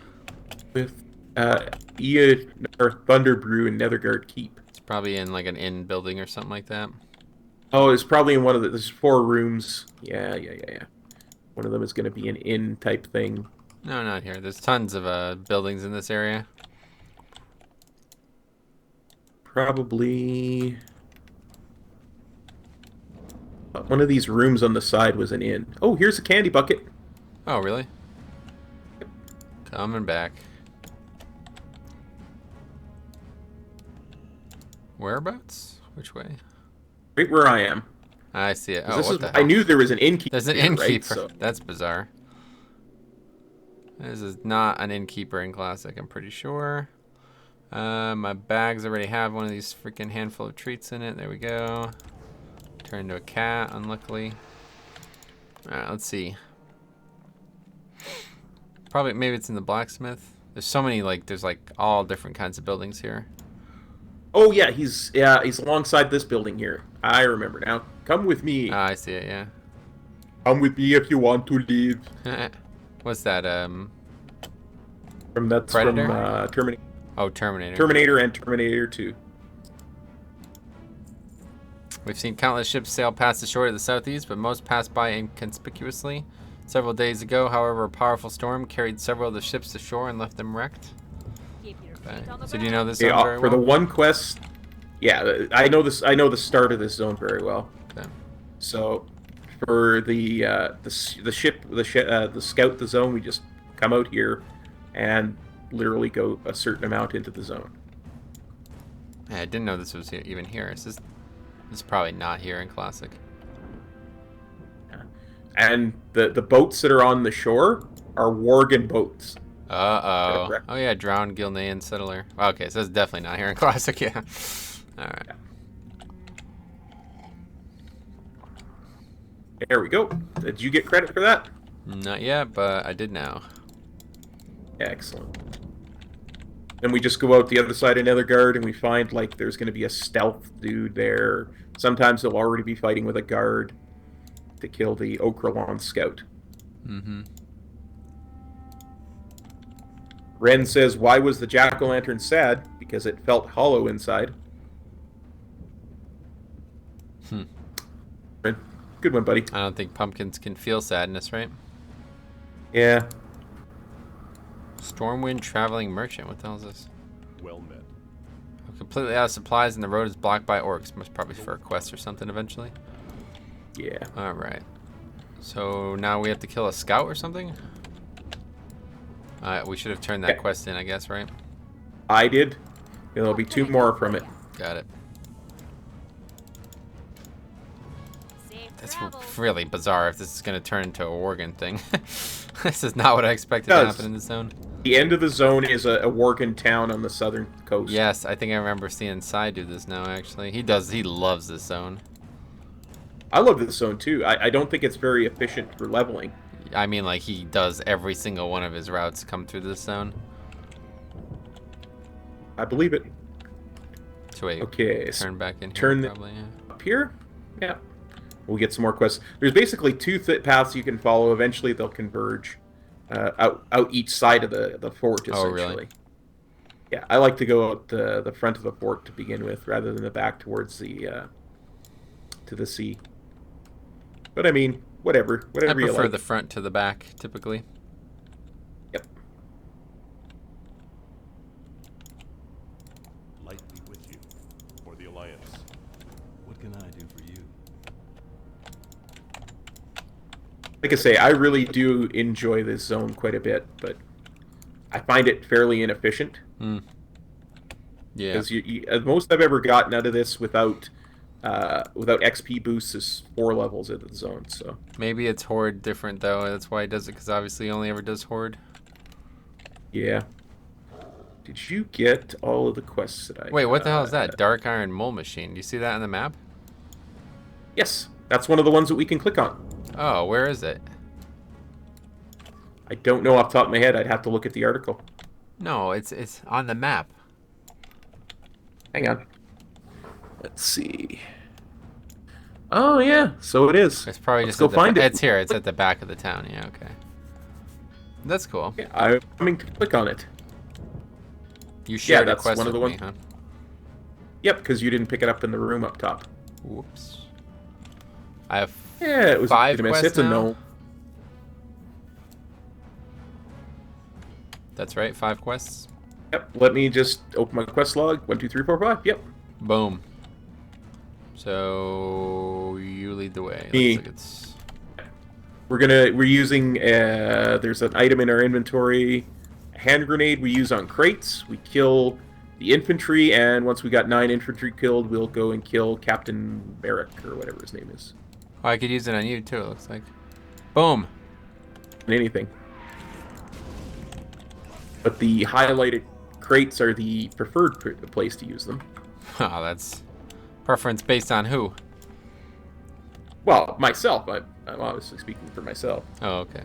With Ia or Thunderbrew and Netherguard Keep. It's probably in like an inn building or something like that. Oh, it's probably in one of there's 4 rooms. Yeah. One of them is going to be an inn type thing. No, not here. There's tons of buildings in this area. Probably one of these rooms on the side was an inn. Oh, here's a candy bucket. Oh, really? Coming back. Whereabouts? Which way? Right where I am. I see it. Oh, This what is, the I hell? knew there was an innkeeper. There's an here, innkeeper. Right? So, That's bizarre. This is not an innkeeper in Classic, I'm pretty sure. My bags already have one of these freaking handful of treats in it. There we go. Turned into a cat, unluckily. Alright, let's see. Probably, maybe it's in the blacksmith. There's so many, like, there's like all different kinds of buildings here. Oh yeah, he's alongside this building here. I remember now. Come with me. Ah, I see it, yeah. Come with me if you want to leave. What's that, Predator? From Terminator. Oh, Terminator. Terminator and Terminator 2. We've seen countless ships sail past the shore to the southeast, but most pass by inconspicuously. Several days ago, however, a powerful storm carried several of the ships to shore and left them wrecked. Keep your Okay. feet on the So do you know this Okay, zone very for the well? one quest, yeah, I know this. I know the start of this zone very well. Okay. So, for the scout the zone, we just come out here and literally go a certain amount into the zone. Yeah, I didn't know this was even here. This is probably not here in Classic. And the boats that are on the shore are Worgen boats. Uh-oh. Oh, yeah, drowned Gilnean settler. Okay, so it's definitely not here in Classic, yeah. Alright. There we go. Did you get credit for that? Not yet, but I did now. Excellent. Then we just go out the other side of Netherguard and we find, like, there's going to be a stealth dude there. Sometimes they'll already be fighting with a guard to kill the Okralon scout. Mm-hmm. Ren says, why was the jack-o'-lantern sad? Because it felt hollow inside. Ren, good one, buddy. I don't think pumpkins can feel sadness, right? Yeah. Stormwind traveling merchant. What the hell is this? Well met. I'm completely out of supplies and the road is blocked by orcs. Must probably for a quest or something eventually. Yeah. Alright. So now we have to kill a scout or something? We should have turned that quest in, I guess, right? I did. There'll be 2 more from it. Got it. Safe That's travels. really bizarre if this is going to turn into a Worgen thing. This is not what I expected to happen in this zone. The end of the zone is a Worgen town on the southern coast. Yes, I think I remember seeing Sai do this now, actually. He loves this zone. I love this zone, too. I don't think it's very efficient for leveling. I mean, like, he does every single one of his routes come through this zone. I believe it. So wait, Okay, turn back in here, turn probably, yeah. up here? Yeah. We'll get some more quests. There's basically 2 paths you can follow. Eventually, they'll converge out each side of the fort, essentially. Oh, really? Yeah, I like to go out the front of the fort to begin with, rather than the back towards the to the sea. But I mean, whatever I you prefer like. the front to the back, typically. Yep. Light be with you. For the Alliance. What can I do for you? Like I say, I really do enjoy this zone quite a bit, but I find it fairly inefficient. Yeah. Because the most I've ever gotten out of this without XP boosts is 4 levels of the zone. So Maybe it's Horde different, though. That's why he does it, because obviously he only ever does Horde. yeah. Did you get all of the quests that I? Wait, what the hell is that? Dark Iron Mole Machine. Do you see that on the map? Yes, that's one of the ones that we can click on. Oh, where is it? I don't know off the top of my head. I'd have to look at the article. No, it's on the map. Hang on. Let's see. Oh yeah, so it is. It's probably Let's just go at the find it. It's here. It's at the back of the town. Yeah, okay. That's cool. Yeah, I'm coming to click on it. You shared a that's quest one of with the me, ones- huh? Yep, because you didn't pick it up in the room up top. Whoops. I have Yeah, it was 5 a miss. quests It's a now? no. That's right, 5 quests. Yep. Let me just open my quest log. 1, 2, 3, 4, 5. Yep. Boom. So you lead the way. Me. Looks like it's We're using there's an item in our inventory, a hand grenade we use on crates. We kill the infantry, and once we got 9 infantry killed, we'll go and kill Captain Merrick or whatever his name is. Oh, I could use it on you too, it looks like. Boom. And anything. But the highlighted crates are the preferred place to use them. Oh, that's preference based on who? Well, myself. I'm obviously speaking for myself. Oh, okay.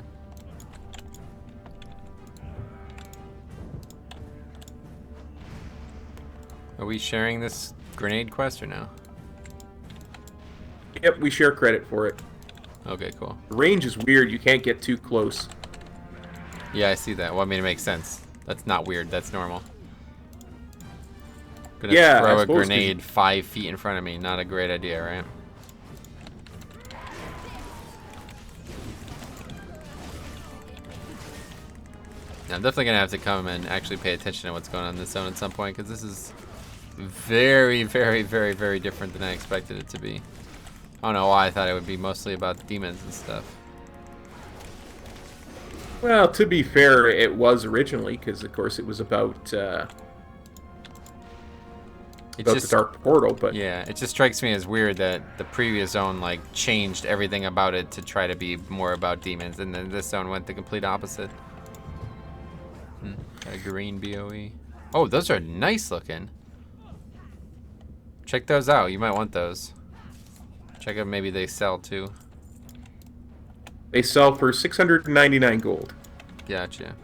Are we sharing this grenade quest or no? Yep, we share credit for it. Okay, cool. The range is weird. You can't get too close. Yeah, I see that. Well, I mean, it makes sense. That's not weird. That's normal. Gonna Yeah, throw I a suppose 'cause grenade 5 feet in front of me. Not a great idea, right? I'm definitely gonna have to come and actually pay attention to what's going on in this zone at some point, because this is very, very, very, very different than I expected it to be. I don't know why I thought it would be mostly about demons and stuff. Well, to be fair, it was originally, because of course it was about the Dark Portal, but yeah, it just strikes me as weird that the previous zone like changed everything about it to try to be more about demons, and then this zone went the complete opposite. Got a green BOE. Oh, those are nice looking. Check those out. You might want those. Check out, maybe they sell too. they sell for 699 gold. Gotcha.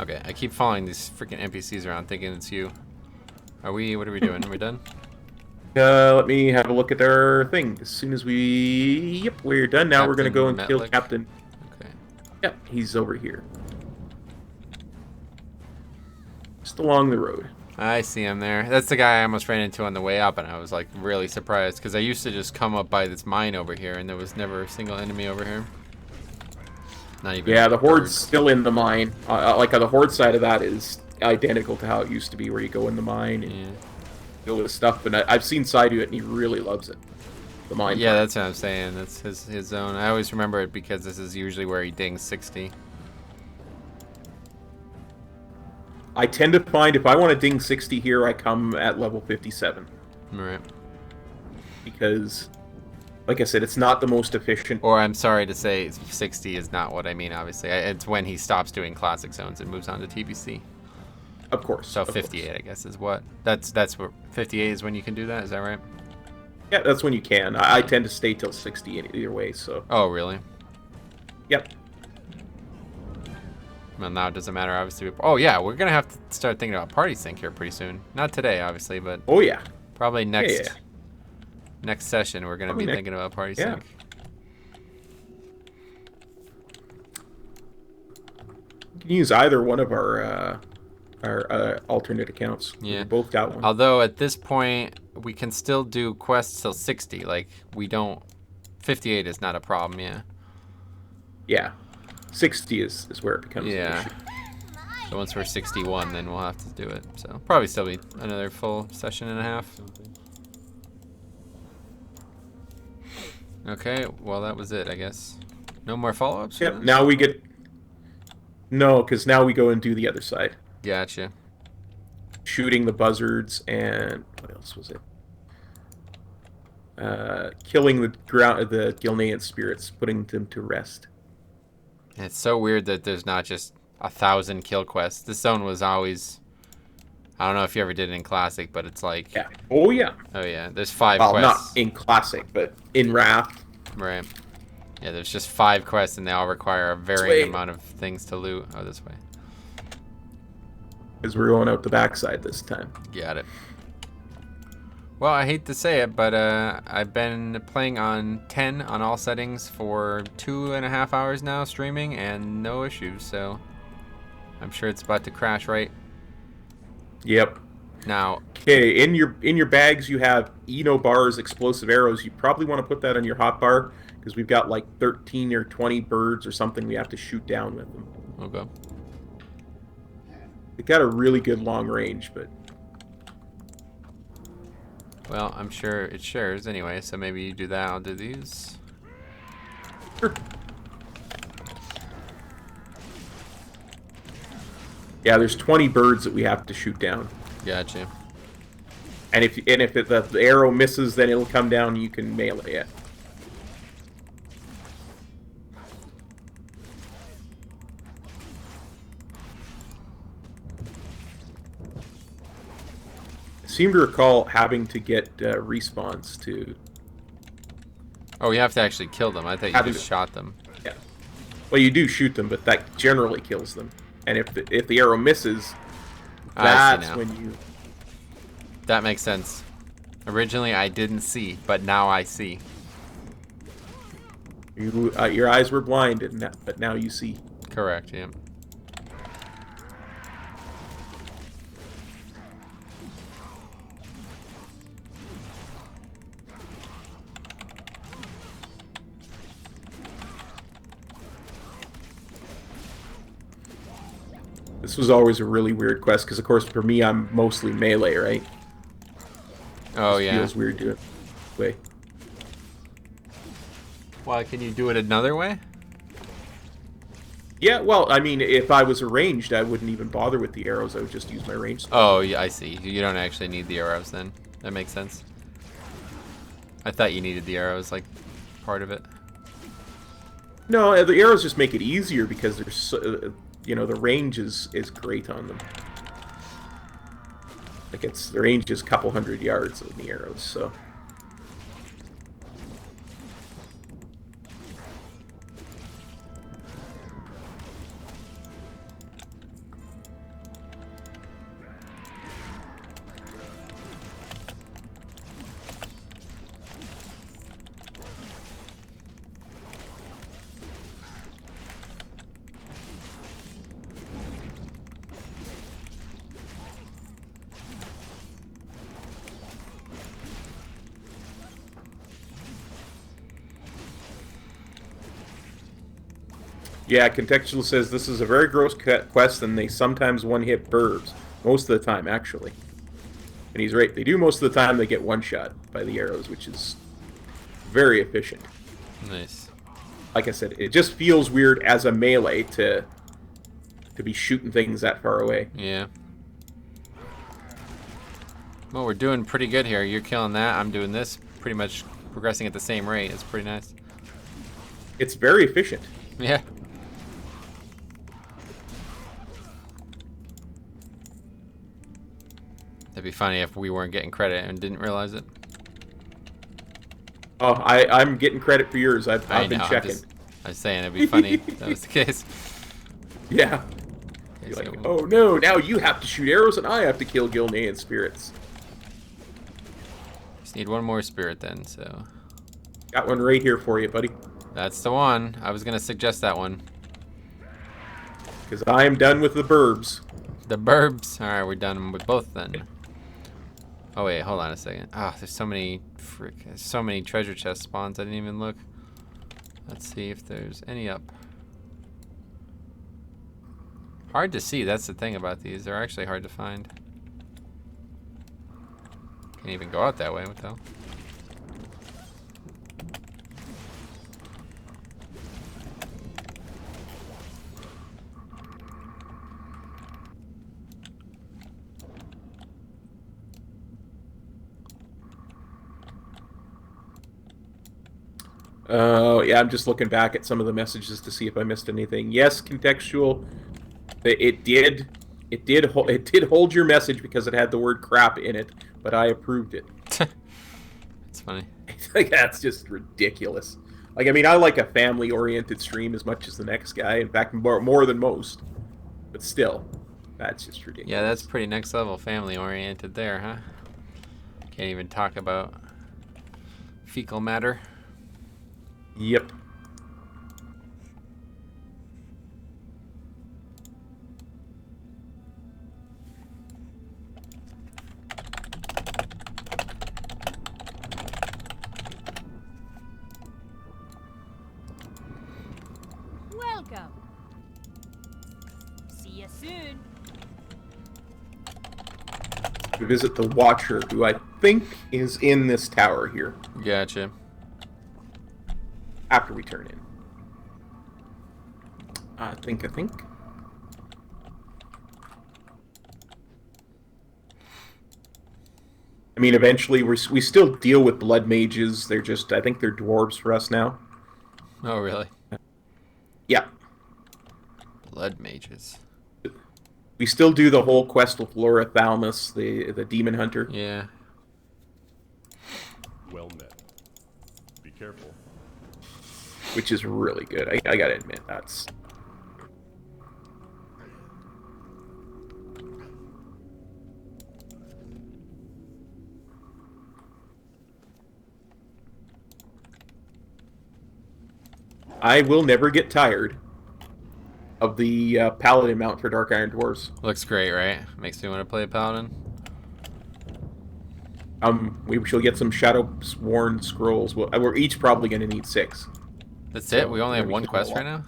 Okay, I keep following these freaking NPCs around thinking it's you. What are we doing? Are we done? Let me have a look at their thing. As soon as Yep, we're done. Now we're going to go and kill Metlick? Captain. Okay. Yep, he's over here. Just along the road. I see him there. That's the guy I almost ran into on the way up, and I was like really surprised because I used to just come up by this mine over here, and there was never a single enemy over here. Not even. Yeah, the a bird. Horde's still in the mine. The Horde side of that is identical to how it used to be, where you go in the mine and Yeah. go with stuff. But I've seen Sai do it, and he really loves it. The mine. Yeah, part. that's what I'm saying. That's his zone. I always remember it because this is usually where he dings 60. I tend to find if I want to ding 60 here, I come at level 57. Right. Because, like I said, it's not the most efficient. Or I'm sorry to say, 60 is not what I mean. Obviously, it's when he stops doing classic zones and moves on to TBC. Of course. So of 58, course. I guess, is what. That's what 58 is when you can do that. Is that right? Yeah, that's when you can. I tend to stay till 60 either way. So. Oh, really? Yep. Well, now it doesn't matter, obviously. Oh, yeah, we're going to have to start thinking about party sync here pretty soon. Not today, obviously, but Oh yeah. probably next Yeah. next session we're going to be thinking about party Yeah. sync. You can use either one of our alternate accounts. Yeah. We both got one. Although at this point, we can still do quests till 60. Like, we don't... 58 is not a problem, yeah. Yeah. 60 is where it becomes an Yeah. issue. So once we're 61, then we'll have to do it. So probably still be another full session and a half. Okay, well that was it, I guess. No more follow-ups? Yep. Now we get. No, because now we go and do the other side. Gotcha. Shooting the buzzards and what else was it? Killing the Gilnean spirits, putting them to rest. It's so weird that there's not just 1,000 kill quests. This zone was always... I don't know if you ever did it in Classic, but it's like... Yeah. Oh yeah. Oh yeah, there's 5 Well, quests. not in Classic, but in Wrath. Right. Yeah, there's just 5 quests, and they all require a varying amount of things to loot. Oh, this way. Because we're going out the backside this time. Got it. Well, I hate to say it, but I've been playing on 10 on all settings for 2.5 hours now, streaming, and no issues, so I'm sure it's about to crash right Yep. now. Okay, in your bags you have Eno bars, explosive arrows. You probably want to put that on your hotbar because we've got like 13 or 20 birds or something we have to shoot down with them. Okay. They got a really good long range, but Well, I'm sure it shares anyway, so maybe you do that, I'll do these. sure. Yeah, there's 20 birds that we have to shoot down. Gotcha. And if the arrow misses, then it'll come down and you can melee it. I seem to recall having to get respawns to... Oh, you have to actually kill them. I thought you just shot them. Yeah. Well, you do shoot them, but that generally kills them. And if the arrow misses, that's when you... That makes sense. Originally, I didn't see, but now I see. Your eyes were blinded, but now you see. Correct, yeah. This was always a really weird quest, because of course for me I'm mostly melee, right? Oh, yeah. Feels weird doing it this way. Why, can you do it another way? Yeah, well, I mean, if I was arranged, I wouldn't even bother with the arrows. I would just use my range spell. Oh, yeah, I see. You don't actually need the arrows then. That makes sense. I thought you needed the arrows, like, part of it. No, the arrows just make it easier because there's, you know, the range is great on them. Like, the range is a couple hundred yards on the arrows, so... Yeah, Contextual says this is a very gross quest, and they sometimes one-hit burbs. Most of the time, actually. And he's right. They do most of the time. They get one-shot by the arrows, which is very efficient. Nice. Like I said, it just feels weird as a melee to be shooting things that far away. Yeah. Well, we're doing pretty good here. You're killing that. I'm doing this. Pretty much progressing at the same rate. It's pretty nice. It's very efficient. Yeah. That'd be funny if we weren't getting credit and didn't realize it. Oh, I'm getting credit for yours. I've been checking. I was saying it'd be funny if that was the case. Yeah. Okay, You're so like, oh no, now you have to shoot arrows and I have to kill Gilnean spirits. just need one more spirit then, so. Got one right here for you, buddy. That's the one. I was gonna suggest that one. Because I am done with the burbs. The burbs. Alright, we're done with both then. Oh wait, hold on a second. Ah, there's so many so many treasure chest spawns, I didn't even look. Let's see if there's any up. Hard to see, that's the thing about these. They're actually hard to find. Can't even go out that way, what the hell? Yeah, I'm just looking back at some of the messages to see if I missed anything. Yes, Contextual. It did hold your message because it had the word crap in it, but I approved it. It's funny. Like, that's just ridiculous. Like, I mean, I like a family-oriented stream as much as the next guy. In fact, more than most. But still, that's just ridiculous. Yeah, that's pretty next level family-oriented there, huh? Can't even talk about fecal matter. Yep. Welcome. See you soon. We visit the Watcher, who I think is in this tower here. Gotcha. After we turn in. I think. I mean, eventually we still deal with blood mages. They're just, I think they're dwarves for us now. Oh, really? Yeah. Blood mages. We still do the whole quest with Laura Thalmus, the demon hunter. Yeah. Well met. Be careful. Which is really good. I gotta admit, that's... I will never get tired of the Paladin mount for Dark Iron Dwarves. Looks great, right? Makes me want to play a paladin. We shall get some Shadow Sworn scrolls. We're each probably going to need 6. That's So, it? We only have maybe one keep quest it right all. now?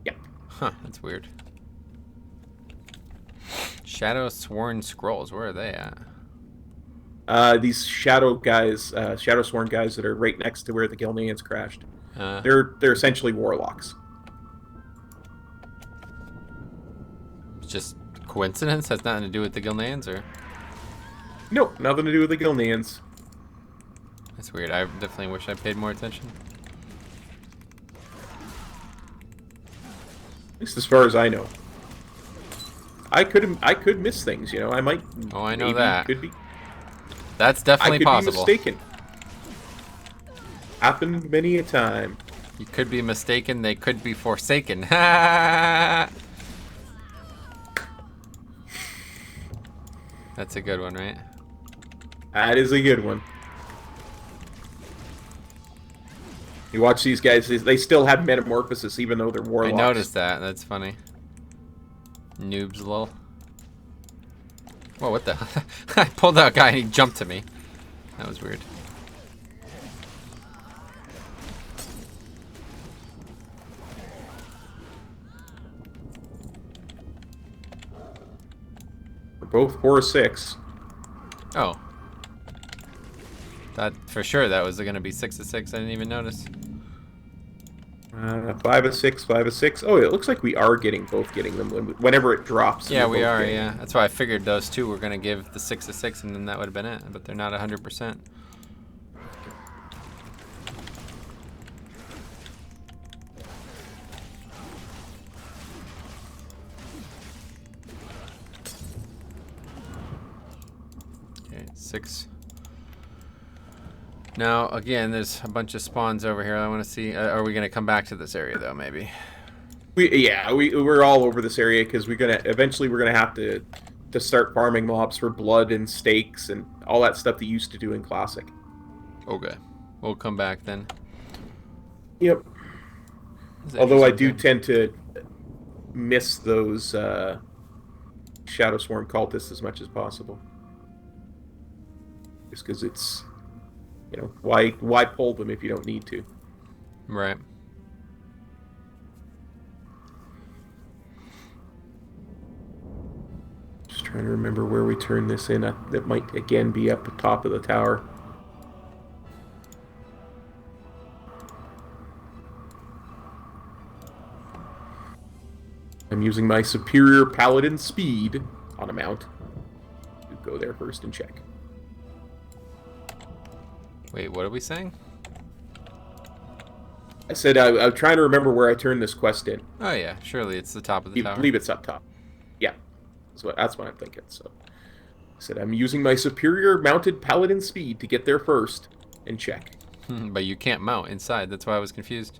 Yeah. Huh, that's weird. Shadow Sworn Scrolls, where are they at? These Shadow guys, Shadow Sworn guys that are right next to where the Gilneans crashed. Uh, They're essentially warlocks. just coincidence? Has nothing to do with the Gilneans, or? Nope, nothing to do with the Gilneans. That's weird. I definitely wish I paid more attention. At least as far as I know. I could miss things, you know. I might. Oh, I know maybe, that. Could be. That's I definitely could possible. be mistaken. Happened many a time. You could be mistaken. They could be forsaken. That's a good one, right? That is a good one. You watch these guys; they still have metamorphosis, even though they're I warlocks. noticed that. That's funny. Noobs, lol. Whoa, what the? I pulled out a guy and he jumped to me. That was weird. We're both 4 or 6. Oh. That for sure that was gonna be 6 of 6. I didn't even notice. 5 of 6, 5 of 6. Oh, it looks like we are both getting them whenever it drops. Yeah, we're we both are. getting Yeah, them. that's why I figured those two were gonna give the 6 of 6, and then that would have been it. But they're not 100%. Okay, 6. Now, again, there's a bunch of spawns over here. I want to see. Are we gonna come back to this area though? Maybe. We're all over this area because we're gonna have to start farming mobs for blood and stakes and all that stuff that you used to do in Classic. Okay, we'll come back then. Yep. Is Although I interesting do thing. tend to miss those Shadow Sworn cultists as much as possible, just because it's, you know, why pull them if you don't need to? Right. Just trying to remember where we turn this in. That might again be up the top of the tower. I'm using my superior paladin speed on a mount to go there first and check. Wait, what are we saying? I said I'm trying to remember where I turned this quest in. Oh yeah, surely it's the top of the I tower. believe it's up top. Yeah, that's what I'm thinking. So I said I'm using my superior mounted paladin speed to get there first and check. But you can't mount inside. That's why I was confused.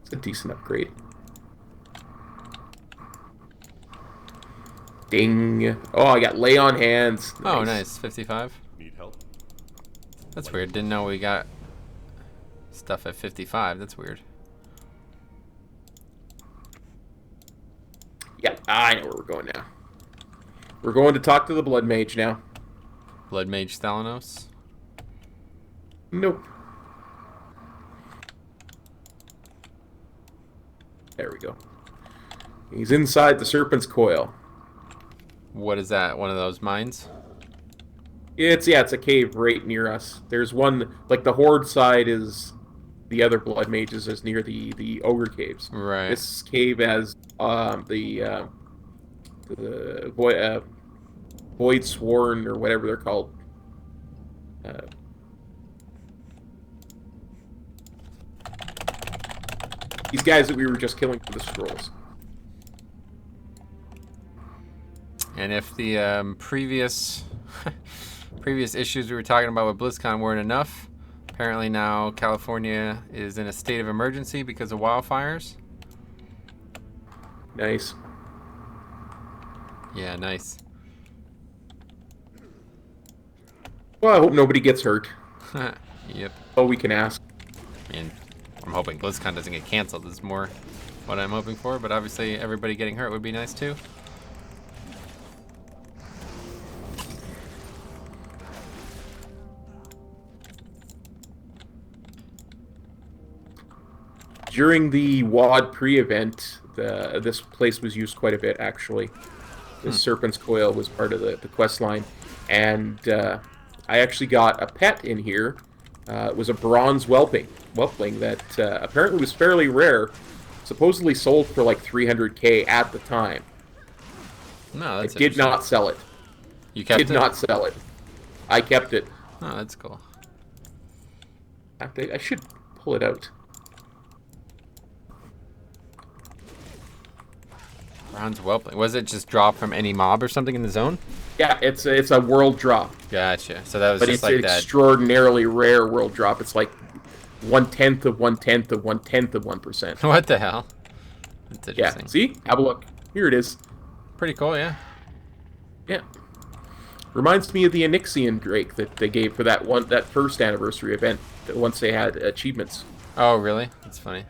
It's a decent upgrade. Ding! Oh, I got lay on hands. Oh, nice. 55. Need help? That's weird. Didn't know we got stuff at 55. That's weird. Yeah, I know where we're going now. We're going to talk to the Blood Mage now. Blood Mage Thalanos. Nope. There we go. He's inside the Serpent's Coil. What is that? One of those mines? It's a cave right near us. There's one, like the Horde side is the other Blood Mages is near the Ogre caves. Right. This cave has the the Void Sworn or whatever they're called. Uh, these guys that we were just killing for the scrolls. And if the previous issues we were talking about with BlizzCon weren't enough, apparently now California is in a state of emergency because of wildfires. Nice. Yeah, nice. Well, I hope nobody gets hurt. Yep. All we can ask. And I'm hoping BlizzCon doesn't get canceled is more what I'm hoping for, but obviously everybody getting hurt would be nice too. During the WAD pre-event, this place was used quite a bit, actually. The Serpent's Coil was part of the quest line. And I actually got a pet in here. It was a bronze whelpling that apparently was fairly rare. Supposedly sold for like 300k at the time. No, that's I did not sell it. You kept it? Did not sell it. I kept it. Oh, that's cool. I should pull it out. Bronze whelpling. Was it just drop from any mob or something in the zone? Yeah, it's a world drop. Gotcha. So that was But just it's like an that. extraordinarily rare world drop. It's like 1/10 of 1/10 of 1/10 of 1%. What the hell? That's interesting. Yeah, see? Have a look. Here it is. Pretty cool, yeah. Yeah. Reminds me of the Onyxian Drake that they gave for that first anniversary event once they had achievements. Oh, really? That's funny.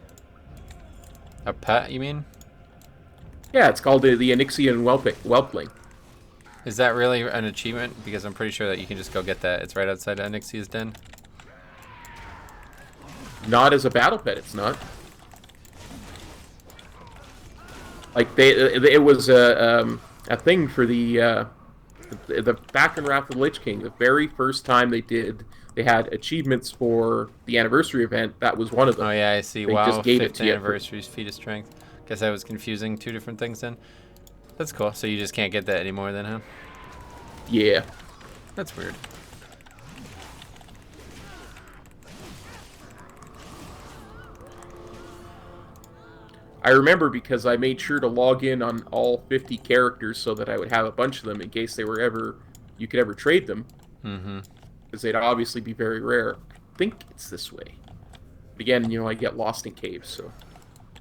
A pet, you mean? Yeah, it's called the Onyxian Whelpling. Is that really an achievement? Because I'm pretty sure that you can just go get that. It's right outside of Onyxia's den. Not as a battle pet, it's not. Like it was a thing for the back in Wrath of the Lich King. The very first time they had achievements for the anniversary event. That was one of them. Oh yeah, I see. They Wow, just gave it 5th to you. anniversary's Feat of Strength. Guess I was confusing two different things then. That's cool. So you just can't get that anymore then, huh? Yeah. That's weird. I remember because I made sure to log in on all 50 characters so that I would have a bunch of them in case you could ever trade them. Mm-hmm. Because they'd obviously be very rare. I think it's this way. But again, I get lost in caves, so.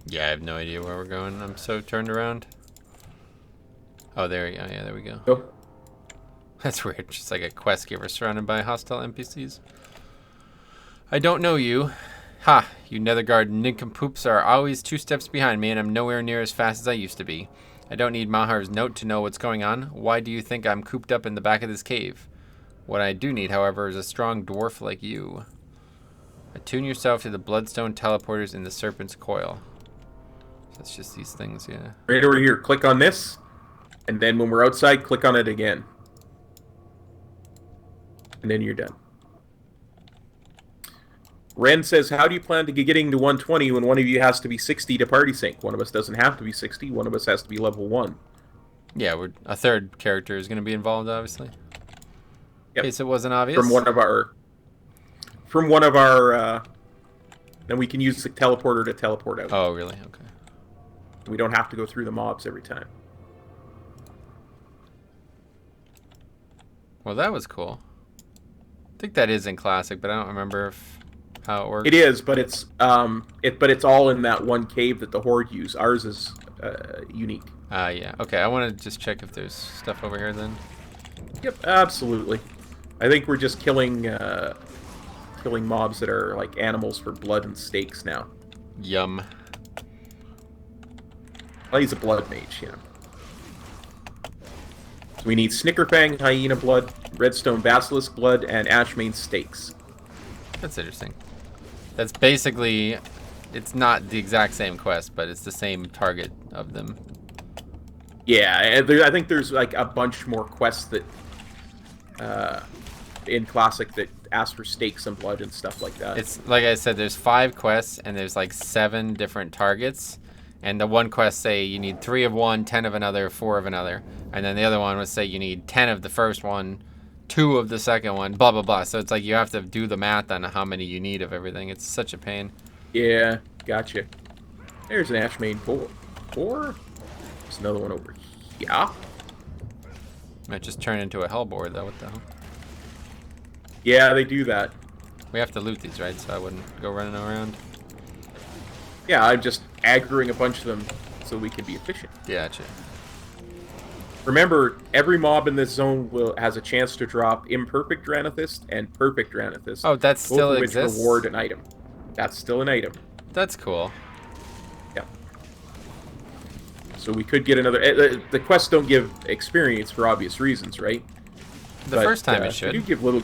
Yeah, I have no idea where we're going. I'm so turned around. Oh, there we go. Yeah, there we go. Oh. That's weird. Just like a quest giver surrounded by hostile NPCs. I don't know you. Ha! You Netherguard nincompoops are always 2 steps behind me, and I'm nowhere near as fast as I used to be. I don't need Mahar's note to know what's going on. Why do you think I'm cooped up in the back of this cave? What I do need, however, is a strong dwarf like you. Attune yourself to the bloodstone teleporters in the Serpent's Coil. That's just these things, yeah. Right over here, click on this, and then when we're outside, click on it again. And then you're done. Ren says, how do you plan to get getting to 120 when one of you has to be 60 to party sync? One of us doesn't have to be 60, one of us has to be level 1. Yeah, a third character is going to be involved, obviously. Yep. In case it wasn't obvious. From one of our, then we can use the teleporter to teleport out. Oh, really? Okay. We don't have to go through the mobs every time. Well, that was cool. I think that is in Classic, but I don't remember how it works. It is, but it's all in that one cave that the Horde use. Ours is unique. Yeah. Okay, I want to just check if there's stuff over here then. Yep, absolutely. I think we're just killing mobs that are like animals for blood and steaks now. Yum. Well, he's a blood mage, So we need Snickerfang, Hyena blood, Redstone Basilisk blood, and Ashmane steaks. That's interesting. That's basically, it's not the exact same quest, but it's the same target of them. Yeah, I think there's like a bunch more quests that in Classic that ask for steaks and blood and stuff like that. It's like I said, there's 5 quests and there's like 7 different targets, And the one quest say you need 3 of one, 10 of another, 4 of another. And then the other one would say you need 10 of the first one, 2 of the second one, blah, blah, blah. So it's like you have to do the math on how many you need of everything. It's such a pain. Yeah, gotcha. There's an Ashmain 4. There's another one over here. Might just turn into a hellboard, though. What the hell? Yeah, they do that. We have to loot these, right? So I wouldn't go running around. Yeah, I'm just aggroing a bunch of them so we can be efficient. Gotcha. Remember, every mob in this zone has a chance to drop Imperfect Dranathist and Perfect Dranathist. Oh, that still both of exists? which reward an item. That's still an item. That's cool. Yeah. So we could get another... the quests don't give experience for obvious reasons, right? The first time it should. You give little...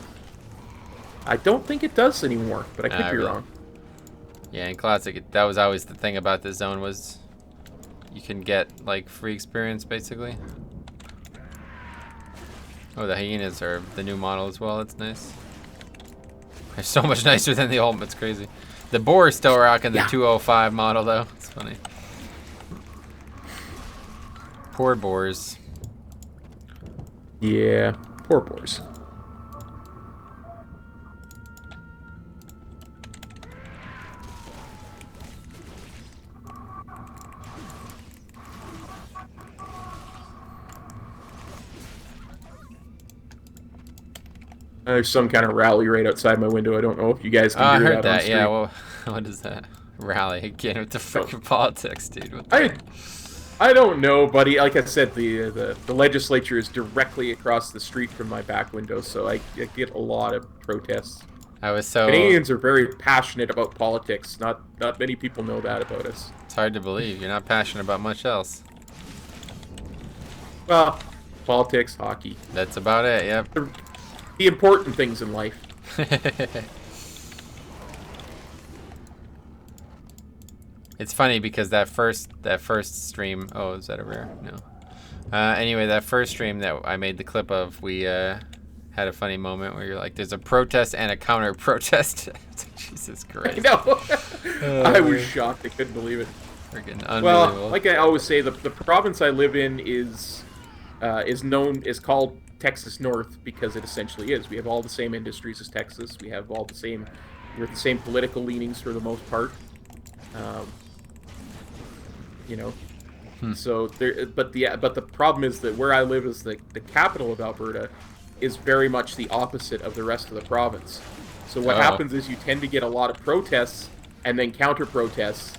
I don't think it does anymore, but I could be really? wrong. Yeah, in Classic, that was always the thing about this zone was you can get, like, free experience, basically. Oh, the hyenas are the new model as well. That's nice. They're so much nicer than the old. It's crazy. The boar is still rocking the 205 model, though. It's funny. Poor boars. Yeah, poor boars. There's some kind of rally right outside my window. I don't know if you guys can I hear heard that. that. Yeah. Well, what is that? Rally again with the freaking politics, dude. What the I don't know, buddy. Like I said, the legislature is directly across the street from my back window, so I get a lot of protests. I was so. Canadians are very passionate about politics. Not many people know that about us. It's hard to believe. You're not passionate about much else. Well, politics, hockey. That's about it. Yep. The important things in life. It's funny because that first stream. Oh, is that a rare? No. Anyway, that first stream that I made the clip of, we had a funny moment where you're like, "There's a protest and a counter protest." Jesus Christ! I know. I was shocked. I couldn't believe it. Freaking unbelievable. Well, like I always say, the province I live in is called Texas North because it essentially is. We have all the same industries as Texas. We have all the same. We're the same political leanings for the most part. You know. So there, but the problem is that where I live is the capital of Alberta is very much the opposite of the rest of the province. So what happens is you tend to get a lot of protests and then counter protests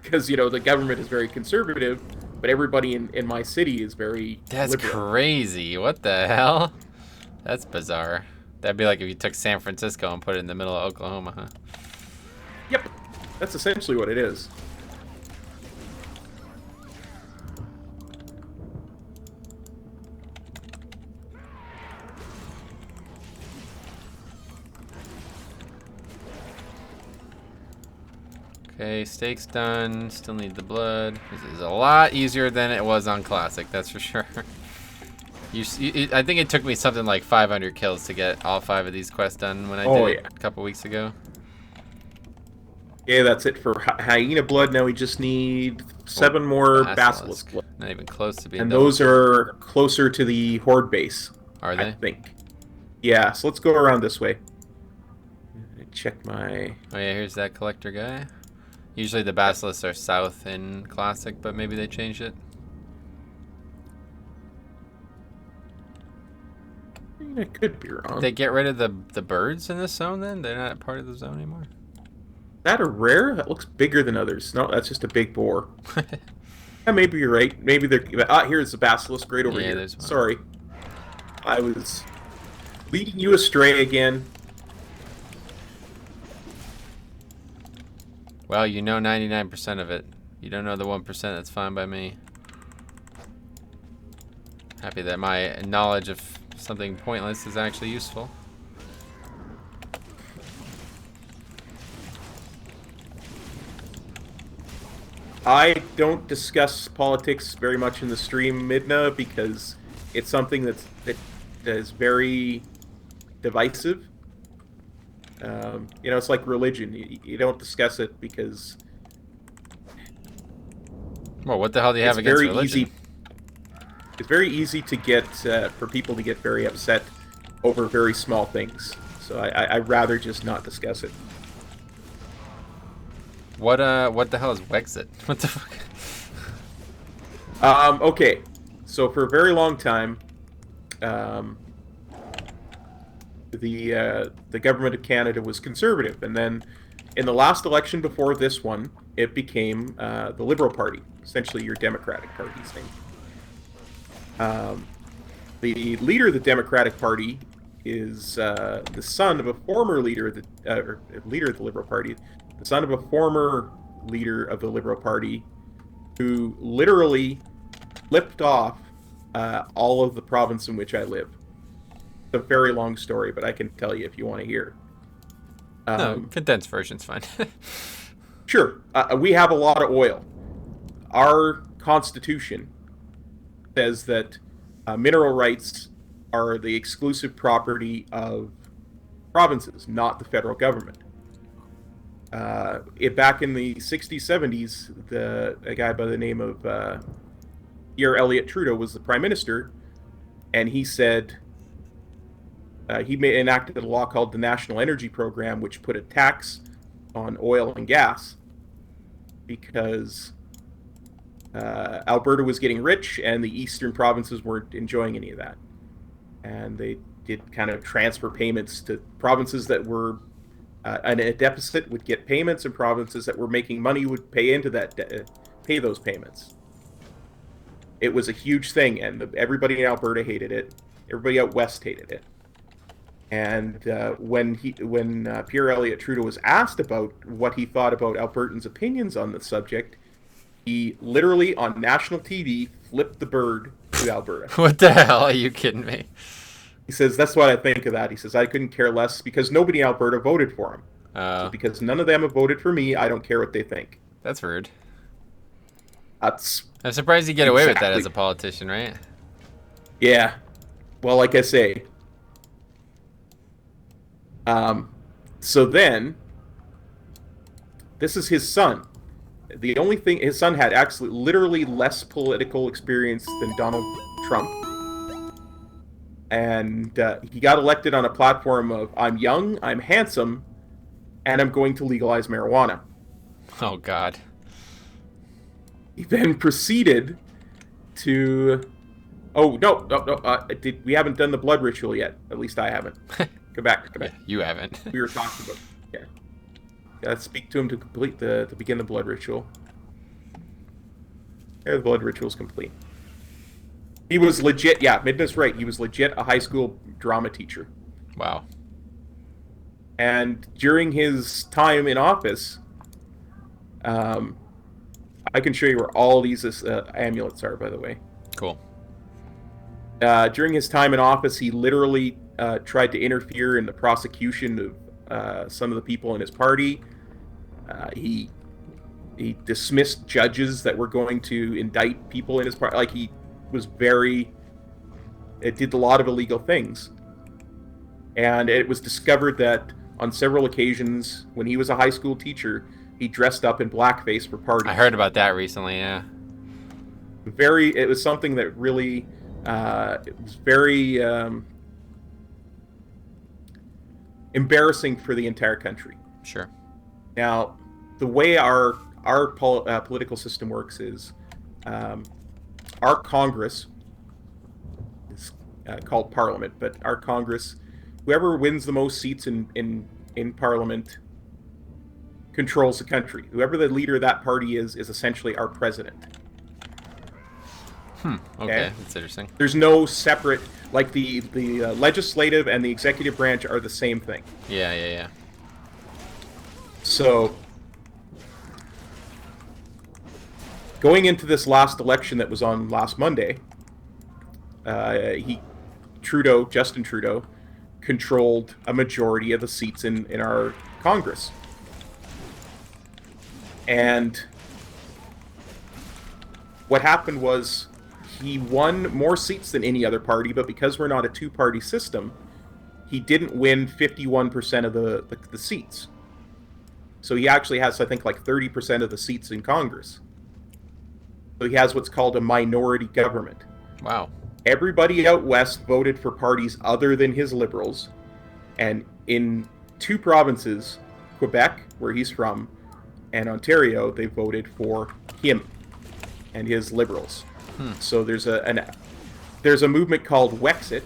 because the government is very conservative, but everybody in my city is very That's liberal. crazy. What the hell? That's bizarre. That'd be like if you took San Francisco and put it in the middle of Oklahoma, huh? Yep, that's essentially what it is. Okay, steak's done. Still need the blood. This is a lot easier than it was on Classic, that's for sure. I think it took me something like 500 kills to get all 5 of these quests done when I did it a couple weeks ago. Yeah, that's it for hyena blood. Now we just need 7 more basilisk blood. Not even close to being And done. those are closer to the horde base. Are they? I think. Yeah, so let's go around this way. Check my... Oh yeah, here's that collector guy. Usually the basilisks are south in Classic, but maybe they changed it. I could be wrong. They get rid of the birds in this zone then? They're not part of the zone anymore? Is that a rare? That looks bigger than others. No, that's just a big boar. Yeah, maybe you're right. Maybe they're... here's the basilisk right over here. There's one. Sorry. I was leading you astray again. Well, you know 99% of it. You don't know the 1%, that's fine by me. Happy that my knowledge of something pointless is actually useful. I don't discuss politics very much in the stream, Midna, because it's something that is very divisive. It's like religion. You don't discuss it because Well, what the hell do you have It's against very religion? easy. It's very easy to get for people to get very upset over very small things. So I'd rather just not discuss it. What the hell is Wexit? What the fuck? Okay, so for a very long time, the government of Canada was conservative, and then in the last election before this one, it became the Liberal Party, essentially your Democratic Party's name. The leader of the Democratic Party is the son of a former leader of the leader of the Liberal Party, the son of a former leader of the Liberal Party, who literally flipped off all of the province in which I live. It's a very long story, but I can tell you if you want to hear. No, condensed version's fine. Sure, we have a lot of oil. Our Constitution says that mineral rights are the exclusive property of provinces, not the federal government. Back in the 60s, 70s, a guy by the name of Pierre Elliott Trudeau was the prime minister, and he said he enacted a law called the National Energy Program, which put a tax on oil and gas because Alberta was getting rich and the eastern provinces weren't enjoying any of that. And they did kind of transfer payments to provinces that were in a deficit would get payments, and provinces that were making money would pay into that pay those payments. It was a huge thing, and everybody in Alberta hated it. Everybody out west hated it. And when Pierre Elliott Trudeau was asked about what he thought about Albertans' opinions on the subject, he literally on national TV flipped the bird to Alberta. What the hell? Are you kidding me? He says, that's what I think of that. He says, I couldn't care less because nobody in Alberta voted for him. So because none of them have voted for me, I don't care what they think. That's rude. That's I'm surprised you get away with that exactly. as a politician, right? Yeah. Well, like I say. So then, this is his son. The only thing, his son had actually literally less political experience than Donald Trump. And he got elected on a platform of, I'm young, I'm handsome, and I'm going to legalize marijuana. Oh, God. He then proceeded to... Oh, no. We haven't done the blood ritual yet. At least I haven't. Come back. Yeah, you haven't. We were talking about... Yeah. Gotta speak to him to begin the blood ritual. There, the blood ritual's complete. He was legit... Yeah, Midna's right. He was legit a high school drama teacher. Wow. And during his time in office... I can show you where all these amulets are, by the way. Cool. During his time in office, he literally tried to interfere in the prosecution of some of the people in his party. He dismissed judges that were going to indict people in his party. Like, he was it did a lot of illegal things. And it was discovered that on several occasions, when he was a high school teacher, he dressed up in blackface for parties. I heard about that recently, yeah. It was something that really, it was very embarrassing for the entire country. Sure. Now, the way our political system works is, our Congress is called Parliament, but our Congress, whoever wins the most seats in Parliament controls the country. Whoever the leader of that party is essentially our president. Okay, that's interesting. There's no separate, like the legislative and the executive branch are the same thing. Yeah. So, going into this last election that was on last Monday, Justin Trudeau, controlled a majority of the seats in our Congress. And what happened was he won more seats than any other party, but because we're not a two-party system, he didn't win 51% of the seats. So he actually has, I think, like 30% of the seats in Congress. So he has what's called a minority government. Wow. Everybody out west voted for parties other than his Liberals, and in 2 provinces, Quebec, where he's from, and Ontario, they voted for him and his Liberals. So there's a movement called Wexit,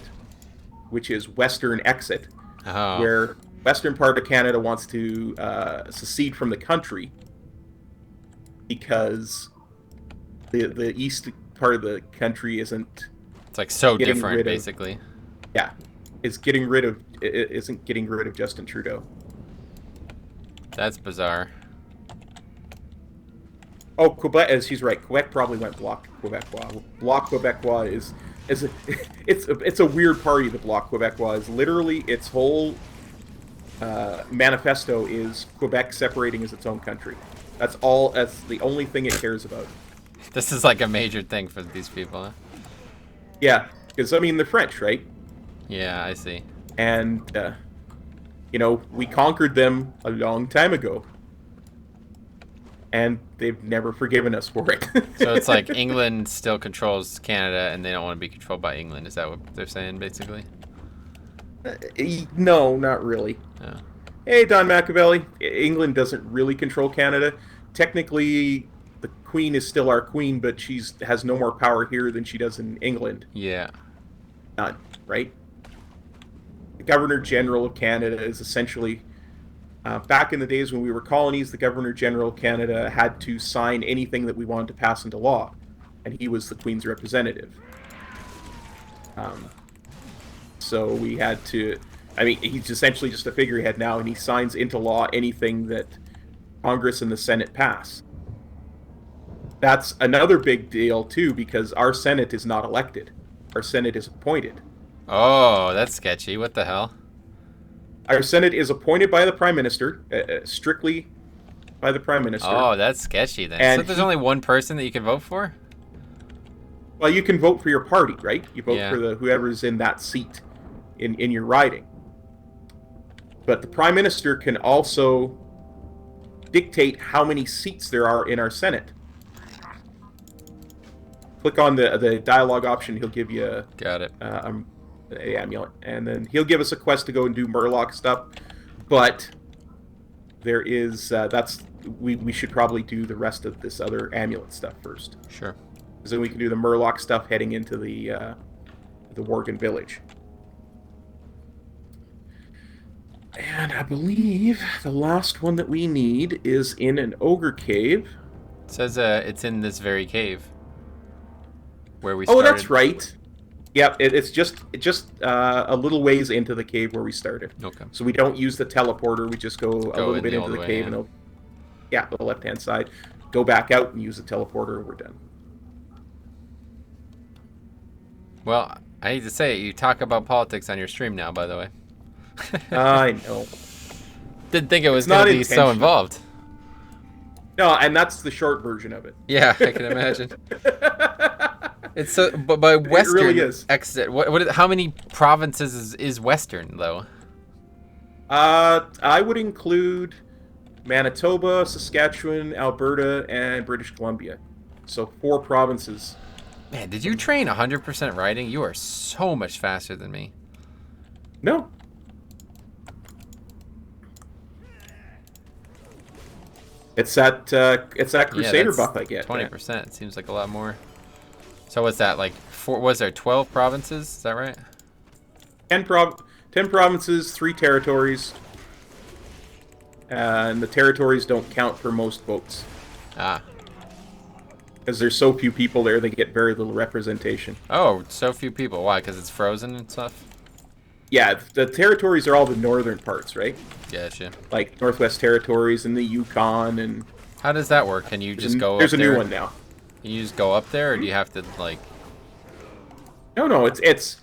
which is Western Exit, Oh. where western part of Canada wants to secede from the country because the east part of the country isn't It's like so getting different, rid of- basically. isn't getting rid of Justin Trudeau. That's bizarre. Oh, Quebec, as he's right. Quebec probably went Bloc Quebecois. Bloc Quebecois is it's a weird party. The Bloc Quebecois is literally its whole manifesto is Quebec separating as its own country. That's all. That's the only thing it cares about. This is like a major thing for these people, huh? Yeah, because I mean they're French, right? Yeah, I see. And we conquered them a long time ago, and they've never forgiven us for it. So it's like England still controls Canada, and they don't want to be controlled by England. Is that what they're saying, basically? No, not really. Oh. Hey, Don Machiavelli. England doesn't really control Canada. Technically, the Queen is still our Queen, but she has no more power here than she does in England. Yeah. None, right? The Governor General of Canada is essentially... back in the days when we were colonies, the Governor General of Canada had to sign anything that we wanted to pass into law, and he was the Queen's representative. So we had to... I mean, he's essentially just a figurehead now, and he signs into law anything that Congress and the Senate pass. That's another big deal, too, because our Senate is not elected. Our Senate is appointed. Oh, that's sketchy. What the hell? Our Senate is appointed by the Prime Minister, strictly by the Prime Minister. Oh, that's sketchy then. And So there's only one person that you can vote for? Well, you can vote for your party, right? You vote Yeah. for whoever's in that seat in your riding. But the Prime Minister can also dictate how many seats there are in our Senate. Click on the dialogue option, he'll give you a Got it. amulet, and then he'll give us a quest to go and do Murloc stuff. But there is we should probably do the rest of this other amulet stuff first, Sure. because then we can do the Murloc stuff heading into the Worgen village. And I believe the last one that we need is in an ogre cave. It says it's in this very cave where we Oh, started. that's right. Yep, it's just a little ways into the cave where we started. Okay. So we don't use the teleporter. We just go a little in bit all into the the way cave, in. and the left-hand side. Go back out and use the teleporter, and we're done. Well, I hate to say it, you talk about politics on your stream now, by the way. I know. Didn't think it was It's not going to be so intentional. involved. No, and that's the short version of it. Yeah, I can imagine. It's so, but by Western really is. exit, how many provinces is Western though? I would include Manitoba, Saskatchewan, Alberta, and British Columbia. So 4 provinces. Man, did you train 100% riding? You are so much faster than me. No. It's that Crusader buff I get. 20%. It seems like a lot more. So what's that, like, was there 12 provinces? Is that right? 10 provinces, 3 territories. And the territories don't count for most votes. Ah. Because there's so few people there, they get very little representation. Oh, so few people. Why? Because it's frozen and stuff? Yeah, the territories are all the northern parts, right? Gotcha. Like Northwest Territories and the Yukon, and How does that work? Can you just go there's up a there? new one now. Can you just go up there, or do you have to, like... No, it's.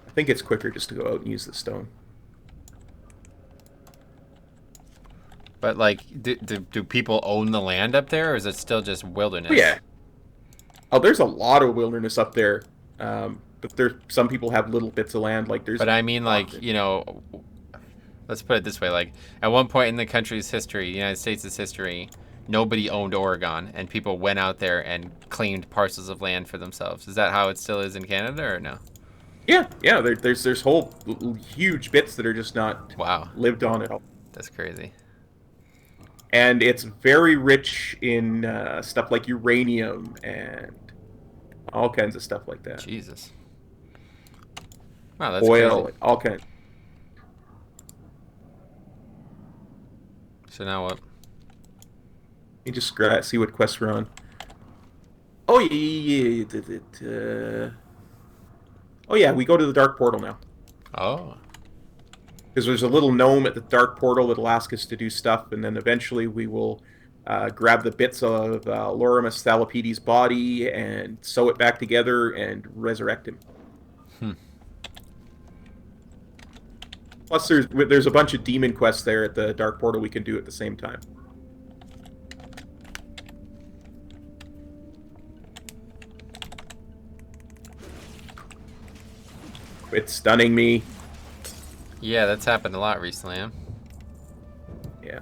I think it's quicker just to go out and use the stone. But, like, do people own the land up there, or is it still just wilderness? Oh, yeah. Oh, there's a lot of wilderness up there. But some people have little bits of land. Like there's. But I mean, like, you know, let's put it this way. Like, at one point in the country's history, the United States' history, nobody owned Oregon, and people went out there and claimed parcels of land for themselves. Is that how it still is in Canada, or no? Yeah, yeah. There's whole huge bits that are just not Wow, lived on at all. that's crazy. And it's very rich in stuff like uranium and all kinds of stuff like that. Jesus. Wow, that's Oil, crazy. all kinds. So now what? Let me just see what quests we're on. Oh yeah. Oh yeah, we go to the Dark Portal now. Oh, Because there's a little gnome at the Dark Portal that'll ask us to do stuff, and then eventually we will grab the bits of Loramus Thalapides' body and sew it back together and resurrect him. Plus, there's a bunch of demon quests there at the Dark Portal we can do at the same time. It's stunning me. yeah, that's happened a lot recently, huh? Yeah.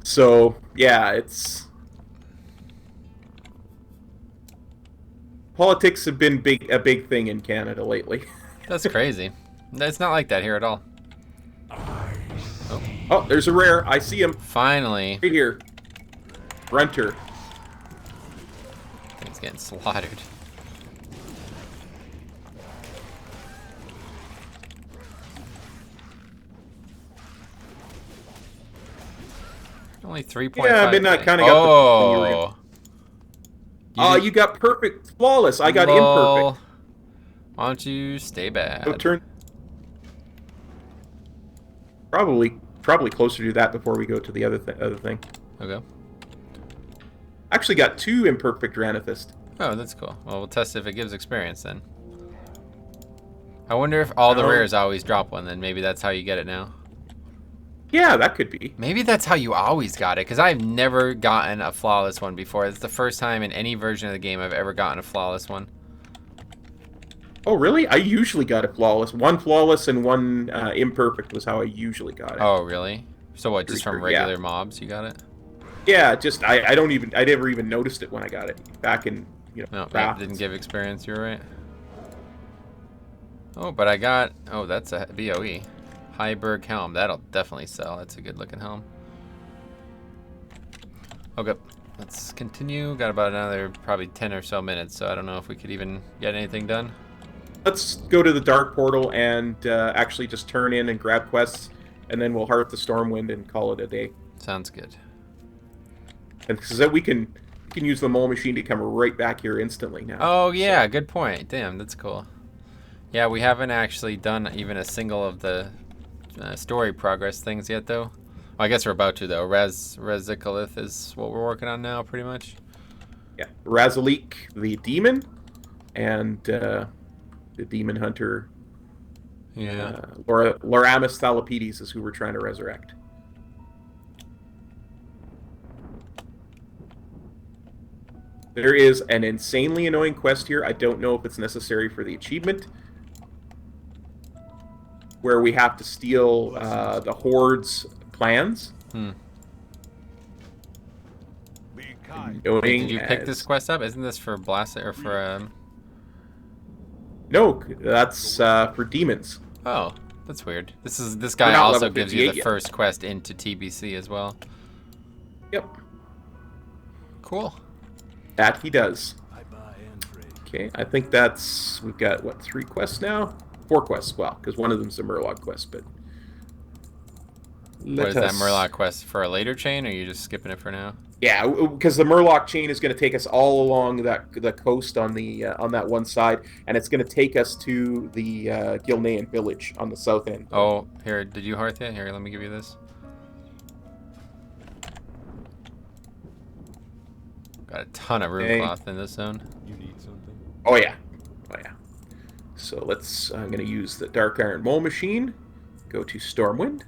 So, yeah, it's... Politics have been a big thing in Canada lately. That's crazy. It's not like that here at all. Oh, there's a rare. I see him Finally, right here. Grunter. he's getting slaughtered. Only 3.5. Yeah, I mean, I kinda got the thing you were gonna- Oh. Oh, did- you got perfect, flawless. I got Lol. imperfect. Why don't you stay bad? So turn. Probably closer to that before we go to the other thing. Okay. Actually, got 2 imperfect Ranithist. Oh, that's cool. Well, we'll test if it gives experience then. I wonder if all the Oh. rares always drop one, then maybe that's how you get it now. Yeah, that could be. Maybe that's how you always got it, because I've never gotten a flawless one before. It's the first time in any version of the game I've ever gotten a flawless one. Oh, really? I usually got a flawless. 1 flawless and 1 imperfect was how I usually got it. Oh, really? So what, just Pretty from sure, yeah. regular mobs you got it? Yeah, just I never even noticed it when I got it back in No, it Wrath. didn't give experience, you're right. Oh, but I got, oh, that's a BOE. Heiberg helm, that'll definitely sell. That's a good looking helm. Okay, let's continue. Got about another probably 10 or so minutes, so I don't know if we could even get anything done. Let's go to the Dark Portal and actually just turn in and grab quests, and then we'll heart the Stormwind and call it a day. Sounds good. And because then we can use the mole machine to come right back here instantly now. Oh, yeah, good point. Damn, that's cool. Yeah, we haven't actually done even a single of the story progress things yet, though. Well, I guess we're about to, though. Riseofazshara is what we're working on now, pretty much. Yeah, Razalik, the demon, and the demon hunter. Yeah. Loramus Thalapides is who we're trying to resurrect. There is an insanely annoying quest here. I don't know if it's necessary for the achievement, where we have to steal the Horde's plans. Be kind. Knowing Did you pick as- this quest up? Isn't this for Blast or for No, that's for demons. Oh, that's weird. This We're guy not also level gives you 58 the yet. first quest into TBC as well. Yep, Cool. that he does. I buy and trade. Okay, I think we've got, what, 3 quests now? 4 quests, well, because one of them's a Murloc quest, but... What is that Murloc quest for a later chain, or are you just skipping it for now? Yeah, because the Murloc chain is going to take us all along the coast on that one side, and it's going to take us to the Gilnean village on the south end. Oh, here, did you hearth it? Here, let me give you this. Got a ton of rune Okay. cloth in this zone. You need something? Oh yeah. So I'm going to use the Dark Iron Mole Machine. Go to Stormwind.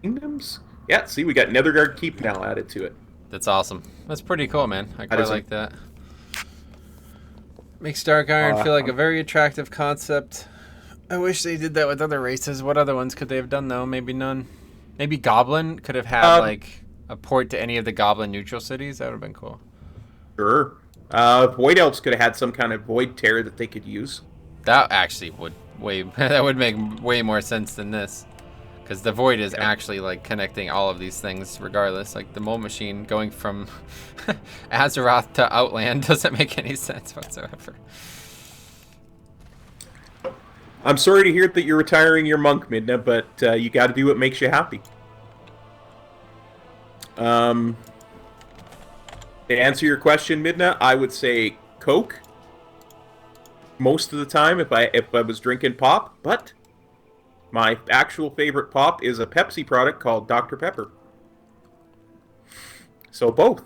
Kingdoms. Yeah, see, we got Netherguard Keep now added to it. That's awesome. That's pretty cool, man. I That quite is a- like that. Makes Dark Iron feel like a very attractive concept. I wish they did that with other races. What other ones could they have done though? Maybe none. Maybe Goblin could have had like a port to any of the Goblin neutral cities. That would have been cool. Sure. Void Elves could have had some kind of void tear that they could use. That actually would that would make way more sense than this, because the void is actually like connecting all of these things regardless. Like the mole machine going from Azeroth to Outland doesn't make any sense whatsoever. I'm sorry to hear that you're retiring your monk, Midna, but you got to do what makes you happy. To answer your question, Midna, I would say Coke most of the time if I was drinking pop, but my actual favorite pop is a Pepsi product called Dr. Pepper. So both.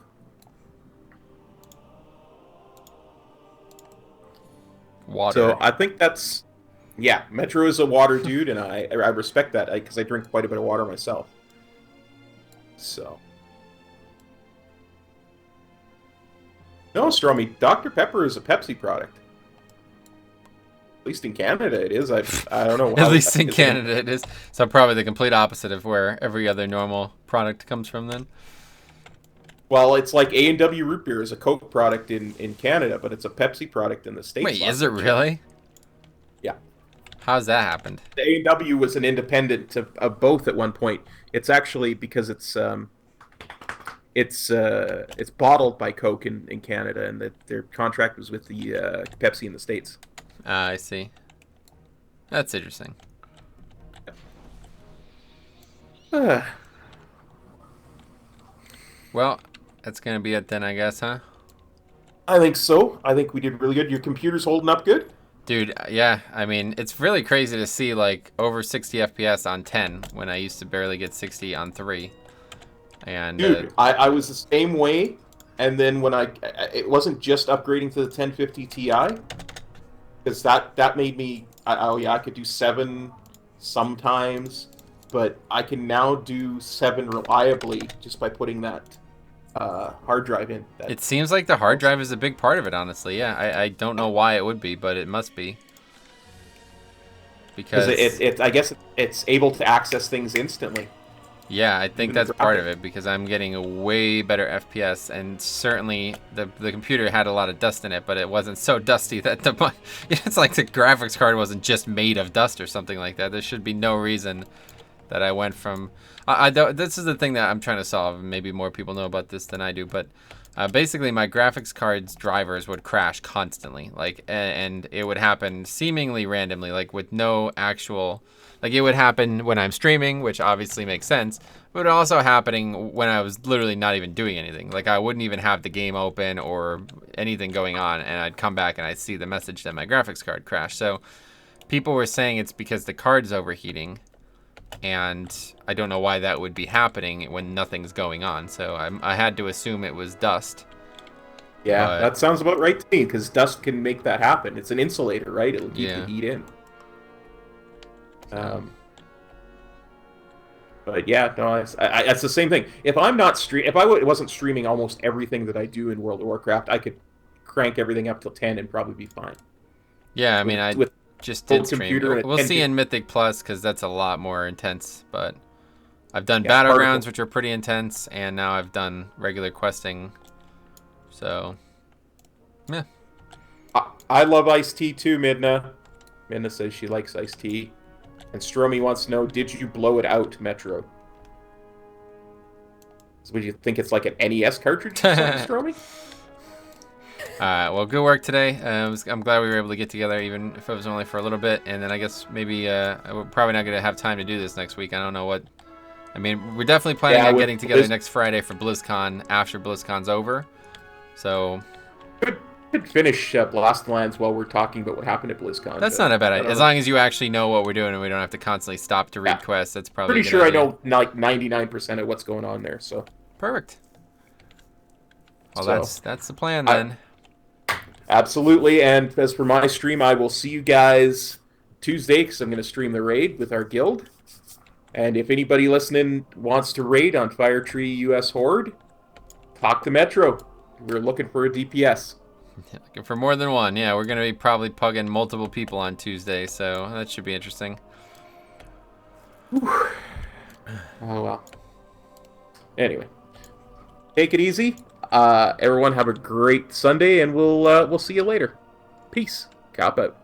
Water. So I think that's... Yeah, Metro is a water dude, and I respect that, because I drink quite a bit of water myself. So... No, Stromy, Dr. Pepper is a Pepsi product. At least in Canada it is. I don't know. At least in Canada it is. So probably the complete opposite of where every other normal product comes from then. Well, it's like A&W Root Beer is a Coke product in Canada, but it's a Pepsi product in the States. Wait, is it really? Yeah. How's that happened? The A&W was an independent of both at one point. It's actually because it's bottled by Coke in Canada, and that their contract was with the Pepsi in the States. I see. That's interesting. Well, that's gonna be it then, I guess, huh? I think so. I think we did really good. Your computer's holding up good? Dude, yeah. I mean, it's really crazy to see like over 60 FPS on 10 when I used to barely get 60 on 3. And dude, I was the same way, and then when it wasn't just upgrading to the 1050 Ti, because that made me, I could do 7 sometimes, but I can now do 7 reliably just by putting that hard drive in. It seems like the hard drive is a big part of it, honestly. Yeah, I don't know why it would be, but it must be. Because I guess it's able to access things instantly. Yeah, I think that's part of it, because I'm getting a way better FPS, and certainly the computer had a lot of dust in it, but it wasn't so dusty that it's like the graphics card wasn't just made of dust or something like that. There should be no reason that I went from... this is the thing that I'm trying to solve, and maybe more people know about this than I do, but basically my graphics card's drivers would crash constantly, like, and it would happen seemingly randomly, like with no actual... Like, it would happen when I'm streaming, which obviously makes sense, but it also happening when I was literally not even doing anything. Like, I wouldn't even have the game open or anything going on, and I'd come back and I'd see the message that my graphics card crashed. So people were saying it's because the card's overheating, and I don't know why that would be happening when nothing's going on. So I had to assume it was dust. Yeah, that sounds about right to me, because dust can make that happen. It's an insulator, right? It'll keep the heat in. But yeah, no, it's the same thing. If I'm not wasn't streaming almost everything that I do in World of Warcraft, I could crank everything up till 10 and probably be fine. Yeah, I mean, I just did stream. We'll see in Mythic Plus, because that's a lot more intense. But I've done battlegrounds, which are pretty intense, and now I've done regular questing. So, yeah. I love iced tea too, Midna. Midna says she likes iced tea. And Stromy wants to know, did you blow it out, Metro? So would you think it's like an NES cartridge or something, Stromy? Well, good work today. I'm glad we were able to get together, even if it was only for a little bit. And then I guess maybe we're probably not going to have time to do this next week. I don't know what... I mean, we're definitely planning on getting together next Friday for BlizzCon after BlizzCon's over. So... Could finish Blast Lands while we're talking about what happened at BlizzCon. That's not a bad idea. As long as you actually know what we're doing and we don't have to constantly stop to read quests, that's probably pretty sure idea. I know like 99% of what's going on there. So perfect. Well, that's the plan then. Absolutely. And as for my stream, I will see you guys Tuesday, because I'm going to stream the raid with our guild. And if anybody listening wants to raid on Firetree US Horde, talk to Metro. We're looking for a DPS. Looking for more than one. Yeah, we're going to be probably pugging multiple people on Tuesday, so that should be interesting. Oh, well. Anyway. Take it easy. Everyone have a great Sunday, and we'll see you later. Peace. Cop out.